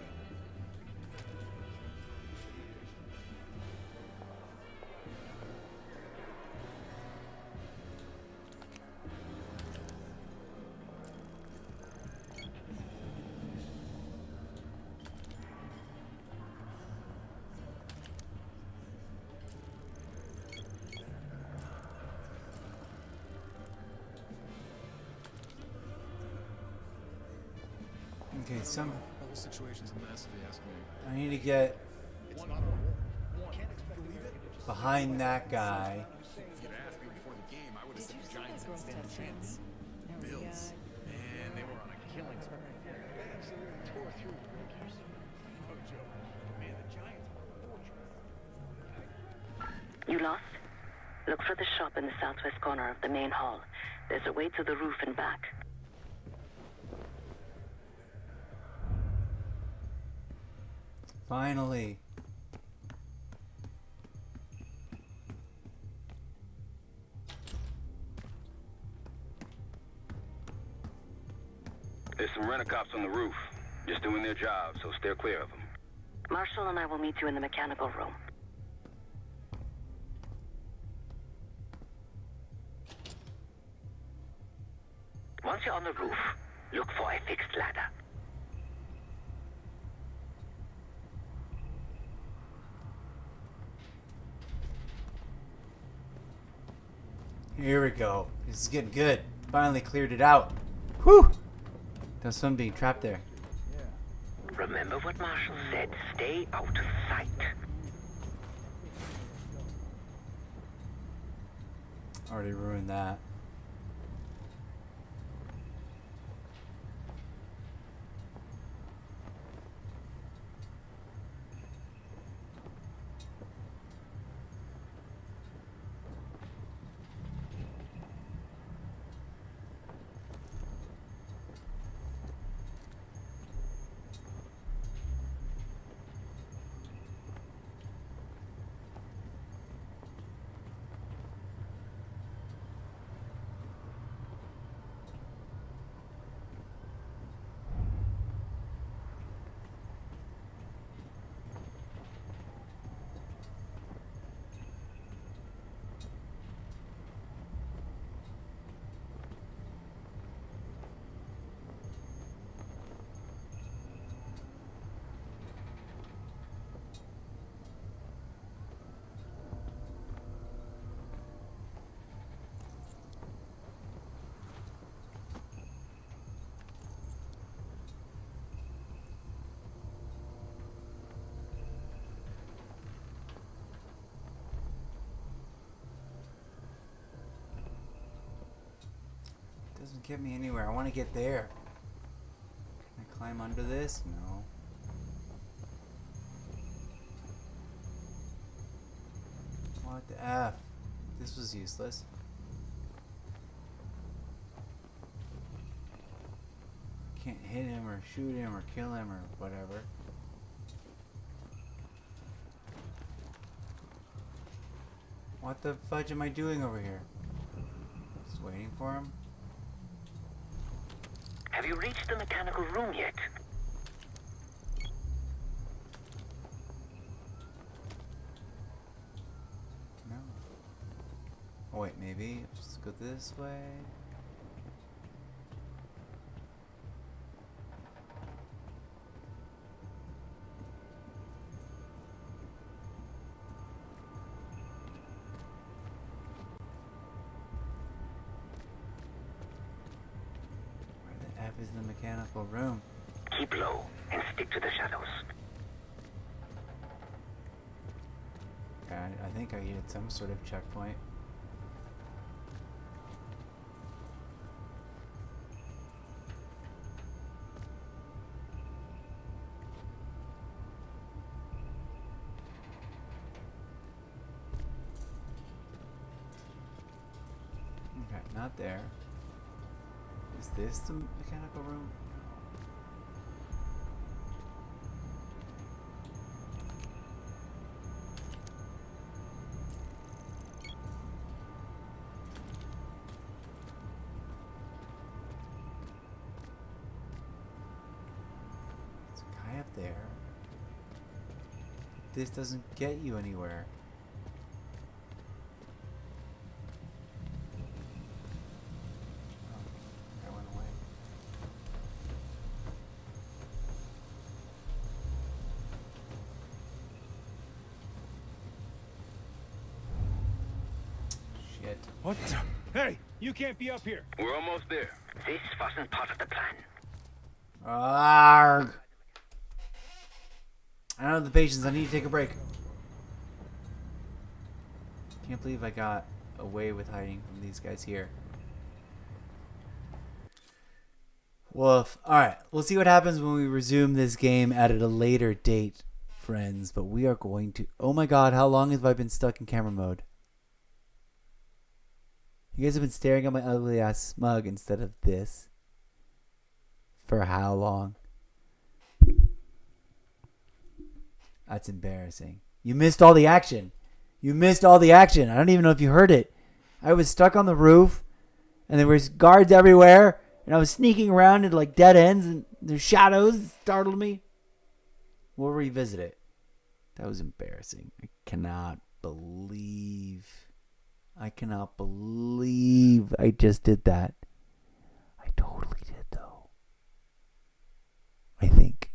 Okay, The whole situation's a mess if you ask me. I need to get It's not normal. Can't believe it. behind that guy. If you'd asked me before the game, I would have said the Giants didn't stand a chance. Bills, man, they were on a killing spree. They absolutely tore through the Rangers. No joke. Man, the Giants were a fortress. You lost? Look for the shop in the southwest corner of the main hall. There's a way to the roof and back. Finally. There's some rent-a-cops on the roof. Just doing their job, so steer clear of them. Marshall and I will meet you in the mechanical room. Once you're on the roof, look for a fixed ladder. Here we go. This is getting good. Finally cleared it out. Whew! There's someone being trapped there. Remember what Marshall said. Stay out of sight. Already ruined that. Doesn't get me anywhere. I want to get there. Can I climb under this? No. What the F? This was useless. Can't hit him or shoot him or kill him or whatever. What the fudge am I doing over here? Just waiting for him? Have you reached the mechanical room yet? No. Oh wait, maybe just go this way. Is the mechanical room. Keep low and stick to the shadows. Okay, I think I hit some sort of checkpoint. Okay, not there. Is this the mechanical room? There's a guy up there. This doesn't get you anywhere. What the? Hey, you can't be up here. We're almost there. This wasn't part of the plan. Arrgh. I don't have the patience. I need to take a break. Can't believe I got away with hiding from these guys here. Woof. Alright, we'll see what happens when we resume this game at a later date, friends. But we are going to... Oh my god, how long have I been stuck in camera mode? You guys have been staring at my ugly ass smug instead of this. For how long? That's embarrassing. You missed all the action. You missed all the action. I don't even know if you heard it. I was stuck on the roof, and there was guards everywhere, and I was sneaking around into like dead ends, and there's shadows that startled me. We'll revisit it. That was embarrassing. I cannot believe I just did that. I totally did, though. I think.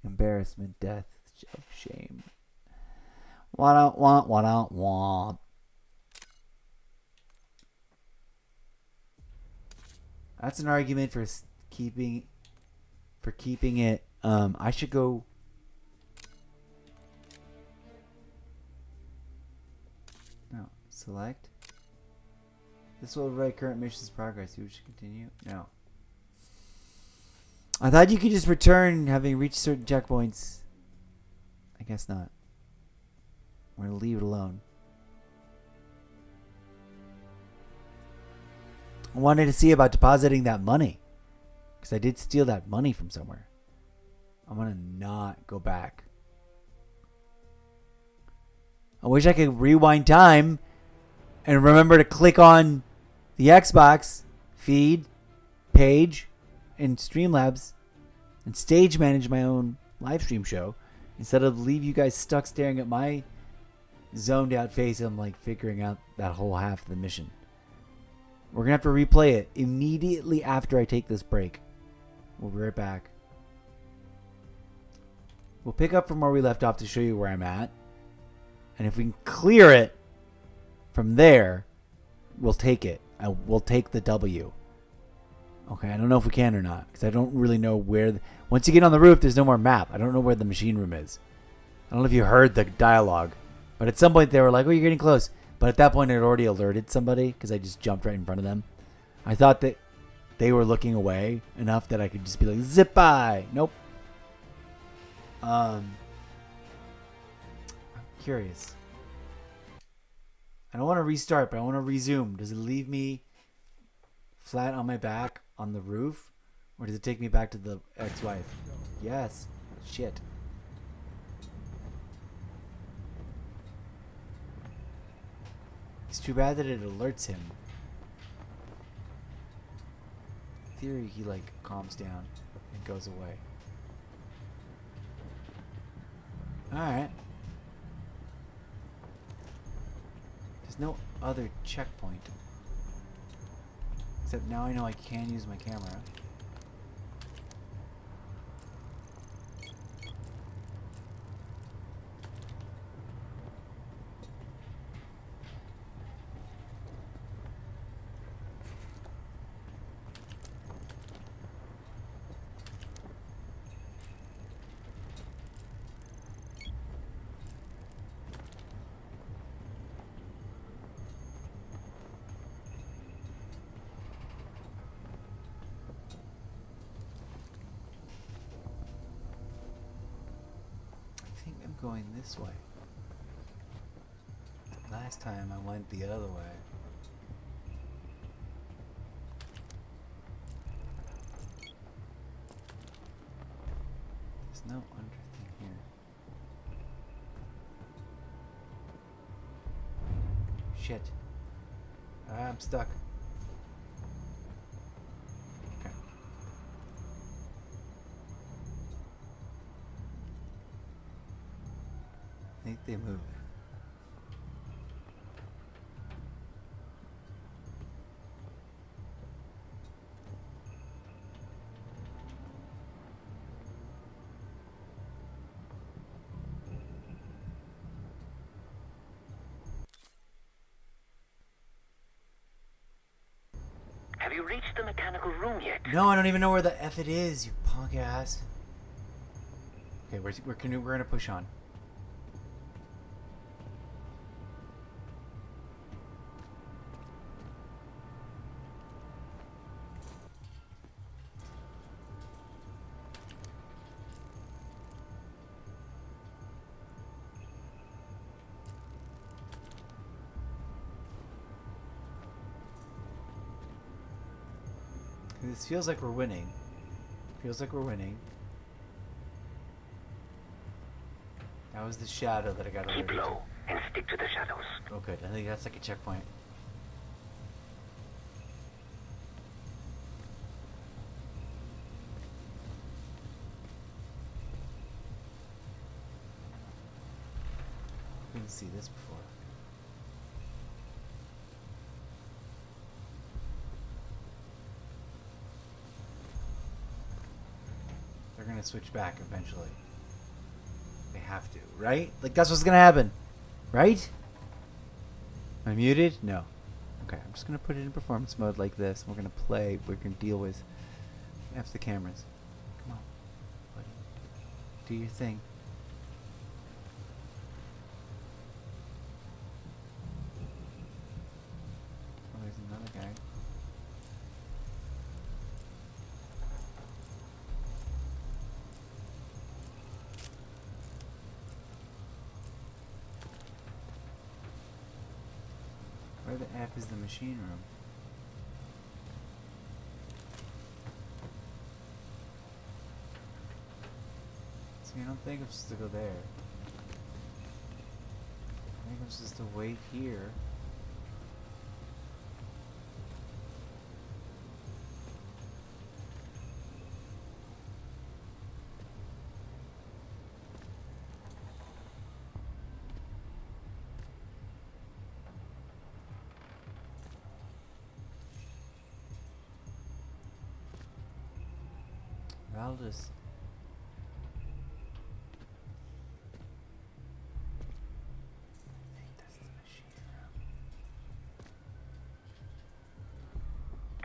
Embarrassment, death, shame. What I want. That's an argument for keeping it. I should go. No, select. This will override current mission's progress. You should continue. No. I thought you could just return having reached certain checkpoints. I guess not. We're going to leave it alone. I wanted to see about depositing that money. Because I did steal that money from somewhere. I'm going to not go back. I wish I could rewind time and remember to click on the Xbox feed page in Streamlabs and stage manage my own live stream show instead of leave you guys stuck staring at my zoned out face. I'm like figuring out that whole half of the mission. We're gonna have to replay it immediately after I take this break. We'll be right back. We'll pick up from where we left off to show you where I'm at, and if we can clear it from there, we'll take it. We'll take the W. Okay, I don't know if we can or not, because I don't really know where... Once you get on the roof, there's no more map. I don't know where the machine room is. I don't know if you heard the dialogue, but at some point they were like, oh, you're getting close. But at that point, it had already alerted somebody, because I just jumped right in front of them. I thought that they were looking away enough that I could just be like, zip by. Nope. I'm curious. I don't want to restart, but I want to resume. Does it leave me flat on my back on the roof? Or does it take me back to the ex-wife? Yes. Shit. It's too bad that it alerts him. In theory, he like calms down and goes away. Alright. There's no other checkpoint. Except now I know I can use my camera. Going this way. Last time I went the other way. There's no under thing here. Shit. I'm stuck. Okay. I think they move. Have you reached the mechanical room yet? No, I don't even know where the F it is, you punk ass. Okay, we're gonna push on. This feels like we're winning. Feels like we're winning. That was the shadow that I got Keep low and stick to the shadows. Oh, good. I think that's like a checkpoint. I didn't see this before. They're gonna switch back eventually. They have to, right? Like that's what's gonna happen, right? Am I muted? No. Okay, I'm just gonna put it in performance mode like this. We're gonna play. We're gonna deal with F the cameras. Come on, buddy. Do your thing. Oh, there's another guy. Where the F is the machine room? See, I don't think I'm supposed to go there. I think I'm supposed to wait here. I'll just... I think that's the machine room.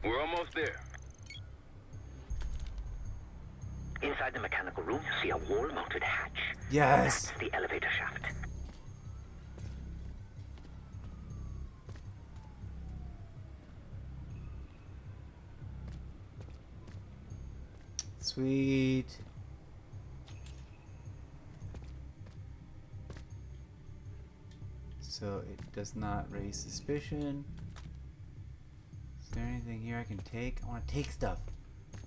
We're almost there. Inside the mechanical room, you see a wall-mounted hatch. Yes. That's the elevator shaft. Sweet. So it does not raise suspicion. Is there anything here I can take? I want to take stuff. I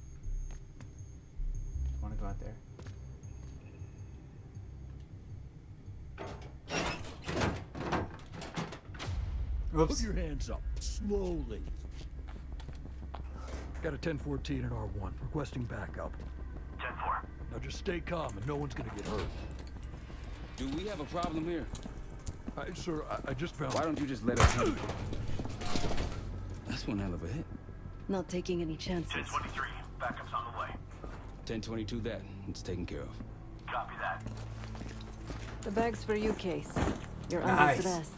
want to go out there. Oops. Put your hands up, slowly. Got a 1014 and R1, requesting backup. 10-4. Now just stay calm and no one's gonna get hurt. Do we have a problem here? Sir, I just found... Why don't you just let us handle it? That's one hell of a hit. Not taking any chances. 10-23. Backup's on the way. 1022 that. It's taken care of. Copy that. The bag's for you, Case. You're Nice. under arrest.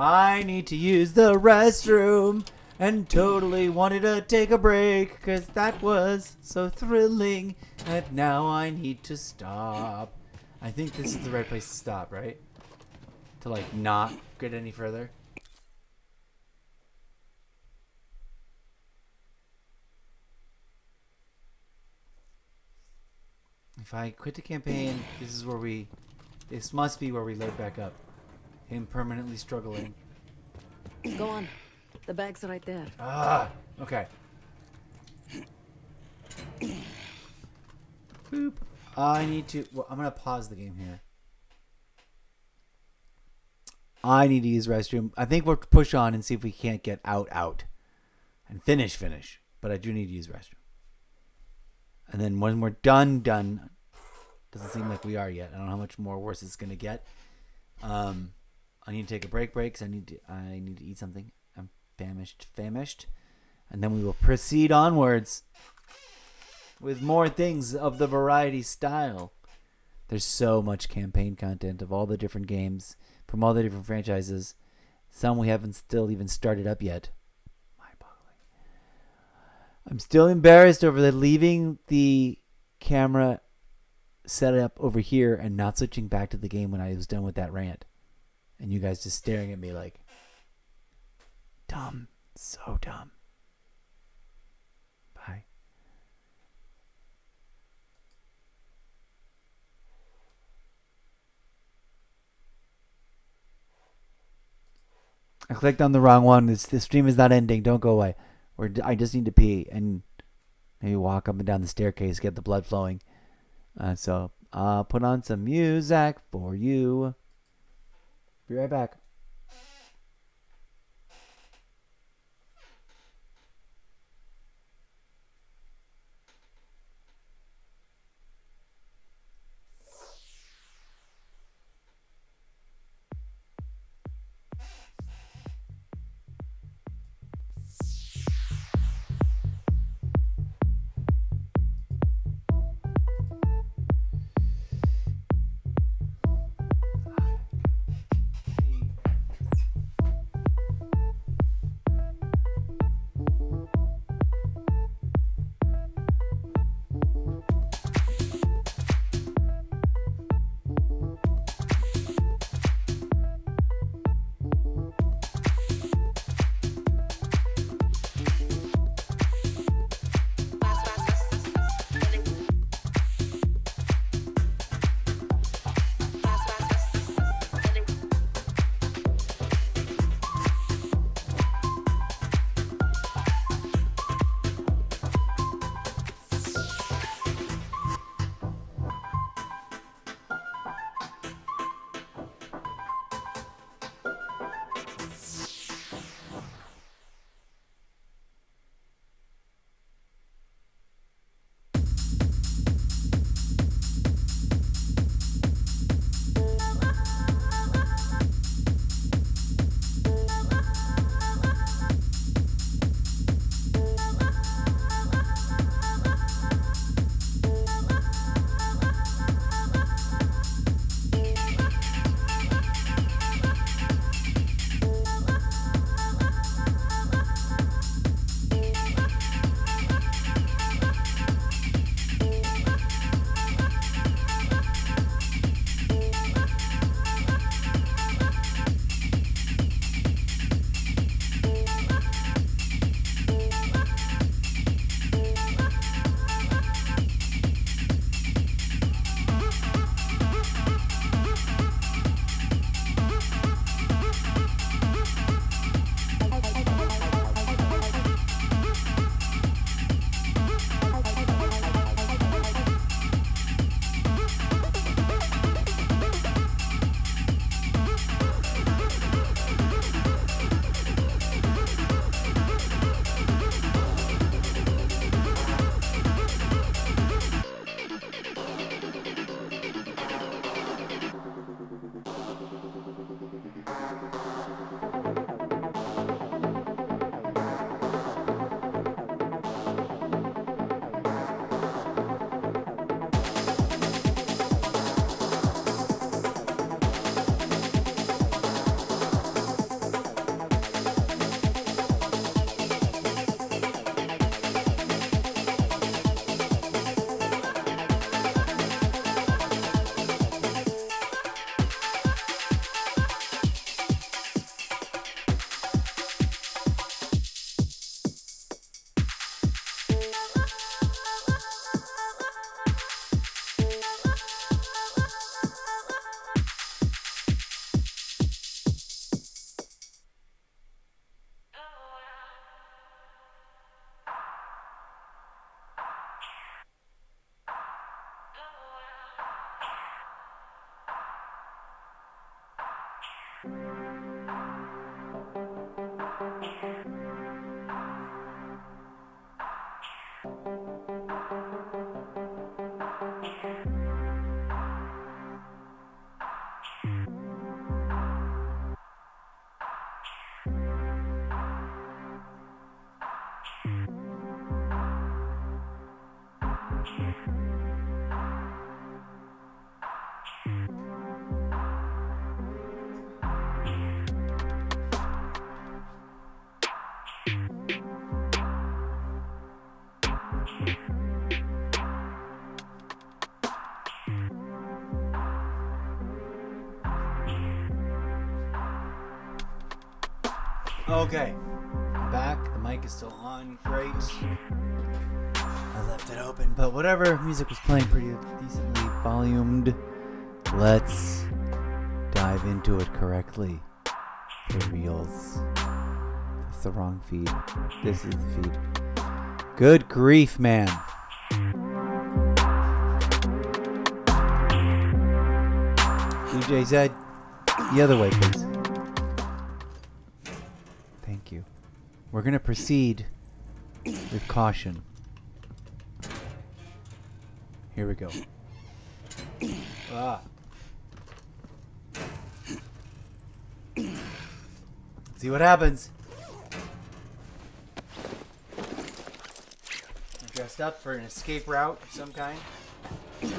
I need to use the restroom and totally wanted to take a break because that was so thrilling and now I need to stop. I think this is the right place to stop, right? To like not get any further. If I quit the campaign, this must be where we load back up. Him permanently struggling. Go on. The bag's right there. Ah, okay. Boop. I need to... Well, I'm going to pause the game here. I need to use restroom. I think we'll push on and see if we can't get out. And finish. But I do need to use restroom. And then when we're done. Doesn't seem like we are yet. I don't know how much more worse it's going to get. I need to take a break because I need to eat something. I'm famished. And then we will proceed onwards with more things of the variety style. There's so much campaign content of all the different games from all the different franchises. Some we haven't still even started up yet. Mind-boggling. I'm still embarrassed over leaving the camera set up over here and not switching back to the game when I was done with that rant. And you guys just staring at me like, dumb. So dumb. Bye. I clicked on the wrong one. The stream is not ending. Don't go away. I just need to pee and maybe walk up and down the staircase, get the blood flowing. So I'll put on some music for you. Be right back. Okay. Back. The mic is still on. Great. I left it open, but whatever. Music was playing pretty decently volumed. Let's dive into it correctly. For reals. That's the wrong feed. This is the feed. Good grief, man. DJZ, the other way, please. Thank you. We're going to proceed with caution. Here we go. See what happens. I'm dressed up for an escape route of some kind. There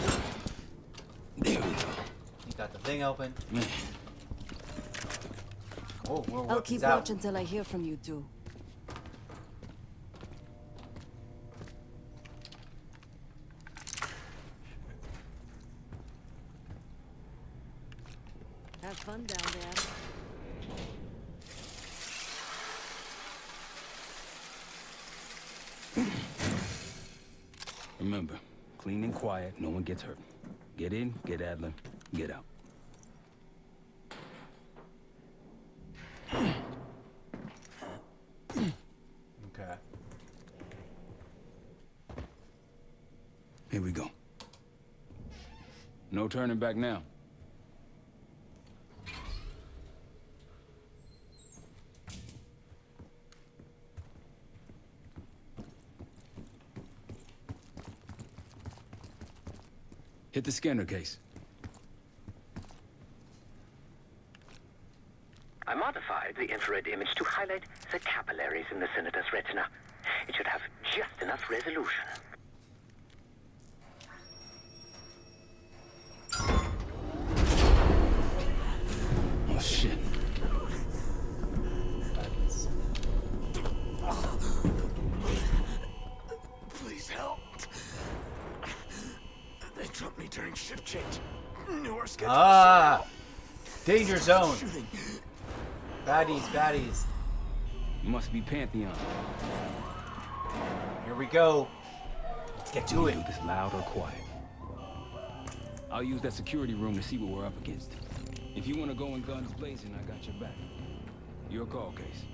we go. You got the thing open. Oh, I'll keep watch until I hear from you two. Have fun down there. Remember, clean and quiet, no one gets hurt. Get in, get Adler, get out. Okay. Here we go. No turning back now. Hit the scanner case. I modified the infrared image to highlight the capillaries in the senator's retina. It should have just enough resolution. Oh, shit. Please help. They jumped me during shift change. Newer schedule. Ah! Danger zone. Baddies, baddies. Must be Pantheon. Here we go. Let's get to it. Do this loud or quiet. I'll use that security room to see what we're up against. If you want to go in guns blazing, I got your back. Your call, Case.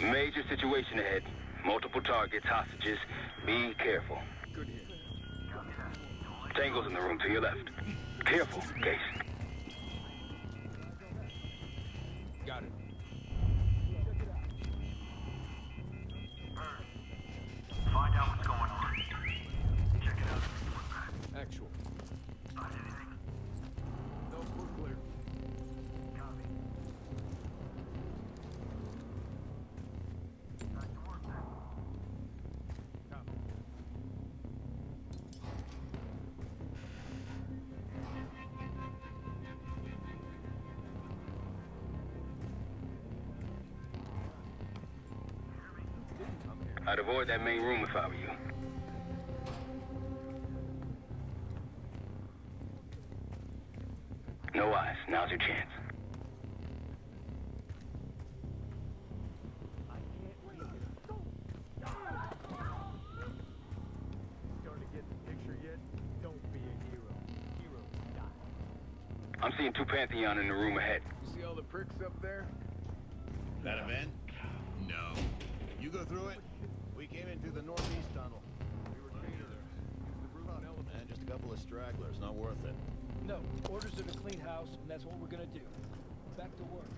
Major situation ahead. Multiple targets, hostages. Be careful. Good hit. Tango's in the room to your left. Careful, Case. Got it. Find out what's going on. Check it out. Actual. No, we're clear. I'd avoid that main room if I were you. No eyes. Now's your chance. Starting to get the picture yet? Don't be a hero. Heroes die. I'm seeing two Pantheon in the room ahead. You see all the pricks up there? That event? No. You go through it? We came in through the northeast tunnel. We were treated there. Use the roof element. And just a couple of stragglers, not worth it. No, orders are to clean house, and that's what we're gonna do. Back to work.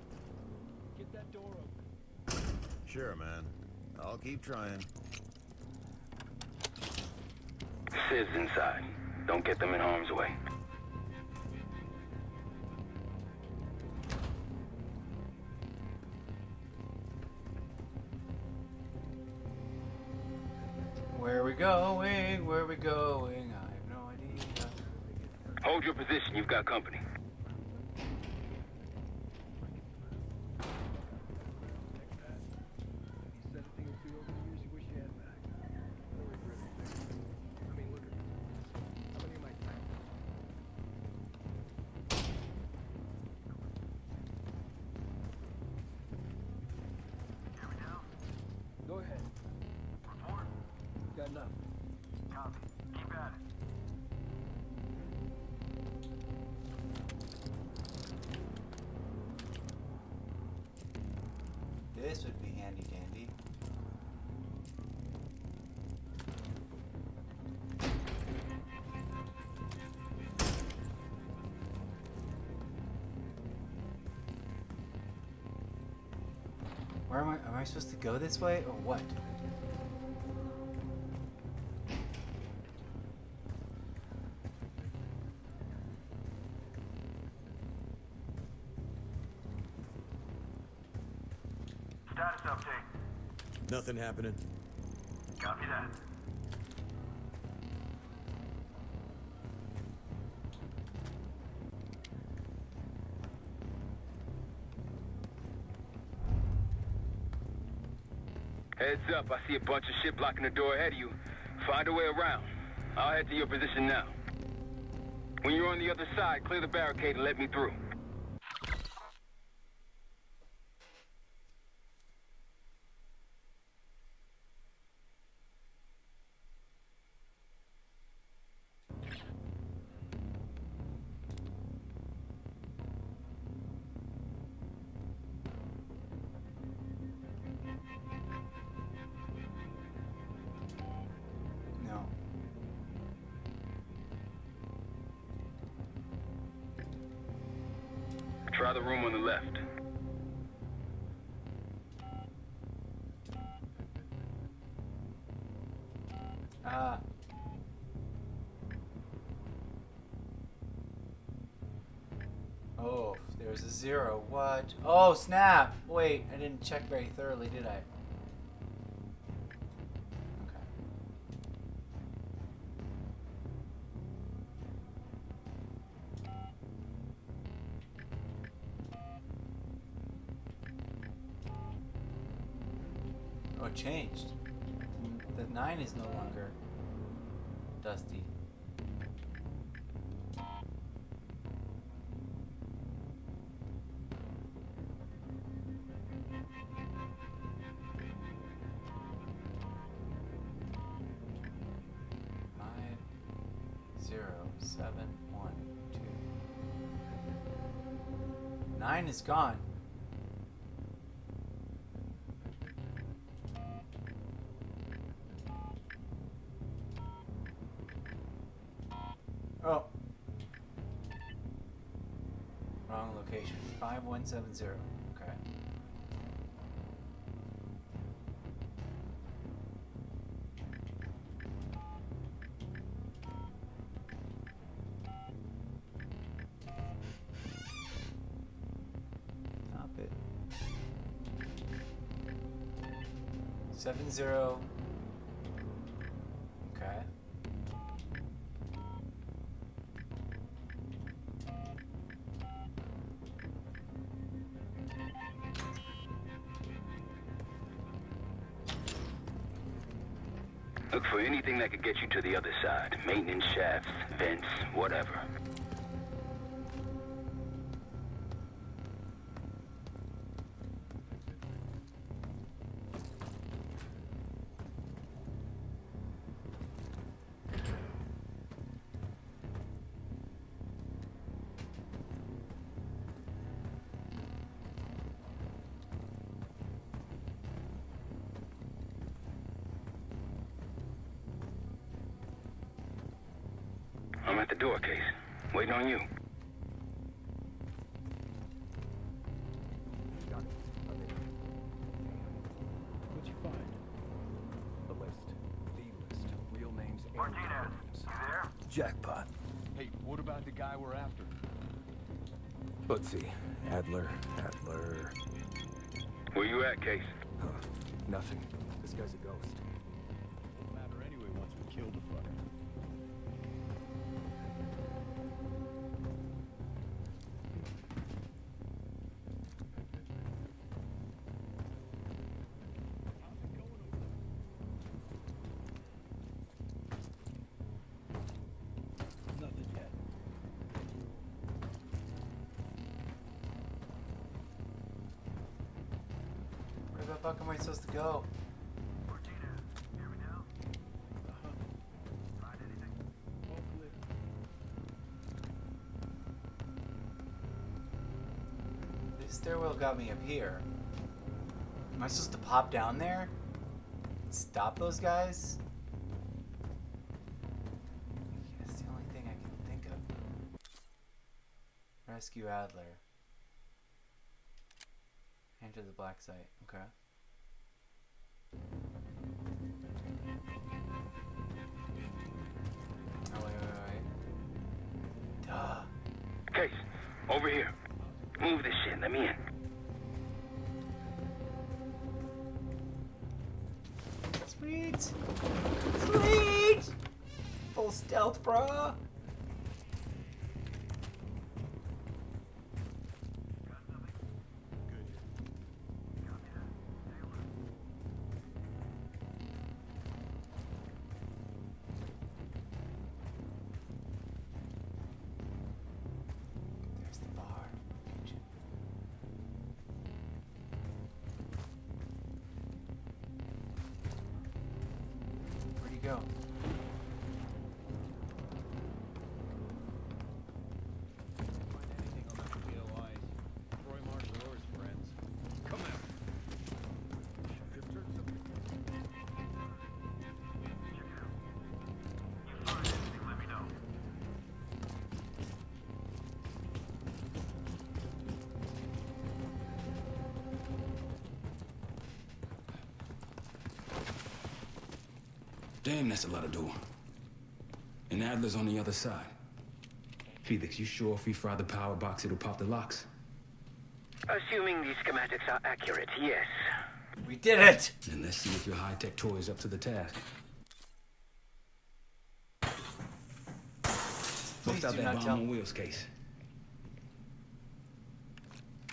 Get that door open. Sure, man. I'll keep trying. Sid's inside. Don't get them in harm's way. Where are we going? Where are we going? I have no idea. Hold your position. You've got company. Go ahead. Report. Got nothing. Copy. Keep at it. This would be handy dandy. Where am I supposed to go this way or what? Status update. Nothing happening. Copy that. Heads up, I see a bunch of shit blocking the door ahead of you. Find a way around. I'll head to your position now. When you're on the other side, clear the barricade and let me through. No. Try the room on the left. Oh, there's a 0. What? Oh, snap! Wait, I didn't check very thoroughly, did I? Okay. Oh, it changed. The 9 is no longer dusty. Five, 0, 7, 1, 2. 9 is gone. Oh. Wrong location. 5170. Okay. Stop it. 70. Okay. Look for anything that could get you to the other side. Maintenance shafts, vents, whatever. I'm at the door, Case. Waiting on you. What'd you find? The list. The list. Real names and Martinez, names. you there? Jackpot. Hey, what about the guy we're after? Let's see. Adler. Where you at, Case? Huh. Nothing. This guy's a ghost. Won't matter anyway the fire. Nothing yet. Where the fuck am I supposed to go? The stairwell got me up here. Am I supposed to pop down there? Stop those guys? That's the only thing I can think of. Rescue Adler. Enter the black site. Okay. Oh, wait. Duh. Case, over here. Move this shit. Let me in. Sweet! Sweet! Full stealth, bro! There's the bar. Kitchen. Where'd he go? Anything on that POI? Troy Marshall or his friends. Come out. Let me know. Damn, that's a lot of door. And Adler's on the other side. Felix, you sure if we fry the power box, it'll pop the locks? Assuming these schematics are accurate, yes. We did it! Then let's see if your high-tech toy is up to the task. Bust out do that not bomb tell on wheels case.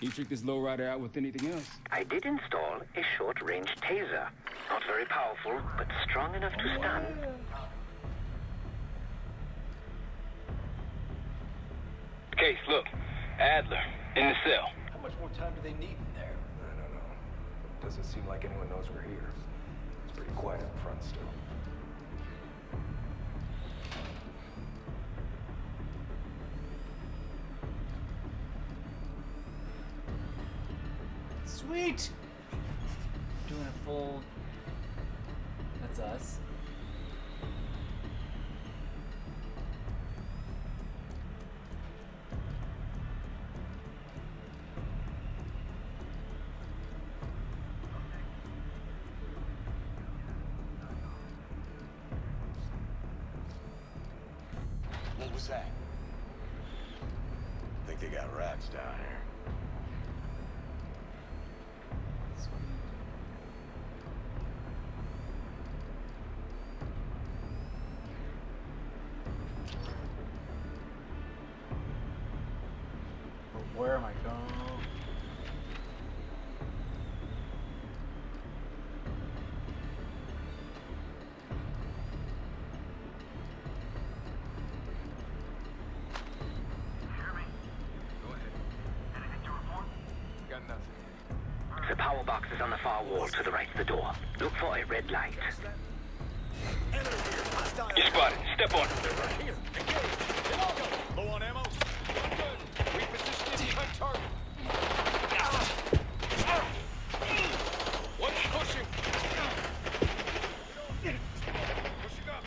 You trick this lowrider out with anything else? I did install a short-range taser. Not very powerful, but strong enough to stun. Case, look. Adler, in the cell. How much more time do they need in there? I don't know. Doesn't seem like anyone knows we're here. It's pretty quiet up front still. Sweet! Doing a full... That's us. What was that? Think they got rats down here. But where am I going? Got nothing. The power box is on the far wall to the right of the door. Look for a red light. You spotted. Step on it. Here, engage. Low on ammo. Good. Reposition and cut target. One's pushing. Pushing up.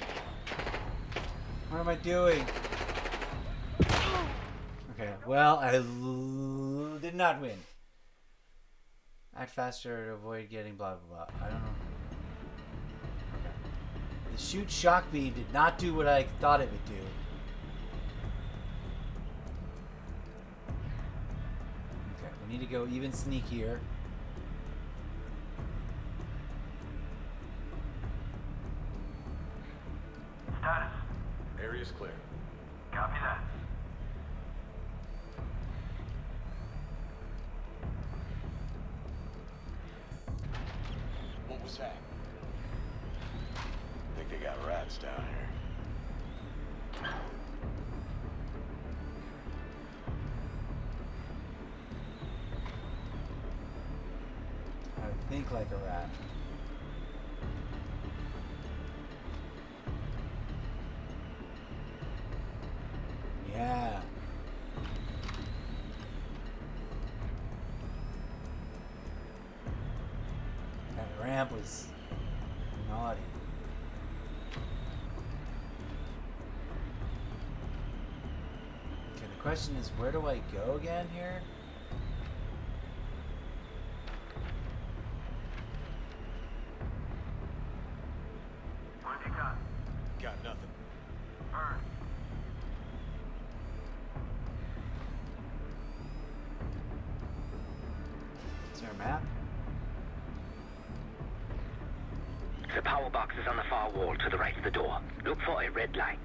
What am I doing? Okay, well, I did not win. Act faster to avoid getting blah blah blah. I don't know. Okay. The shoot shock beam did not do what I thought it would do. Okay, we need to go even sneakier. Status. Area's clear. Copy that. What was that? Think they got rats down here. I would think like a rat. Yeah. That ramp was naughty. Okay, the question is, where do I go again here? What have you got? Got nothing. Burn. Is there a map? The power box is on the far wall to the right of the door. Look for a red light.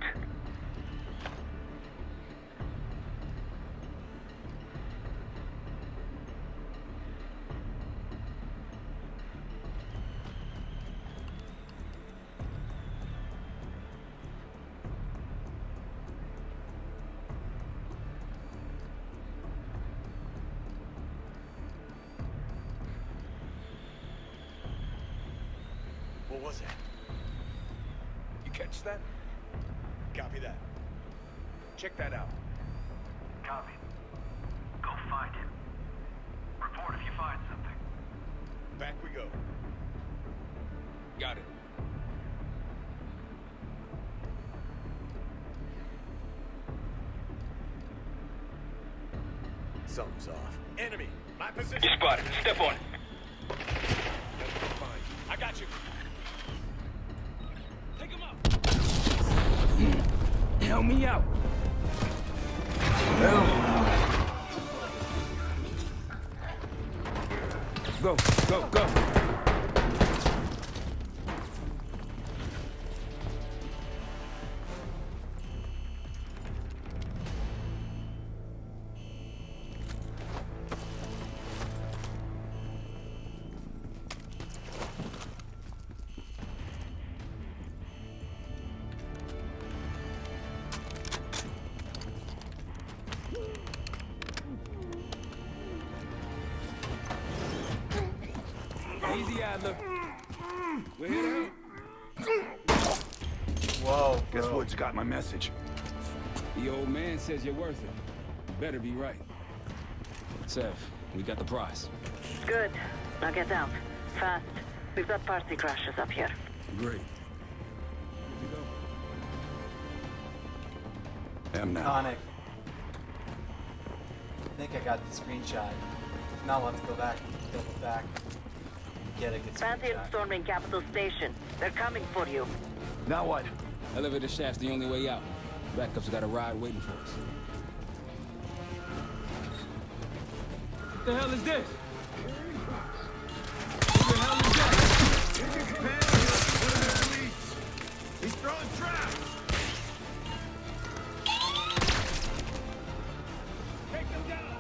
What was that? You catch that? Copy that. Check that out. Copy. Go find him. Report if you find something. Back we go. Got it. Something's off. Enemy! My position! You spotted. Step on it. I got you. Take him out. Help me out. Go, go, go. Easy, Adler. We're here to help. Whoa, Guess Wood's got my message. The old man says you're worth it. You better be right. Sev, we got the prize. Good. Now get out. Fast. We've got party crashes up here. Great. Am now. Iconic. I think I got the screenshot. If not, we'll have to go back, double back, get a good Pantheon screenshot. storming Capital Station. They're coming for you. Now what? Elevator shaft's the only way out. Backups got a ride waiting for us. What the hell is this? What the hell is that? He's throwing traps! Take them down!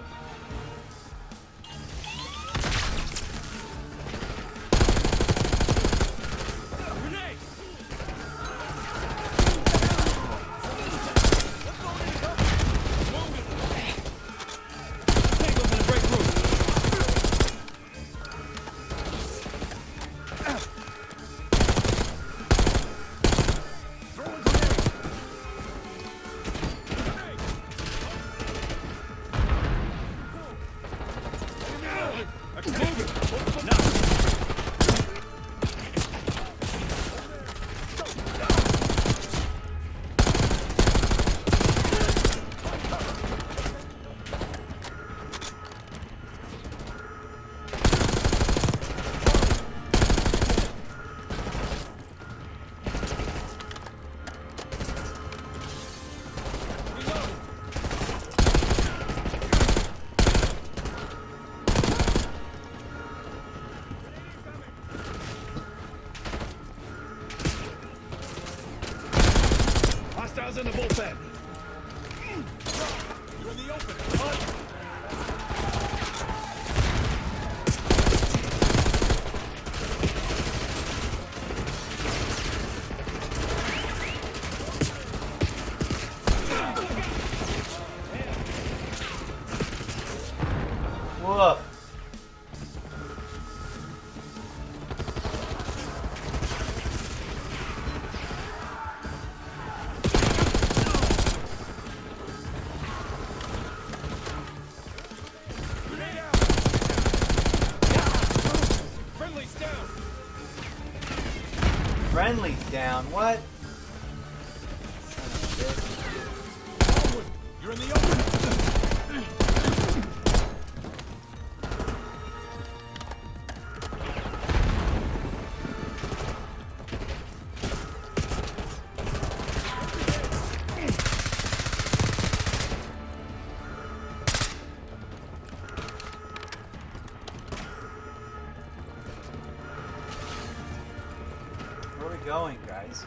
Grenade! Tangle's in the break room. Friendly's down. What? You're in the open. Where are we going, guys?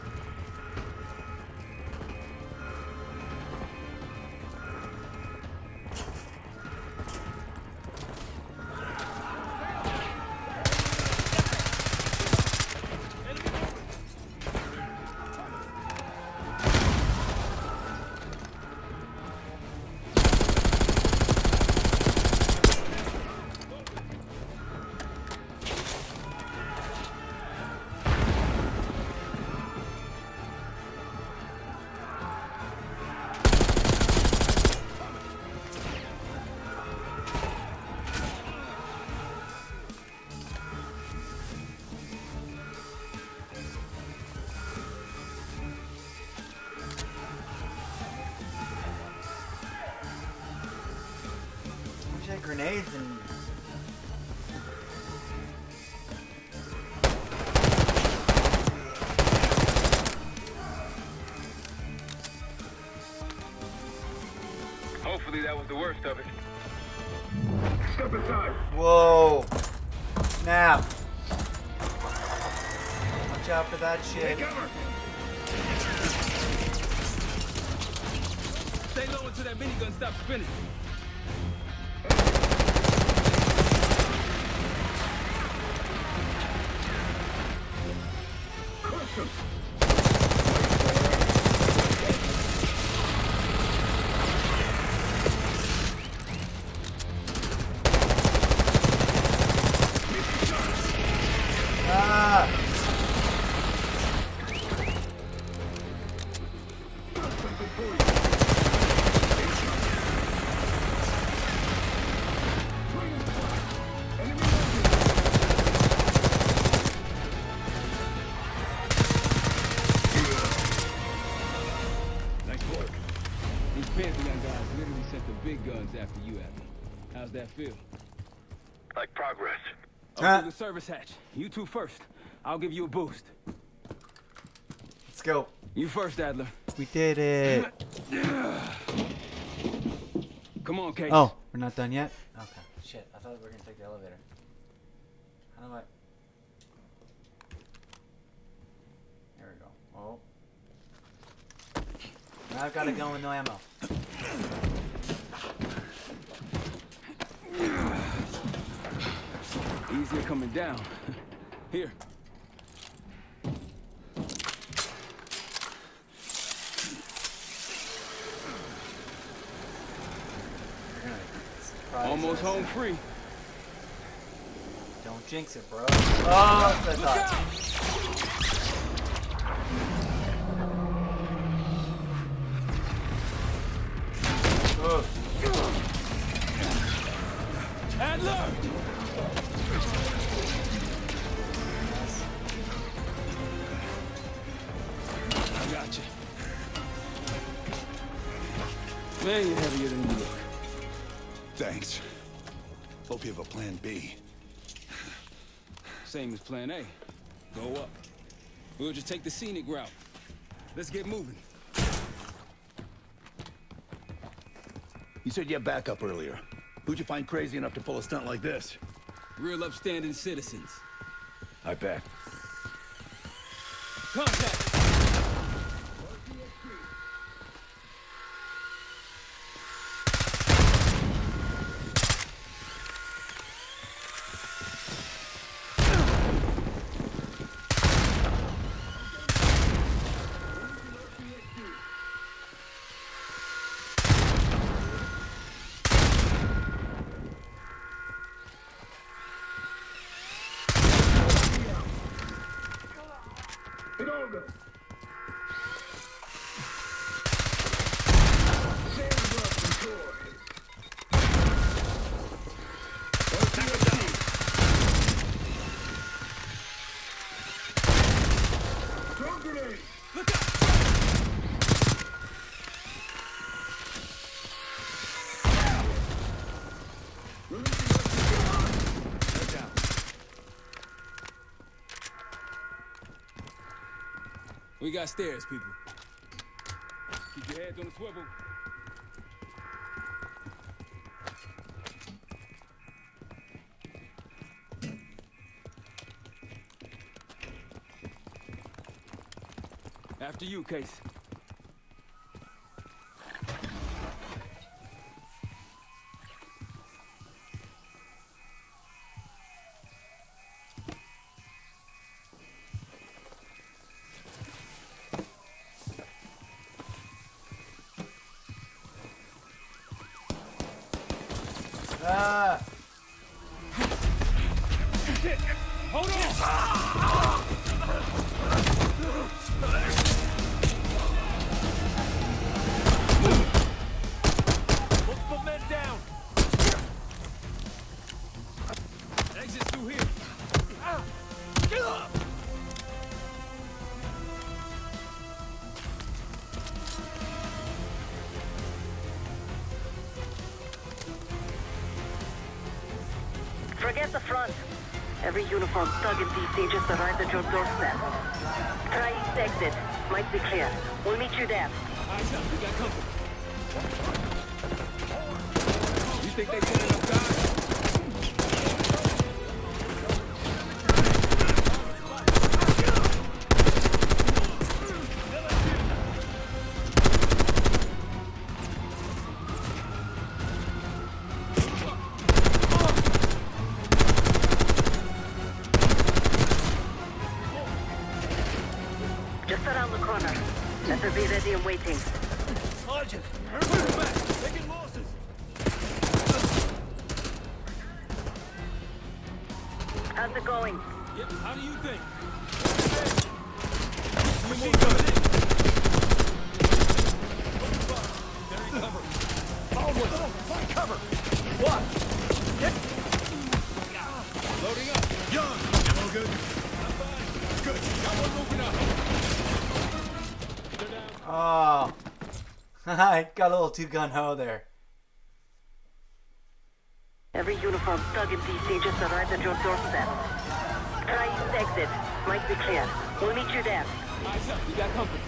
Grenades and Hopefully that was the worst of it. Step aside. whoa! Snap! Watch out for that shit. Stay low until that minigun stops spinning. After you, Abby. How's that feel? Like progress. I'll do the service hatch. You two first. I'll give you a boost. Let's go. You first, Adler. We did it. Come on, Case. Oh, we're not done yet? Okay. Shit, I thought we were gonna take the elevator. How do I... There we go. Oh. Now I've gotta go with no ammo. Easier coming down. Here. Almost home free. Don't jinx it, bro. Oh, that's what I thought. Adler! I got you. Man, you're heavier than you look. Thanks. Hope you have a plan B. Same as plan A. Go up. We'll just take the scenic route. Let's get moving. You said you had backup earlier. Who'd you find crazy enough to pull a stunt like this? Real upstanding citizens. I bet. Contact! We got stairs, people. Keep your heads on the swivel. After you, Case. Shit! Hold on! Multiple men down! Exit through here! Get up! Forget the front. Every uniform thug in DC just arrived at your doorstep. Try east exit. Might be clear. We'll meet you there. Eyes up, we got company. You think they sent enough guys? Just around the corner. Better be ready and waiting. Sergeant, everybody back! Taking losses! How's it going? Yep, how do you think? Machine coming in. They're in cover. Follow! Find cover! What? Get... Loading up. Young, all good? I'm fine. Good. Got one moving up. Oh. I got a little too gung-ho there. Every uniform thug in DC just arrived at your doorstep. Try east exit. Might be clear. We'll meet you there. Eyes up, we got company.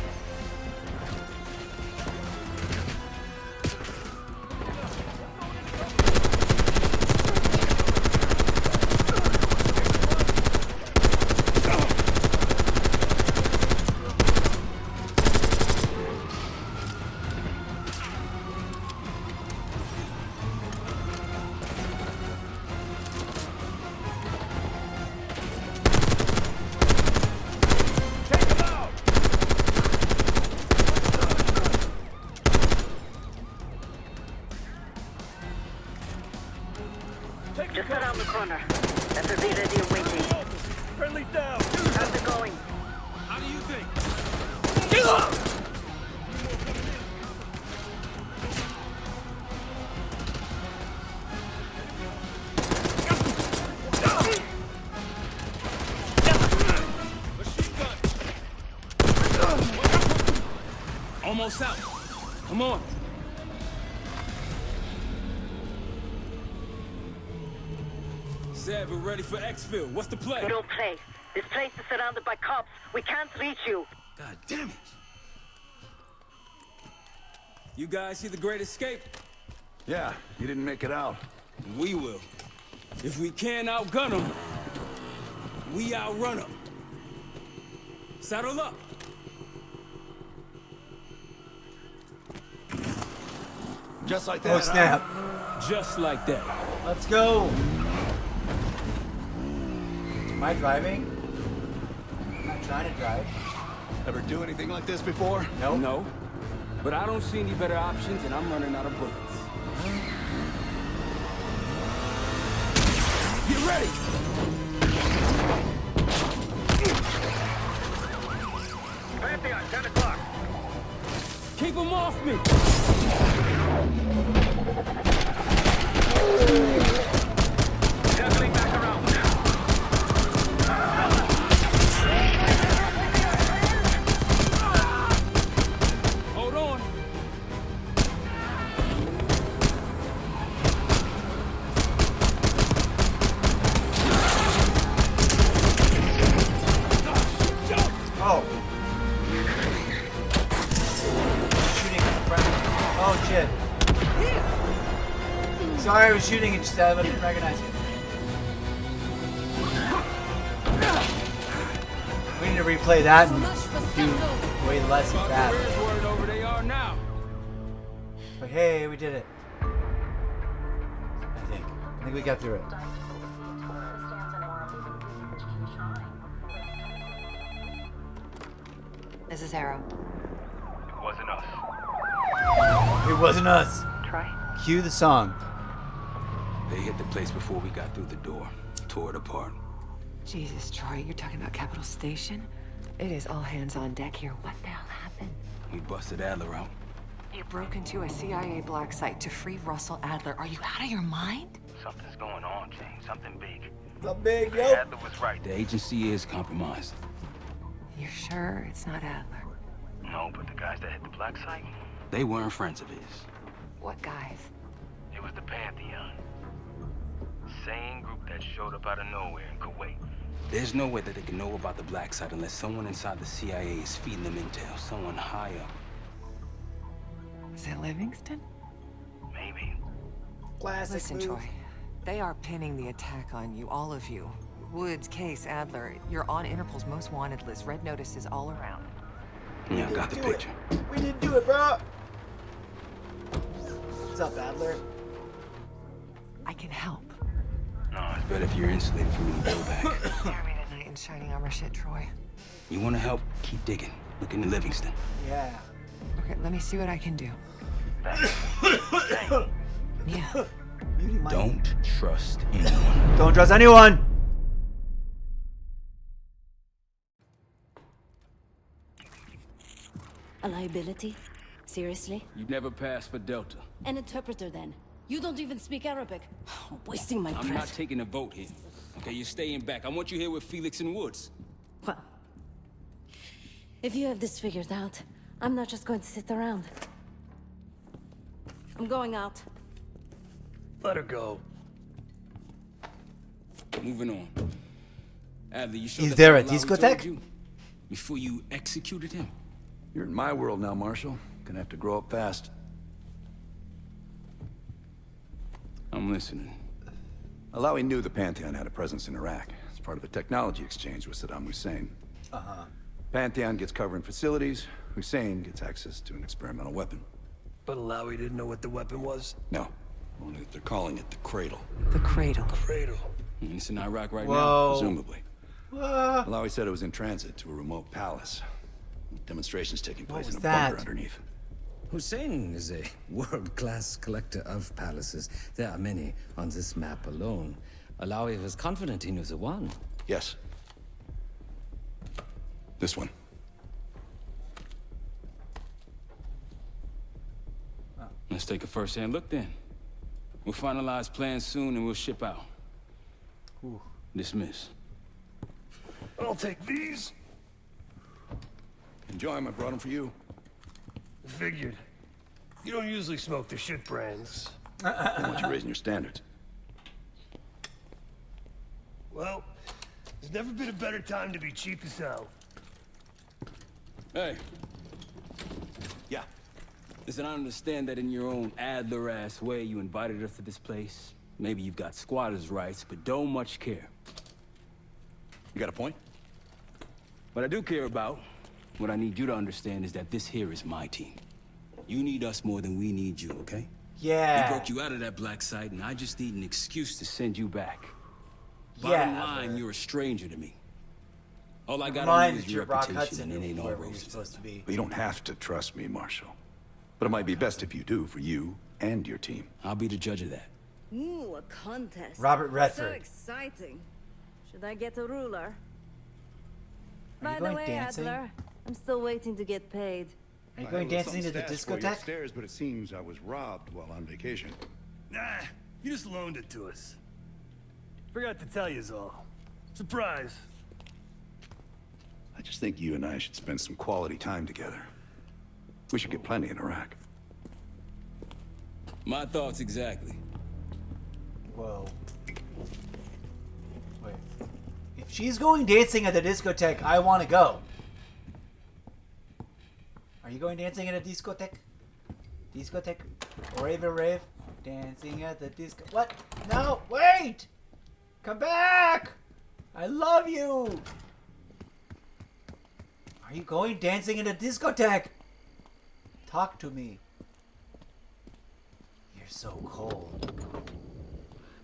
Just around the corner. Better be ready and waiting. Friendly down! How's it going? How do you think? Get up! Machine gun! Almost out. Come on. Zeb, we're ready for EXFIL. What's the play? No play. This place is surrounded by cops. We can't reach you. God damn it. You guys see the Great Escape? Yeah, you didn't make it out. We will. If we can't outgun them, we outrun them. Saddle up. Just like that. Oh, snap. Just like that. Let's go. Am I driving? I'm not trying to drive. Ever do anything like this before? No. No. But I don't see any better options, and I'm running out of bullets. Get ready! Pantheon, 10 o'clock. Keep them off me! Circling back around. Hold on. Oh. was shooting, it just I didn't recognize you. We need to replay that and do way less of that. Word over they are now. But hey, we did it. I think we got through it. This is Arrow. It wasn't us. It wasn't us. Troy? Cue the song. They hit the place before we got through the door. Tore it apart. Jesus, Troy, you're talking about Capital Station? It is all hands on deck here. What the hell happened? We busted Adler out. You broke into a CIA black site to free Russell Adler. Are you out of your mind? Something's going on, James. Something big. Something big, yo. Adler was right. The agency is compromised. You're sure it's not Adler? No, but the guys that hit the black site, They weren't friends of his. What guys? it was the Pantheon. Same group that showed up out of nowhere in Kuwait. There's no way that they can know about the black site unless someone inside the CIA is feeding them intel. Someone high up. Is it Livingston? Maybe. Classic Listen, move. Troy. They are pinning the attack on you, all of you. Woods, Case, Adler. You're on Interpol's most wanted list. Red notices all around. Yeah, I got the picture. We didn't do it, bro. What's up, Adler? I can help. No, it's better if you're insulated from any blowback. Army tonight and shining armor shit, Troy. You want to help? Keep digging. Look into Livingston. Yeah. Okay, let me see what I can do. Yeah. Don't trust anyone. Don't trust anyone. A liability? Seriously? You've never passed for Delta. An interpreter then? You don't even speak Arabic. Wasting my I'm breath. not taking a vote here. Okay, you're staying back. I want you here with Felix and Woods. Well, if you have this figured out, I'm not just going to sit around. I'm going out. Let her go. Moving on. Adler, you sure Is that's there all a I told discotheque? you before you executed him? You're in my world now, Marshall. Gonna have to grow up fast. I'm listening. Alawi knew the Pantheon had a presence in Iraq. It's part of a technology exchange with Saddam Hussein. Uh-huh. Pantheon gets covering facilities. Hussein gets access to an experimental weapon. But Alawi didn't know what the weapon was? No. Only that they're calling it the Cradle. The Cradle. Cradle. And it's in Iraq right Whoa. now? Presumably. Alawi said it was in transit to a remote palace. Demonstrations taking place in a bunker underneath. Hussein is a world-class collector of palaces. There are many on this map alone. Alawi was confident he knew the one. Yes. This one. Let's take a first-hand look then. We'll finalize plans soon and we'll ship out. Ooh. Dismiss. I'll take these. Enjoy them. I brought them for you. Figured. You don't usually smoke the shit brands. I want you raising your standards. Well, there's never been a better time to be cheap as hell. Hey. Yeah. Listen, I understand that in your own Adler-ass way you invited us to this place. Maybe you've got squatters' rights, but don't much care. You got a point? What I do care about, what I need you to understand is that this here is my team. You need us more than we need you, okay? Yeah. We broke you out of that black site, and I just need an excuse to send you back. Yeah, Bottom line, you're a stranger to me. All I got Mine on you that is you're your Rock reputation, Hudson, and it ain't all whoever you're roses. supposed to be. But you don't have to trust me, Marshall. But it might be best if you do, for you and your team. I'll be the judge of that. Ooh, a contest. Robert So Redford. exciting. Should I get a ruler? Are you By the going way, dancing? Adler, I'm still waiting to get paid. Are you going dancing to the discotheque? Upstairs, but it seems I was robbed while on vacation. Nah, you just loaned it to us. Forgot to tell yous all. Surprise. I just think you and I should spend some quality time together. We should get plenty in Iraq. My thoughts exactly. Whoa. Wait. If she's going dancing at the discotheque, I want to go. Are you going dancing at a discotheque? Discotheque? Rave a rave? Dancing at the disco. What? No, wait! Come back! I love you! Are you going dancing in a discotheque? Talk to me. You're so cold.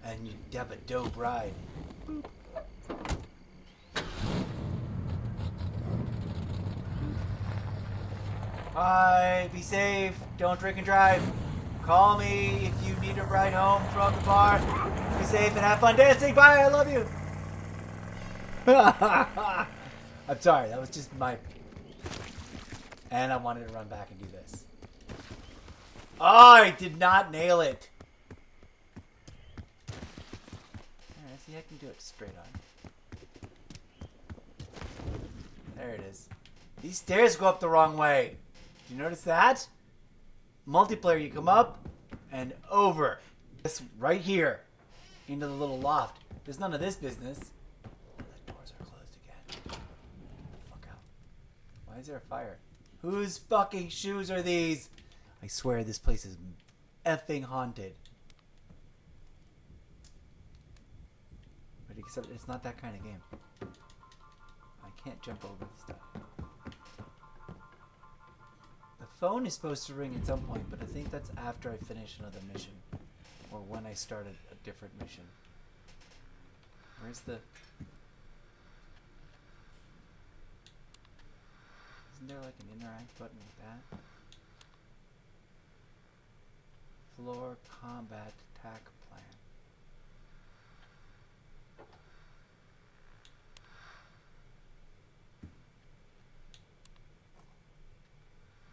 And you have a dope ride. Boop. Hi, be safe. Don't drink and drive. Call me if you need a ride home from the bar. Be safe and have fun dancing. Bye, I love you. I'm sorry, that was just my... And I wanted to run back and do this. Oh, I did not nail it. Alright, see, I can do it straight on. There it is. These stairs go up the wrong way. Do you notice that? Multiplayer, you come up and over. This right here into the little loft. There's none of this business. The doors are closed again. Get the fuck out. Why is there a fire? Whose fucking shoes are these? I swear this place is effing haunted. But except it's not that kind of game. I can't jump over the stuff. The phone is supposed to ring at some point, but I think that's after I finish another mission. Or when I started a different mission. Where's the... Isn't there like an interact button with that? Floor combat attack plan.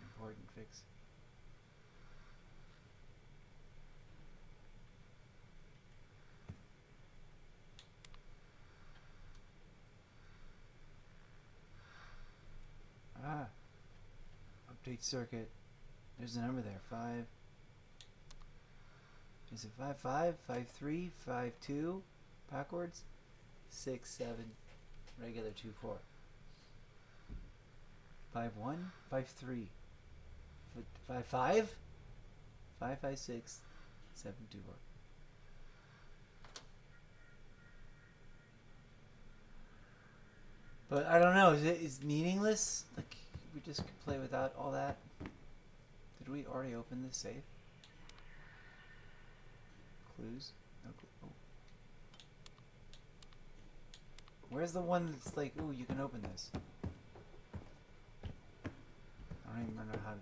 Important fix. Ah. Update circuit. There's a number there. 5. Is it 5, 5, 5, 3, 5, 2? Backwards? 6, 7. Regular 2, 4. 5, 1, 5, 3. 5, 5? 5, 5, 6, 7, 2, 4. But I don't know. Is it meaningless? Like we just could play without all that? Did we already open this safe? Clues? No clue. Oh. Where's the one that's like, ooh, you can open this? I don't even remember how to...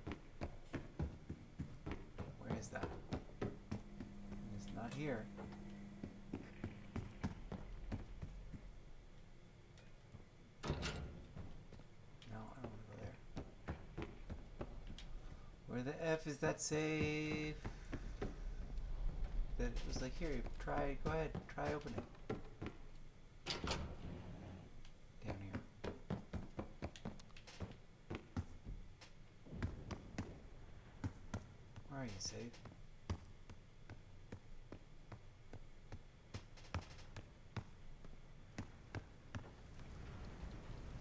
Where is that? It's not here. No, I don't want to go there. Where the F is that safe? That it was like, here, try, go ahead, try open it. Down here. Where are you, safe?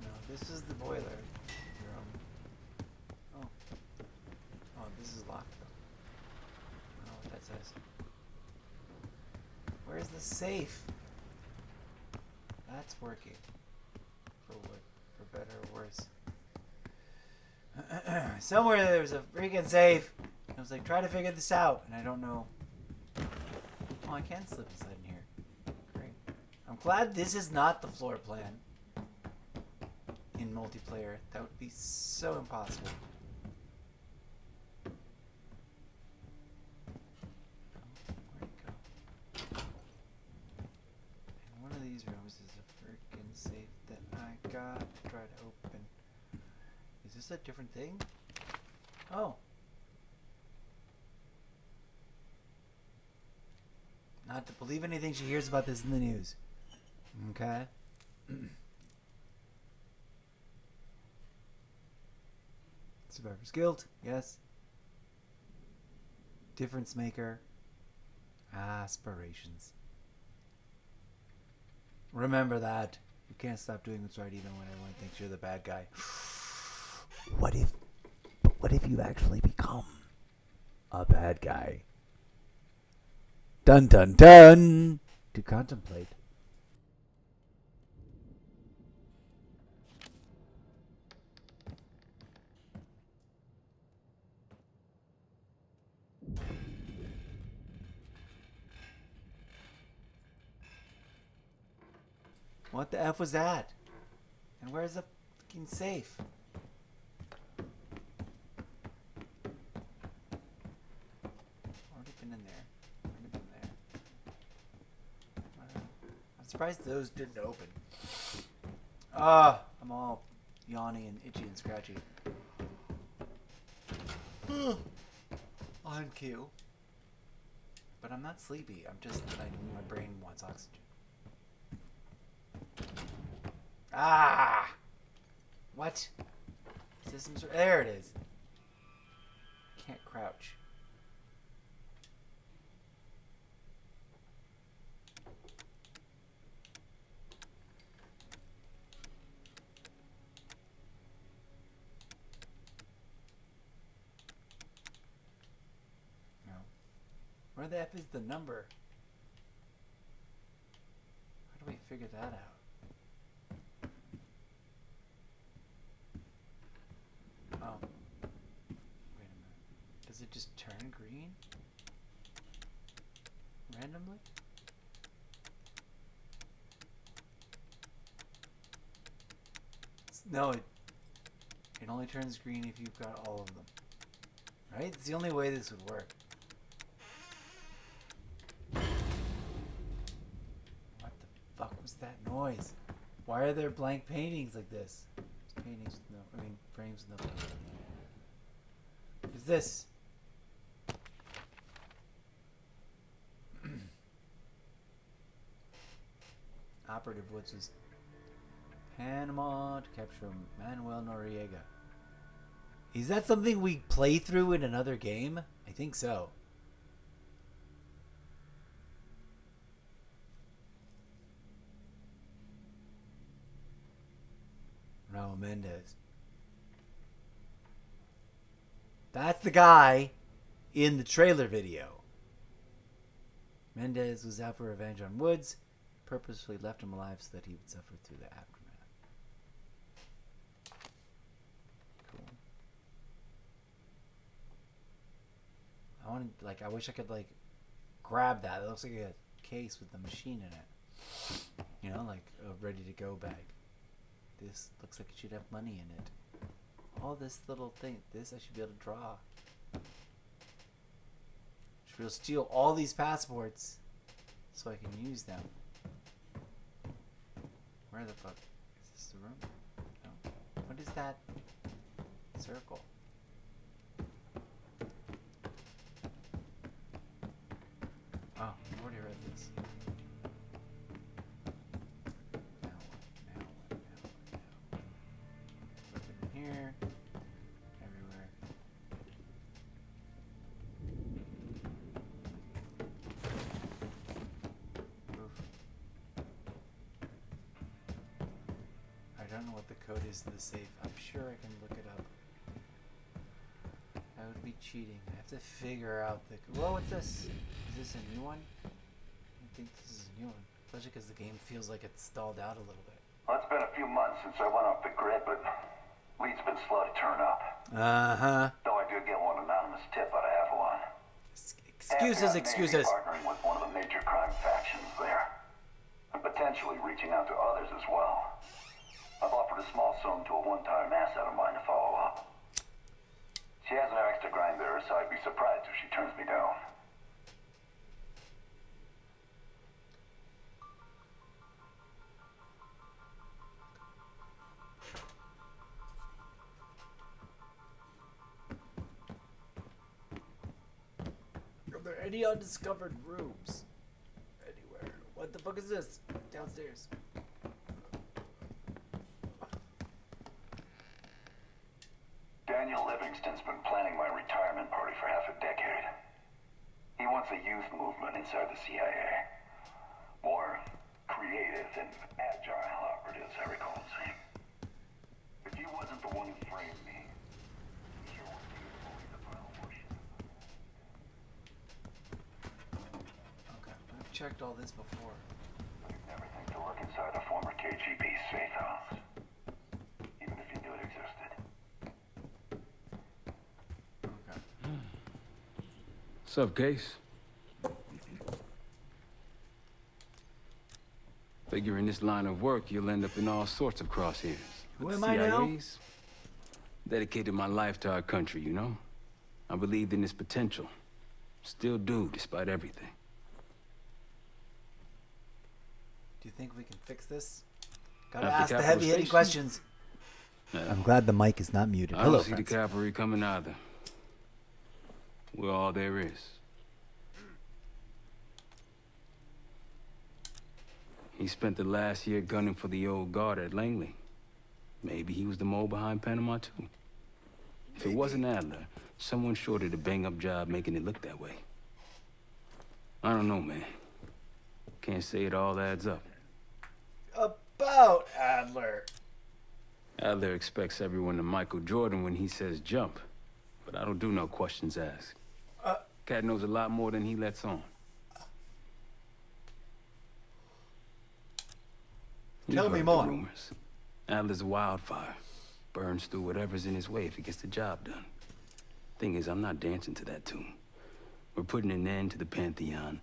No, this is the boiler room. Oh. Oh, this is locked though. I don't know what that says. Where's the safe? That's working. For what? For better or worse. Somewhere there's a freaking safe. I was like, try to figure this out, and I don't know. Oh, I can slip inside in here. Great. I'm glad this is not the floor plan in multiplayer. That would be so impossible. These rooms is a freaking safe that I got to try to open. Is this a different thing? Oh. Not to believe anything she hears about this in the news. Okay. Survivor's guilt, yes. Difference maker. Aspirations. Remember that. You can't stop doing what's right even when everyone thinks you're the bad guy. What if you actually become a bad guy? Dun dun dun. To contemplate. What the F was that? And where's the fucking safe? Already been in there. Already been there. I'm surprised those didn't open. I'm all yawny and itchy and scratchy. On cue. But I'm not sleepy. I'm just, my brain wants oxygen. Ah! What? Systems. There it is. I can't crouch. No. Where the F is the number? How do we figure that out? Oh. Wait a minute. Does it just turn green? Randomly? No, it only turns green if you've got all of them. Right? It's the only way this would work. What the fuck was that noise? Why are there blank paintings like this? Paintings with no, frames with no paint. What is this? Operative Woods is Panama to capture Manuel Noriega. Is that something we play through in another game? I think so. No, Mendez. That's the guy in the trailer video. Mendez was out for revenge on Woods, purposefully left him alive so that he would suffer through the aftermath. Cool. I wish I could, grab that. It looks like a case with the machine in it. You know, like a ready-to-go bag. This looks like it should have money in it. All this little thing. This I should be able to draw. Should be able to steal all these passports so I can use them. Where the fuck? Is this the room? No. What is that circle? Oh, I've already read this. Now what? Put it in here. Everywhere. Oof. I don't know what the code is to the safe. I'm sure I can look it up. That would be cheating. I have to figure out the... Whoa, what's this? Is this a new one? I think this is a new one. Especially because the game feels like it's stalled out a little bit. Well, it's been a few months since I went off the grid, but leads been slow to turn up. Uh-huh. Though I did get one anonymous tip out of Avalon. Excuses. Partnering with one of the major crime factions there. And potentially reaching out to others as well. I've offered a small sum to a one-time asset of mine to follow up. She has an extra grind there, so I'd be surprised if she turns me down. Are there any undiscovered rooms? Anywhere. What the fuck is this? Downstairs. Daniel Livingston's been planning my retirement party for half a decade. He wants a youth movement inside the CIA. More creative and agile operatives, I recall him saying. If he wasn't the one who framed me, he sure would be the pile of bullshit. checked all this before. Never think to look inside a former KGB safe house, even if you knew it existed. Okay. What's up, Case? Figure in this line of work, you'll end up in all sorts of crosshairs. Who But am the I now? CIA's dedicated my life to our country, you know? I believed in its potential. Still do, despite everything. Do you think we can fix this? Gotta At the ask the capital heavy-hitting station? questions. I'm glad the mic is not muted. I Hello, don't see friends. the cavalry coming either. We're all there is. He spent the last year gunning for the old guard at Langley. Maybe he was the mole behind Panama, too. If it wasn't Adler, someone sure did a bang-up job making it look that way. I don't know, man. Can't say it all adds up. About Adler. Adler expects everyone to Michael Jordan when he says jump. But I don't do no questions asked. Cat knows a lot more than he lets on. Tell me You've heard more. the rumors. Adler's a wildfire. Burns through whatever's in his way if he gets the job done. Thing is, I'm not dancing to that tune. We're putting an end to the Pantheon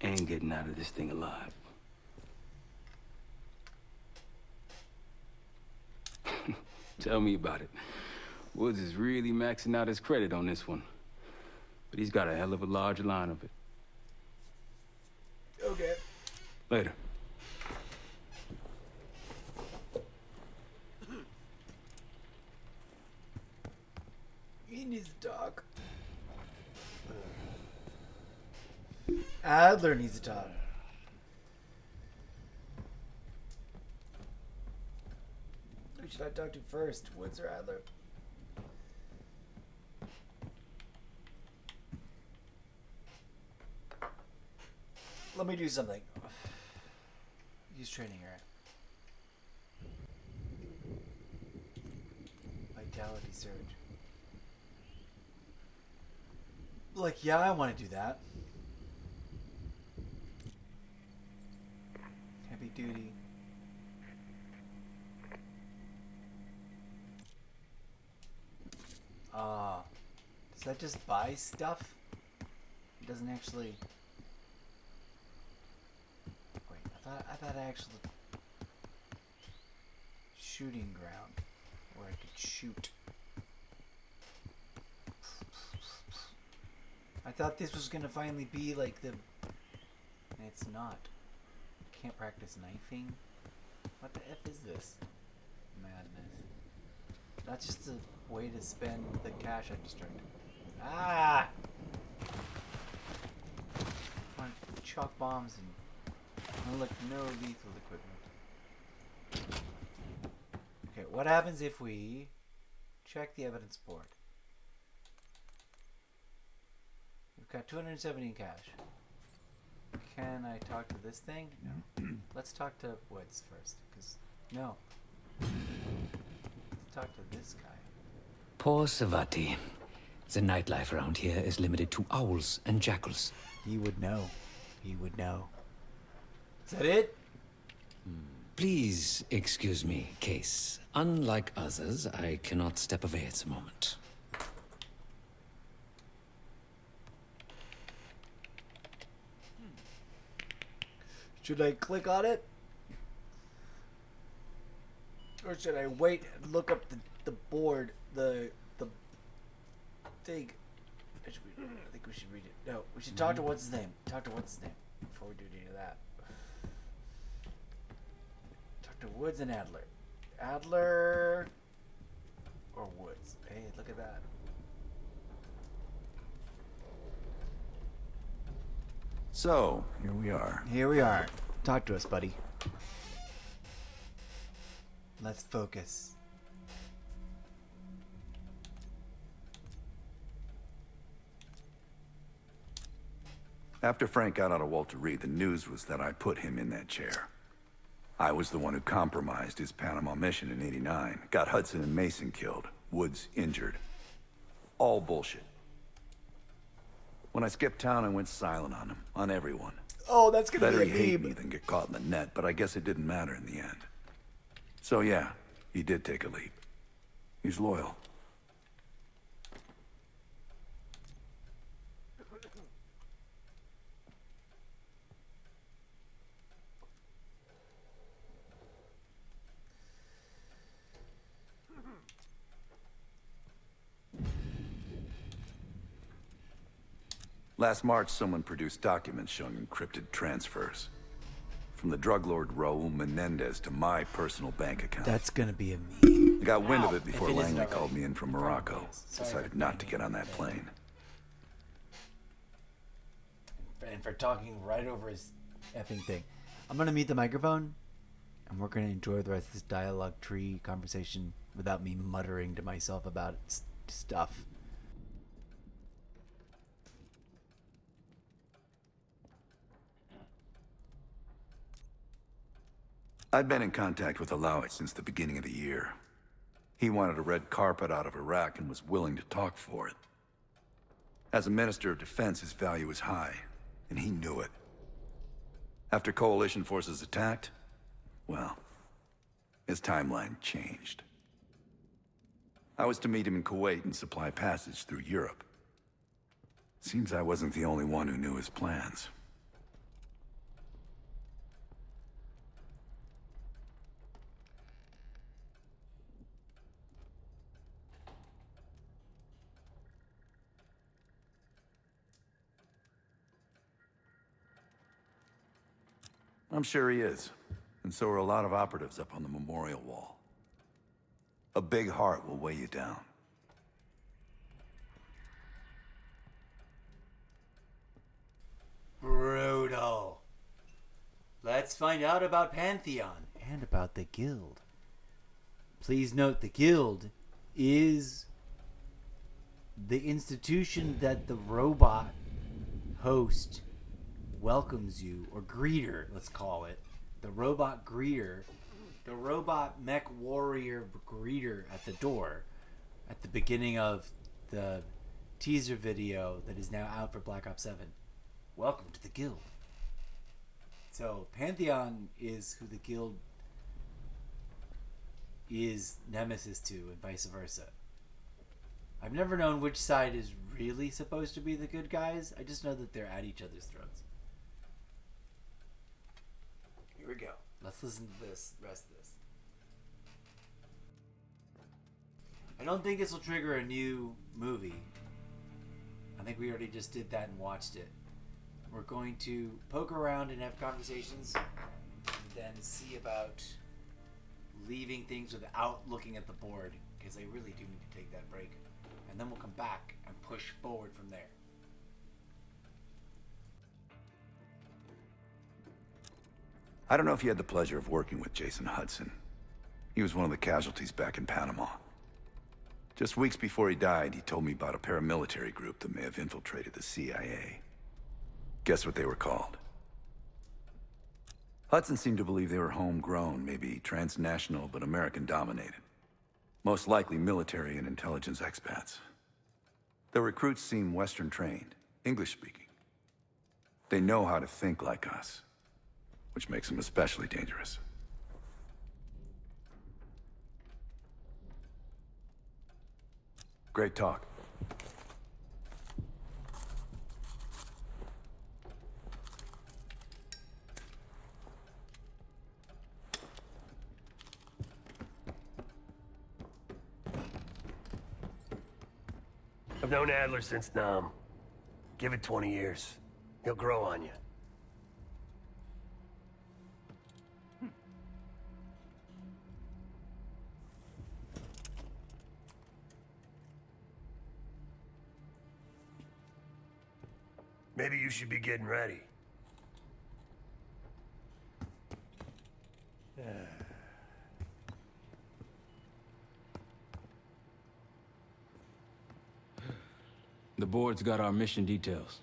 and getting out of this thing alive. Tell me about it. Woods is really maxing out his credit on this one. But he's got a hell of a large line of it. Okay. Later. He needs to talk. Adler needs to talk. Who should I talk to first, Woods or Adler? Let me do something. Use training, right? Vitality surge. Like, yeah, I want to do that. Heavy duty. Does that just buy stuff? It doesn't actually... Wait, I thought I actually... Shooting ground. Where I could shoot. I thought this was gonna finally be like the... And it's not. Can't practice knifing? What the F is this? Madness. That's just a way to spend the cash I just earned. Ah! I want to chuck bombs and look, no lethal equipment. Okay, what happens if we check the evidence board? We've got 270 in cash. Can I talk to this thing? No. Let's talk to Woods first, because no. Let's talk to this guy. Poor Savati. The nightlife around here is limited to owls and jackals. He would know. He would know. Is that it? Please excuse me, Case. Unlike others, I cannot step away at the moment. Should I click on it? Or should I wait and look up the board, the thing? I think we should read it. No, we should talk to what's his name. Talk to what's his name before we do any of that. Talk to Woods and Adler. Adler or Woods. Hey, look at that. So, here we are. Here we are. Talk to us, buddy. Let's focus. After Frank got out of Walter Reed, the news was that I put him in that chair. I was the one who compromised his Panama mission in '89, got Hudson and Mason killed, Woods injured. All bullshit. When I skipped town, I went silent on him, on everyone. Oh, that's gonna Better be he a hate meme. me than get caught in the net, but I guess it didn't matter in the end. So yeah, he did take a leap. He's loyal. Last March, someone produced documents showing encrypted transfers. From the drug lord Raul Menendez to my personal bank account. That's gonna be a meme. I got wind of it If before it isn't Langley already. called me in from Probably Morocco. is. Sorry Decided for not to banging get on that it. plane. And for talking right over his effing thing. I'm gonna mute the microphone, and we're gonna enjoy the rest of this dialogue tree conversation without me muttering to myself about stuff. I'd been in contact with Alawi since the beginning of the year. He wanted a red carpet out of Iraq and was willing to talk for it. As a Minister of Defense, his value was high, and he knew it. After coalition forces attacked, well, his timeline changed. I was to meet him in Kuwait and supply passage through Europe. Seems I wasn't the only one who knew his plans. I'm sure he is. And so are a lot of operatives up on the memorial wall. A big heart will weigh you down. Brutal. Let's find out about Pantheon and about the Guild. Please note the Guild is the institution that the robot host welcomes you, or greeter, let's call it. The robot greeter, the robot mech warrior greeter at the door at the beginning of the teaser video that is now out for Black Ops 7. Welcome to the Guild. So Pantheon is who the Guild is nemesis to, and vice versa. I've never known which side is really supposed to be the good guys. I just know that they're at each other's throats. Here we go. Let's listen to this, rest of this. I don't think this will trigger a new movie. I think we already just did that and watched it. We're going to poke around and have conversations, and then see about leaving things without looking at the board, because I really do need to take that break. And then we'll come back and push forward from there. I don't know if you had the pleasure of working with Jason Hudson. He was one of the casualties back in Panama. Just weeks before he died, he told me about a paramilitary group that may have infiltrated the CIA. Guess what they were called? Hudson seemed to believe they were homegrown, maybe transnational, but American-dominated. Most likely military and intelligence expats. The recruits seem Western-trained, English-speaking. They know how to think like us, which makes them especially dangerous. Great talk. I've known Adler since Nam. Give it 20 years. He'll grow on you. Maybe you should be getting ready. The board's got our mission details.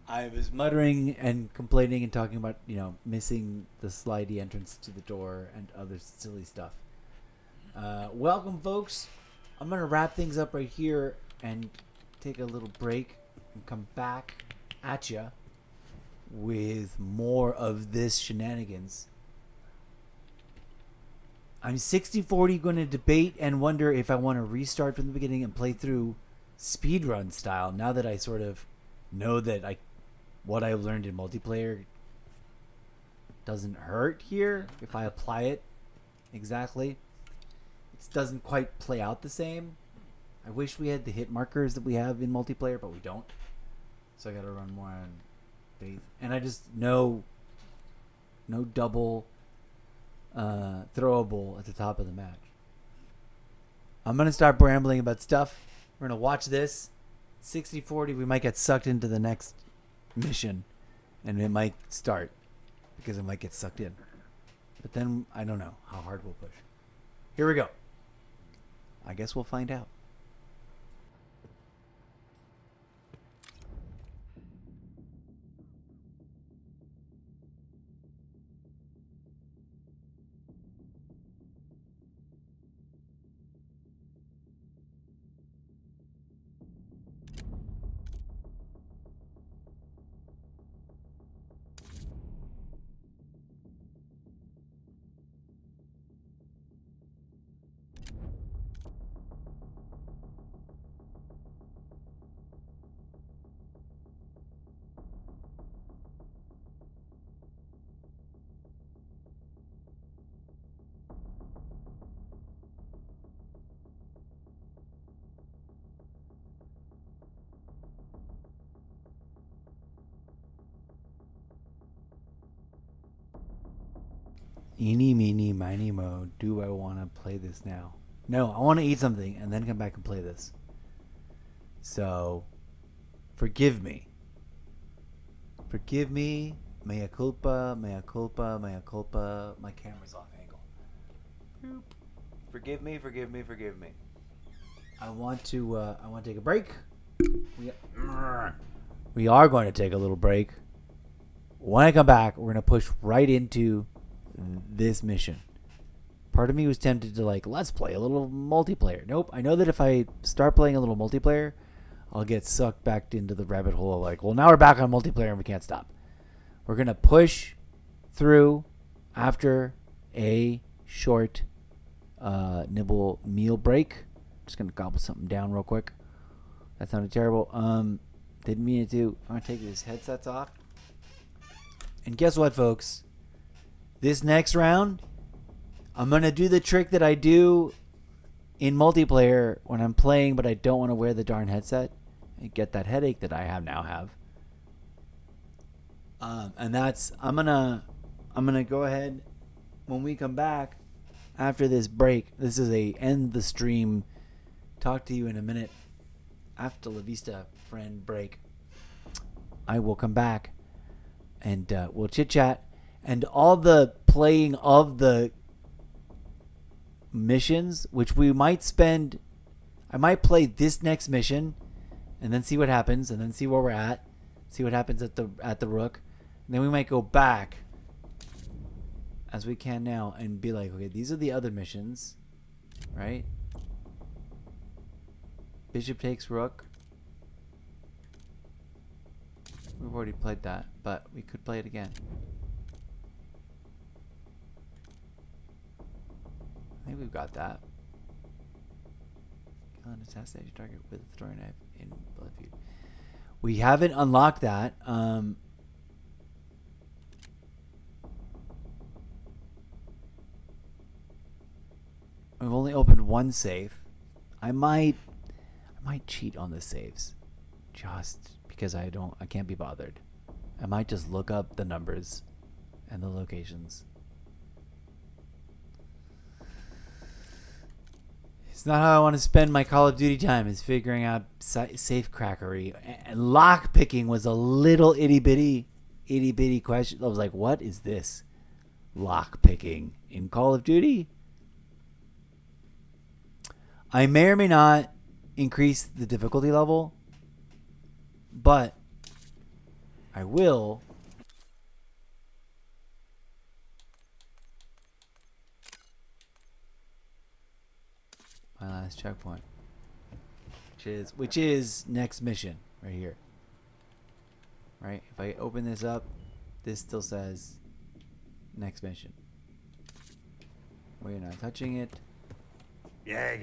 I was muttering and complaining and talking about, missing the slidey entrance to the door and other silly stuff. Welcome, folks. I'm going to wrap things up right here and take a little break and come back at ya with more of this shenanigans. I'm 60-40 going to debate and wonder if I want to restart from the beginning and play through speedrun style now that I sort of know that what I learned in multiplayer doesn't hurt here if I apply it exactly. It doesn't quite play out the same. I wish we had the hit markers that we have in multiplayer, but we don't. So I gotta run more on faith. And I just no double throwable at the top of the match. I'm gonna start rambling about stuff. We're gonna watch this. 60-40, we might get sucked into the next mission, and it might start because it might get sucked in. But then I don't know how hard we'll push. Here we go. I guess we'll find out. Eeny, meeny, miny, mo. Do I want to play this now? No, I want to eat something and then come back and play this. So, forgive me. Forgive me. Mea culpa, mea culpa, mea culpa. My camera's off angle. Boop. Forgive me, forgive me, forgive me. I want to take a break. We are going to take a little break. When I come back, we're going to push right into this mission. Part of me was tempted to let's play a little multiplayer. Nope. I know that if I start playing a little multiplayer, I'll get sucked back into the rabbit hole of well, now we're back on multiplayer and we can't stop. We're going to push through after a short nibble meal break. Just going to gobble something down real quick. That sounded terrible. Didn't mean it to. I'm going to take these headsets off. And guess what, folks? This next round, I'm going to do the trick that I do in multiplayer when I'm playing, but I don't want to wear the darn headset and get that headache that I now have. And that's, I'm going to go ahead when we come back after this break. This is a end the stream, talk to you in a minute after La Vista friend break. I will come back and we'll chit chat. And all the playing of the missions, which we might spend, I might play this next mission, and then see what happens, and then see where we're at, see what happens at the Rook, and then we might go back, as we can now, and be like, okay, these are the other missions, right? Bishop takes Rook. We've already played that, but we could play it again. I think we've got that. Kill and assassinate your target with a throwing knife in Blood Feud. We haven't unlocked that. We've only opened one save. I might cheat on the saves, just because I can't be bothered. I might just look up the numbers and the locations. It's not how I want to spend my Call of Duty time, is figuring out safe crackery. And lock picking was a little itty bitty question. I was like, what is this? Lock picking in Call of Duty? I may or may not increase the difficulty level, but I will. My last checkpoint, which is next mission right here. Right? If I open this up, this still says next mission. We're not touching it. Yeah.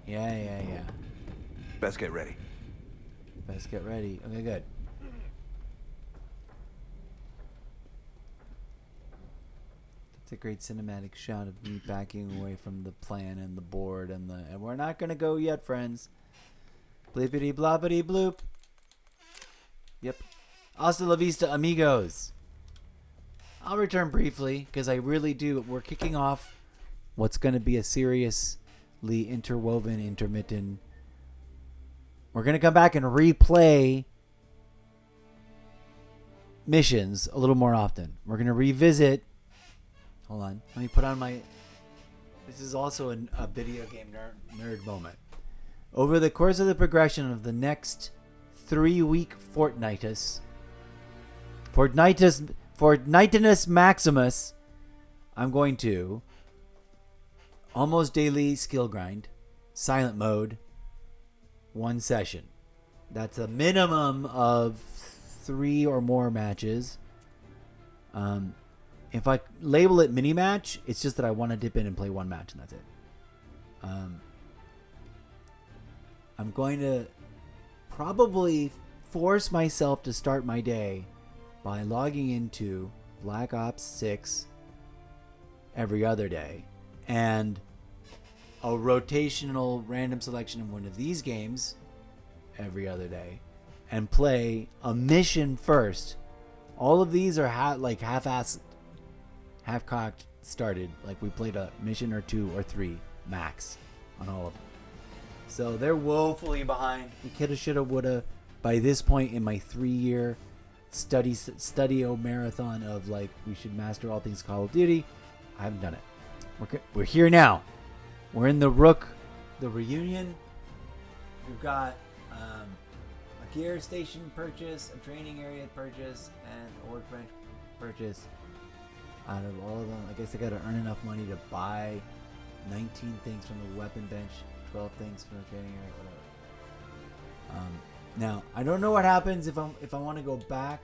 Yeah. Best get ready. Get ready. Okay, good. That's a great cinematic shot of me backing away from the plan and the board and we're not gonna go yet, friends. Blippity bloppity bloop. Yep. Hasta la vista, amigos. I'll return briefly because I really do. We're kicking off what's going to be a seriously interwoven, intermittent. We're going to come back and replay missions a little more often. We're going to revisit. Hold on. Let me put on my. This is also a video game nerd moment. Over the course of the progression of the next 3-week Fortnightus Maximus, I'm going to almost daily skill grind, silent mode, 1 session. That's a minimum of 3 or more matches. If I label it mini match, it's just that I want to dip in and play 1 match and that's it. I'm going to probably force myself to start my day by logging into Black Ops 6 every other day and a rotational random selection of one of these games every other day and play a mission first. All of these are half-assed, half-cocked started. Like we played a mission or 2 or 3 max on all of them. So they're woefully behind. We coulda, shoulda, woulda. By this point in my 3-year study marathon of like we should master all things Call of Duty, I haven't done it. We're here now. We're in the Rook, the reunion. We've got a gear station purchase, a training area purchase, and a workbench purchase. Out of all of them, I guess I got to earn enough money to buy 19 things from the weapon bench, 12 things from the training area, whatever. Now, I don't know what happens if I want to go back.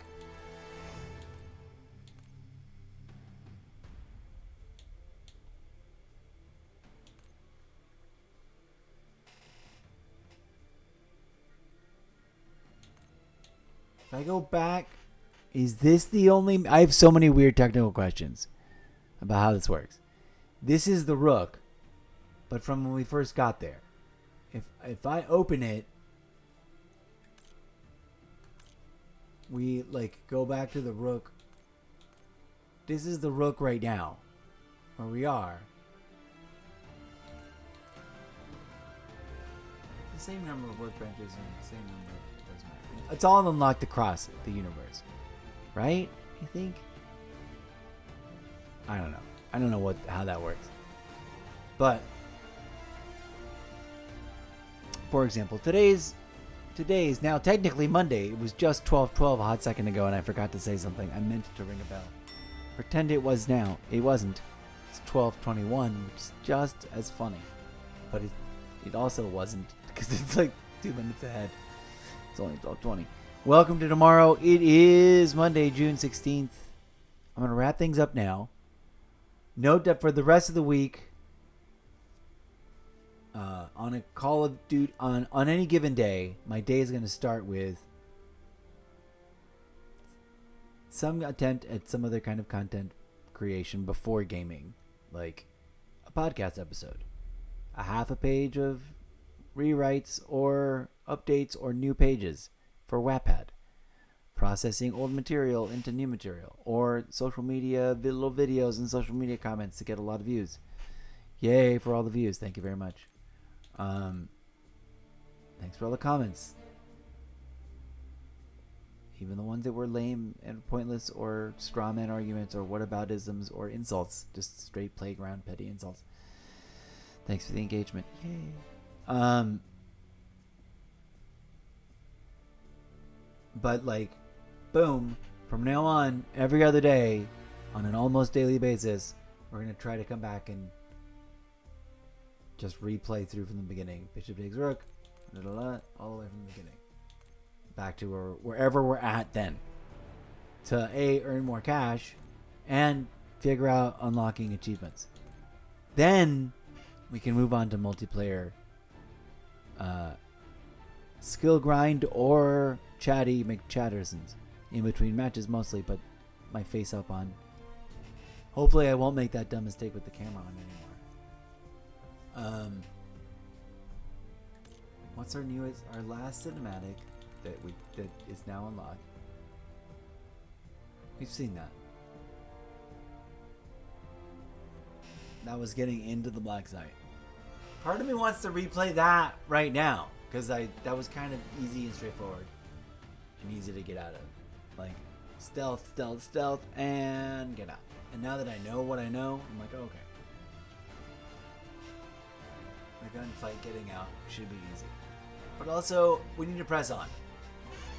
If I go back, is this the only... I have so many weird technical questions about how this works. This is the Rook, but from when we first got there. If I open it, we like go back to the Rook. This is the Rook right now, where we are. The same number of workbenches and the same number of... doesn't matter. It's all unlocked across the universe, right? You think? I don't know. I don't know how that works. But for example, today's now technically Monday. It was just 12:12 a hot second ago, and I forgot to say something. I meant to ring a bell. Pretend it was now. It wasn't. It's 12:21, which is just as funny. But it also wasn't, because it's like 2 minutes ahead. It's only 12:20. Welcome to tomorrow. It is Monday, June 16th. I'm going to wrap things up now. Note that for the rest of the week, on a Call of Duty, on any given day, my day is going to start with some attempt at some other kind of content creation before gaming, like a podcast episode, a half a page of rewrites or updates or new pages for Wattpad, processing old material into new material, or social media little videos and social media comments to get a lot of views. Yay for all the views. Thank you very much. Thanks for all the comments, even the ones that were lame and pointless or straw man arguments or whataboutisms or insults, just straight playground petty insults. Thanks for the engagement. Yay. But boom, from now on, every other day, on an almost daily basis, we're going to try to come back and just replay through from the beginning. Bishop takes rook, all the way from the beginning. Back to wherever we're at then. To A, earn more cash, and figure out unlocking achievements. Then we can move on to multiplayer skill grind or chatty McChattersons in between matches mostly, but my face up on. Hopefully I won't make that dumb mistake with the camera on anymore. What's our last cinematic that is now unlocked? We've seen that. That was getting into the black site. Part of me wants to replay that right now because that was kind of easy and straightforward and easy to get out of. Like stealth, and get out. And now that I know what I know, I'm like, okay. The gunfight getting out should be easy. But also, we need to press on.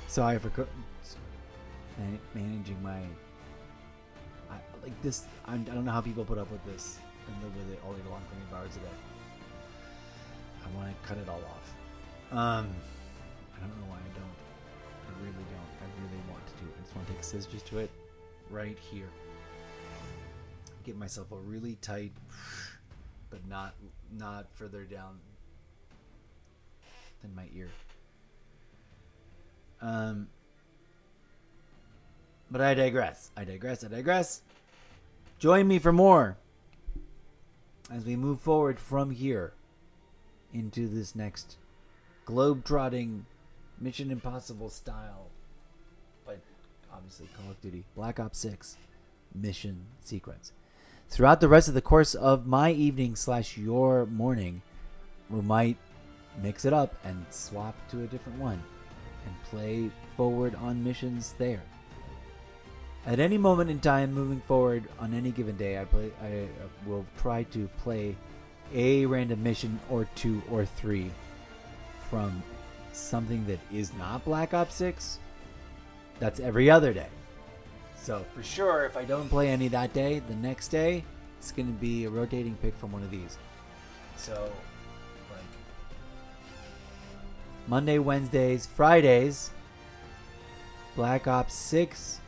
Sorry for managing my... I don't know how people put up with this and live with it all day long 24 hours a day. I want to cut it all off. I don't know why I don't. I really don't. I really want to. I just want to take scissors to it right here. Get myself a really tight, but not further down than my ear. But I digress. Join me for more as we move forward from here into this next globe-trotting Mission Impossible style, but obviously Call of Duty Black Ops 6 mission sequence. Throughout the rest of the course of my evening / your morning, we might mix it up and swap to a different one and play forward on missions there. At any moment in time moving forward on any given day, I will try to play a random mission or 2 or 3 from something that is not Black Ops 6. That's every other day. So for sure, if I don't play any that day, the next day it's going to be a rotating pick from one of these. So like Monday, Wednesdays, Fridays, Black Ops 6,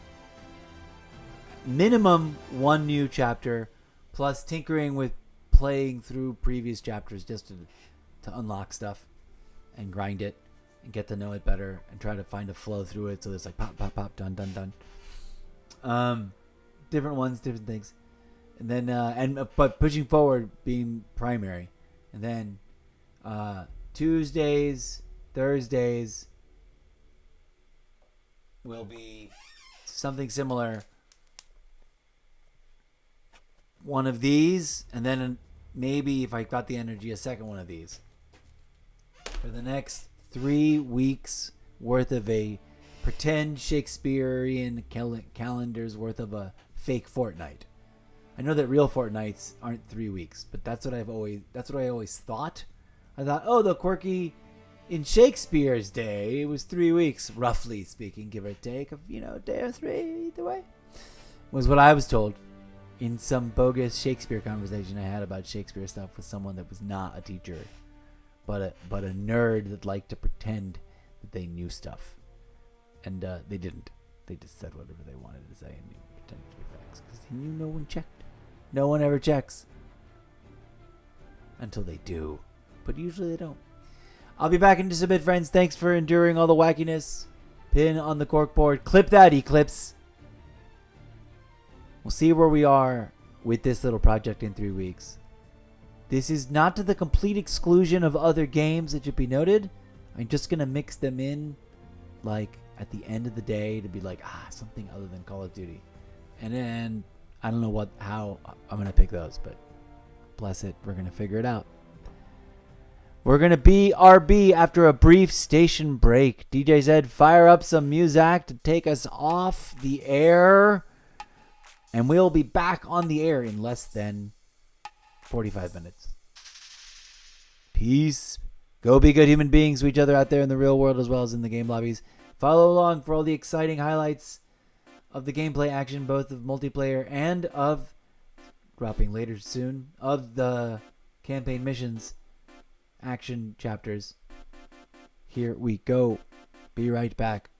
minimum 1 new chapter, plus tinkering with playing through previous chapters just to unlock stuff and grind it and get to know it better and try to find a flow through it. So there's like pop, pop, pop, done, done, done. Different ones, different things. And then, but pushing forward being primary. And then Tuesdays, Thursdays will be something similar. One of these, and then maybe if I got the energy, a second one of these. For the next 3 weeks worth of a pretend Shakespearean calendar's worth of a fake fortnight. I know that real fortnights aren't 3 weeks, but that's what I always thought. I thought, oh, the quirky in Shakespeare's day, it was 3 weeks, roughly speaking, give or take, of a day or 3 either way. Was what I was told in some bogus Shakespeare conversation I had about Shakespeare stuff with someone that was not a teacher, but a nerd that liked to pretend that they knew stuff. And they didn't. They just said whatever they wanted to say and they pretended to be facts. Because he knew no one checked. No one ever checks. Until they do. But usually they don't. I'll be back in just a bit, friends. Thanks for enduring all the wackiness. Pin on the corkboard. Clip that, Eclipse. We'll see where we are with this little project in 3 weeks. This is not to the complete exclusion of other games, it should be noted. I'm just going to mix them in, like, at the end of the day to be like, something other than Call of Duty. And then, I don't know how I'm going to pick those, but bless it, we're going to figure it out. We're going to BRB after a brief station break. DJ Zed, fire up some music to take us off the air. And we'll be back on the air in less than 45 minutes. Peace. Go be good human beings to each other out there in the real world as well as in the game lobbies. Follow along for all the exciting highlights of the gameplay action, both of multiplayer and of, dropping later soon, of the campaign missions action chapters. Here we go. Be right back.